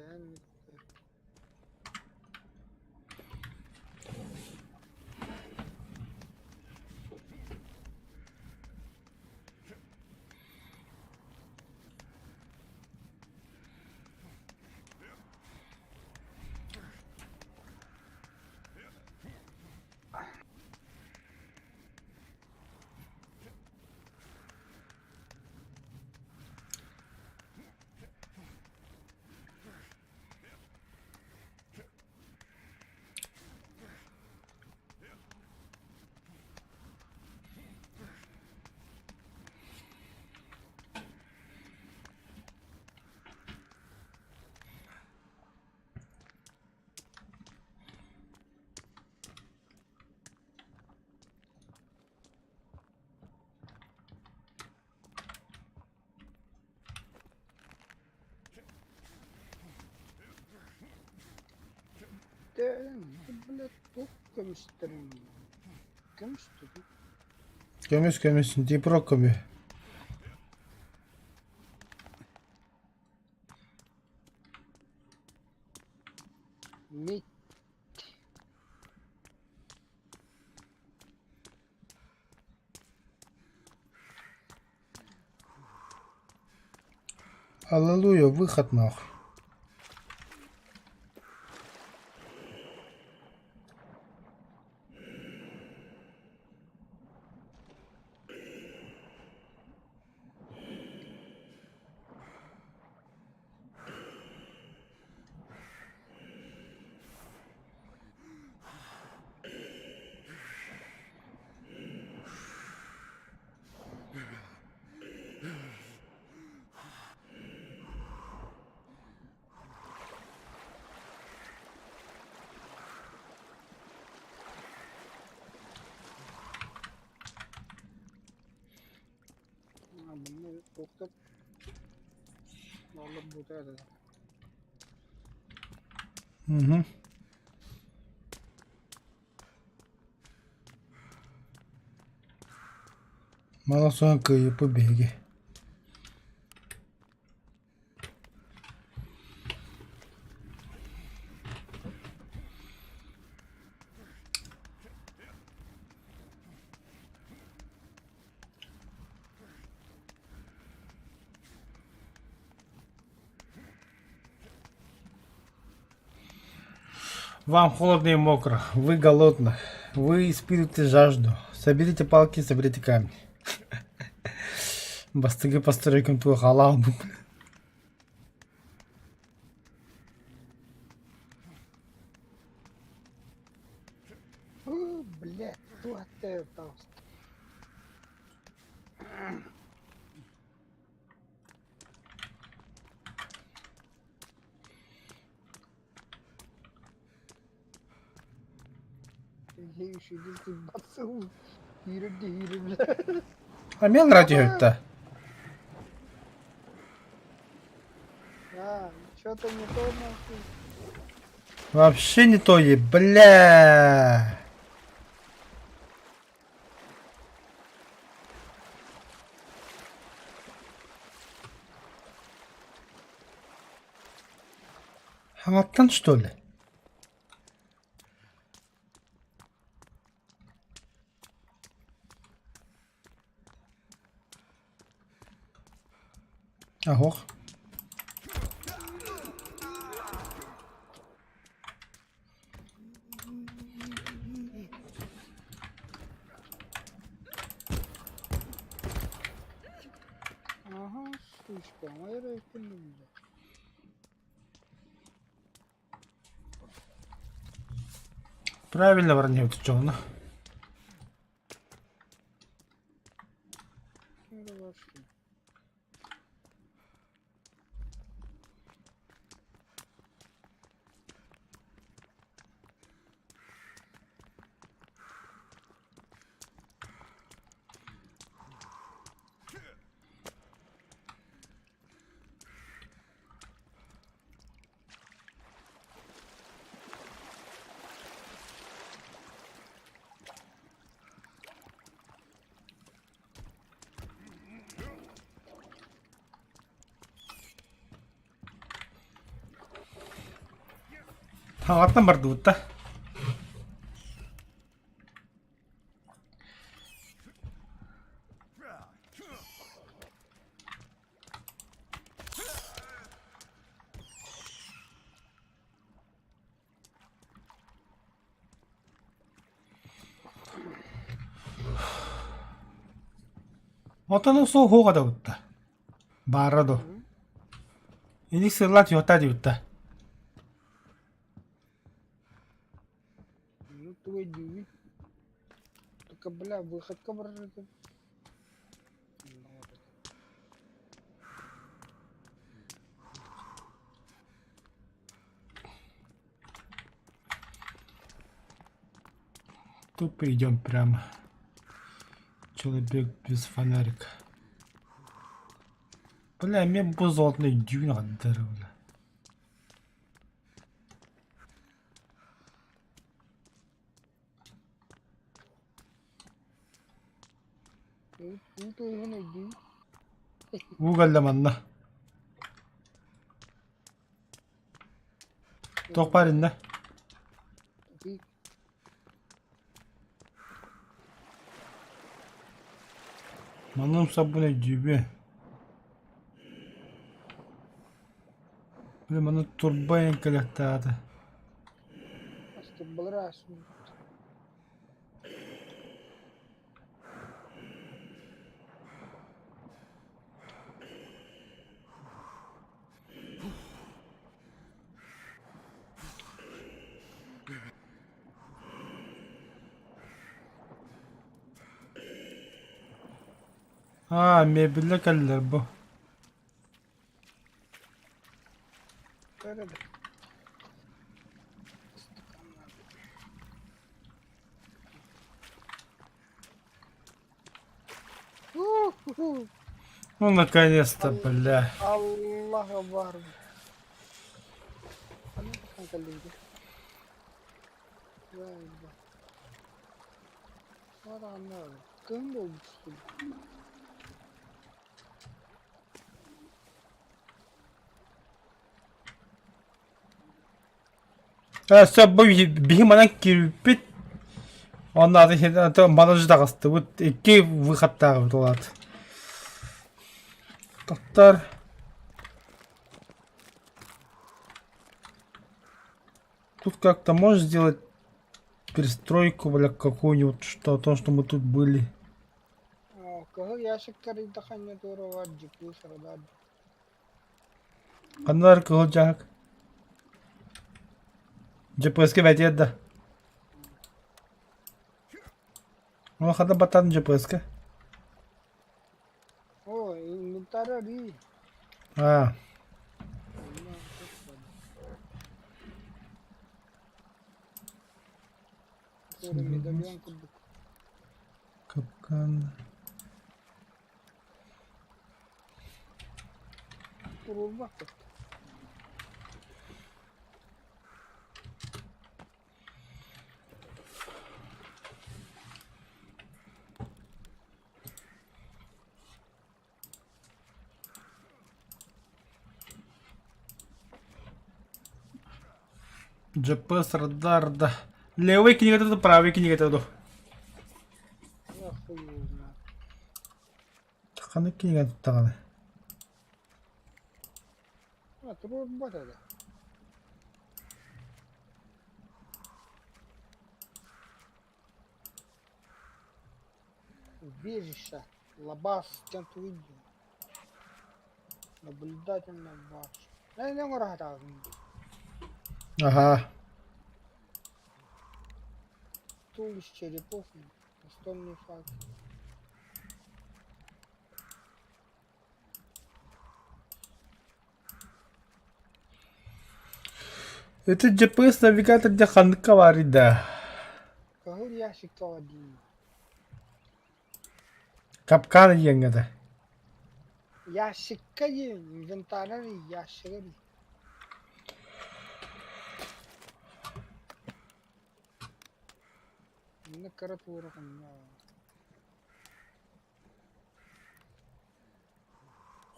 Блядь, тут көмістірін. Көмістірін. Көмес, типрок көме. Мет. Аллилуйя, выход нахуй. Bunu to'xtab olib o'tadi. Угу. Малосонка и побеги. Вам холодно и мокро, вы голодны, вы испытываете жажду. Соберите палки, соберите камни. Бастыгы постройкам твой халал. Блядь, кто это толстый? Шидилти бацу. Хири, блядь. А мне нравится. Что-то не то нахуй. Вообще не то ей, бля. Хаматтан что ли? Ого. Ага, сучка, моя рейкинг. Правильно, Воронев, ты чё, ну? Аттан барды бұтта. Отаны сол хоға да бұтта. Барады. Еник сырлат йота дейбітті. Ну твой дюбит. Только, бля, выход кабры. Тупо идем прямо. Человек без фонарика. Бля, мне бұл золотный дюйн отдары, бля. Itu yun ay di. Уголь манна. Тох парень да? Di. Манам сабуне дюбе. Блин, мана турбайн калектата. Basta balaras. Mebille keller bu. Pero da. Ну, наконец-то, бля. Allah Akbar. Ano ang kalingki? Vay be. Adamlar kım olmuştu. Все, беги мана кирпит. Он надо это манажы тагысты. Вот эки выходтагы болот. Токтор. Тут как-то можешь сделать перестройку, бля, какую-нибудь, что о том, что мы тут были. Kaya yaşıkları da kanya doğru var ciddi sırada. Канар кылжак. GPS-ке бәтет да. Ну, хада батан GPS-ке. O inventarı değil. А, Doğru medalyon kurduk. капкан. Kurulmak da. GPS, радар, да. Левый книга тут, правый книга тут. Ya huyum ya. Таканы книга тут таганы. Ha kurulmak da. Убежище. Лабаз тянту видео. Наблюдательно баш. Не мора так. Ага. Стул из черепов. Настольный факт. Это GPS навигатор для ханка варида. Kahır yaşıkta var değil. Капкан еңгеді. Yaşıkka yiyin. Inventarları yaşıkka. Ne karat uğrakım ya.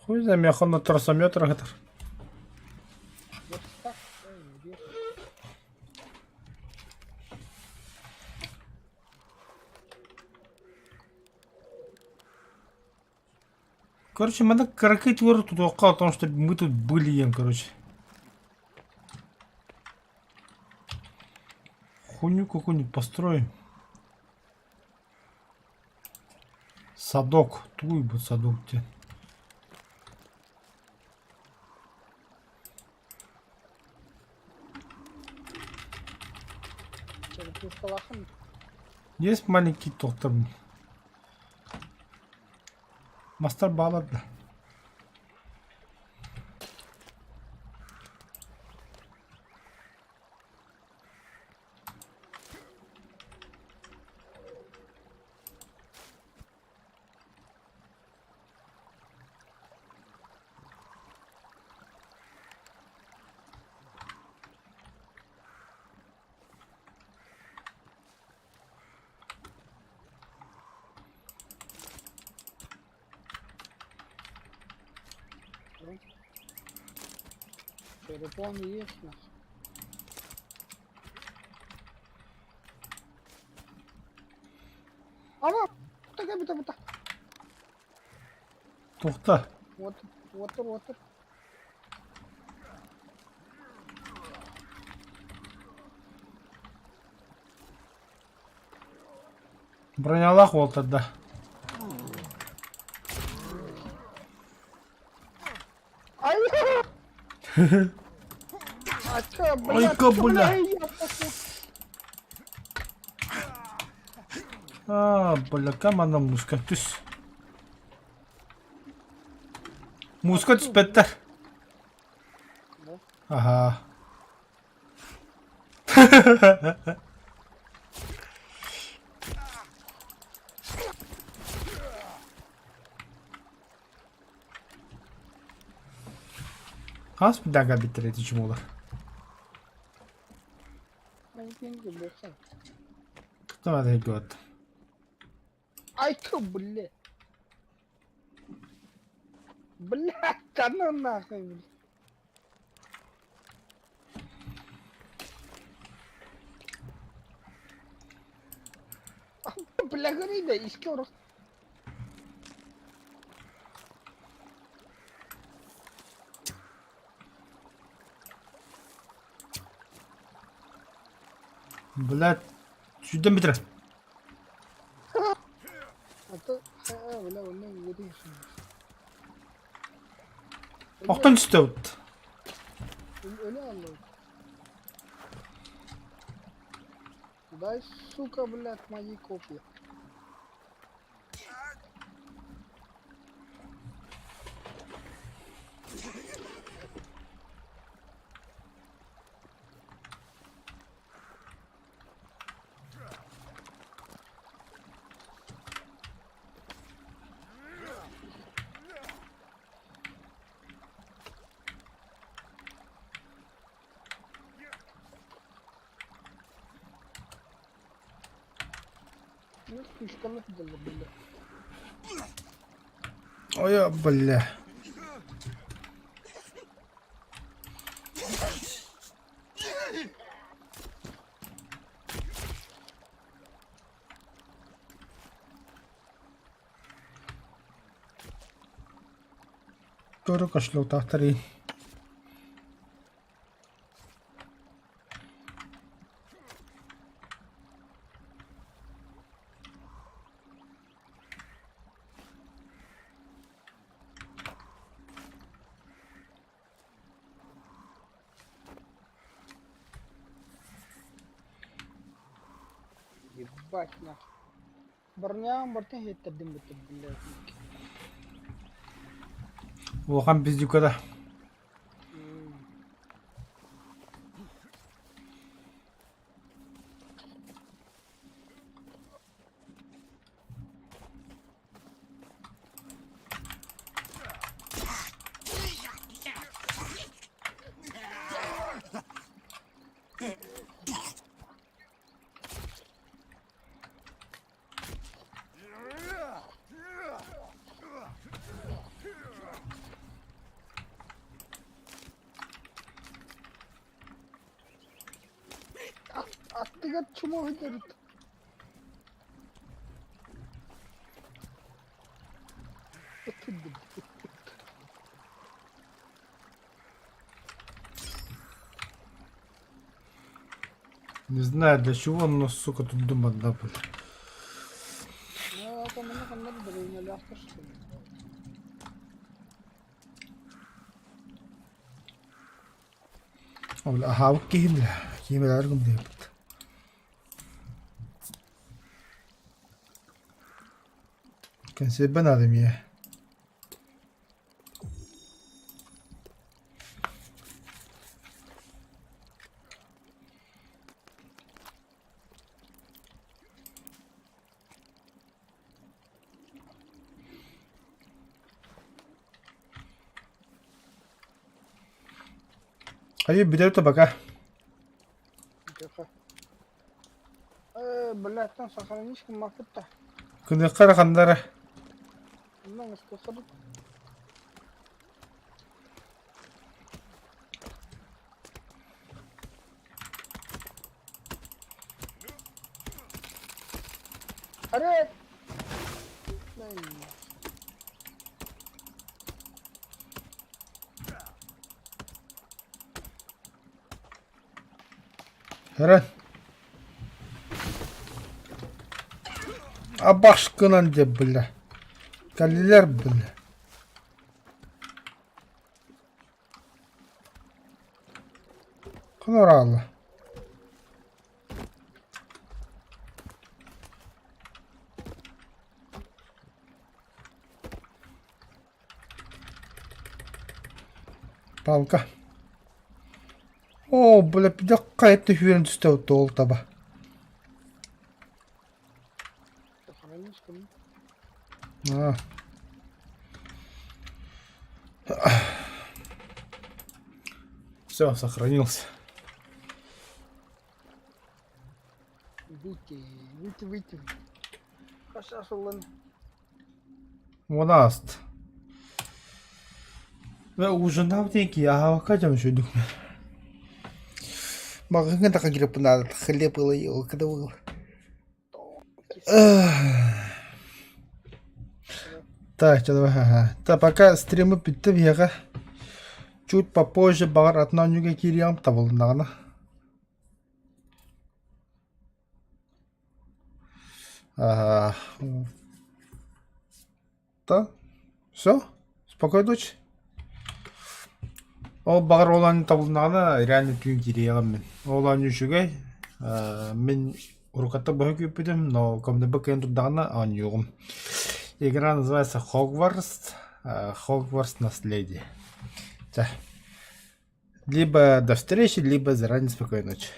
Хуй знает, я на тросометрах это. Верстак. Ой, Короче, надо кракать ворот тут около, потому что мы тут были, короче. Хуйню какую-нибудь построим. Садок. Туй бы садок тебе. черепов калахын. Есть маленький доктор. Мастер баллада. Telefon yiyorsun. Ama buta. To'xta. Otur. Bronялах o'ltirdi. Ay! Acha, Ayka, bля. Bля, команда музыка. Түс. Музыка түспеттер. Ага. Kas bir dakika bitiredi içim olur. Ben yenge baksan. Kıtım hadi gördüm. Ay kıbılle. Bılle canım nakayım. Bılle gari de iske orası. Блядь, sütten bitir. Hatta bılle onu yediyorsun. Oktan üstte öttü. Öyle anladım. Дай, сука, блядь, мои копии. Ну, фишка надо, блядь. Ой, бля. Doğru kaşlı tahtari. Ебать нах. Барням бартын хеттердим битip блядь. Volkan biz yukarıda. Attıgat çumo hederit. Ötürdüm. Не знаю, для чего, но, сука, тут думать надо. Ya adamın kanları da böyle lafta işte. Oğlum, aha bak giyimler. Giyimler argım diye. Kendisi ben adım ya. Hayır bir de öte bak ha. Defa. Bıraktan sakalıymış ki mahvutta. Kını kara kanlara. Bundan ıskıkırıp. Аре! Ай. Herhalde. Abaşkınan de bile. Kaliler bile. Kınar Allah. Палка. О, бля, пидя какая-то хюрен стал толтаба. Сохранились ко мне. А. Все, сохранился. Выйти. Кашаш улан. Монаст. Ve ужинав деньги, а катям еще дух. Магазин так агрепп надо, хлеб было ел, когда был. Так, что давай, ага. Так, пока стримы питты вега. Чуть попозже багар отнонюге кириям табыл, нагана. Ага. Да? Все? Спокойной ночи. Ол багар оланы табылнағына реально түйін керейгім мен. Оланы үшіге мен уркатта бағы көпідім, но комда бәккен тұрдағына ан yoğum. Игра называется Хогвартс. Хогвартс наследие. Либо до встречи, либо заранее спокойной ночи.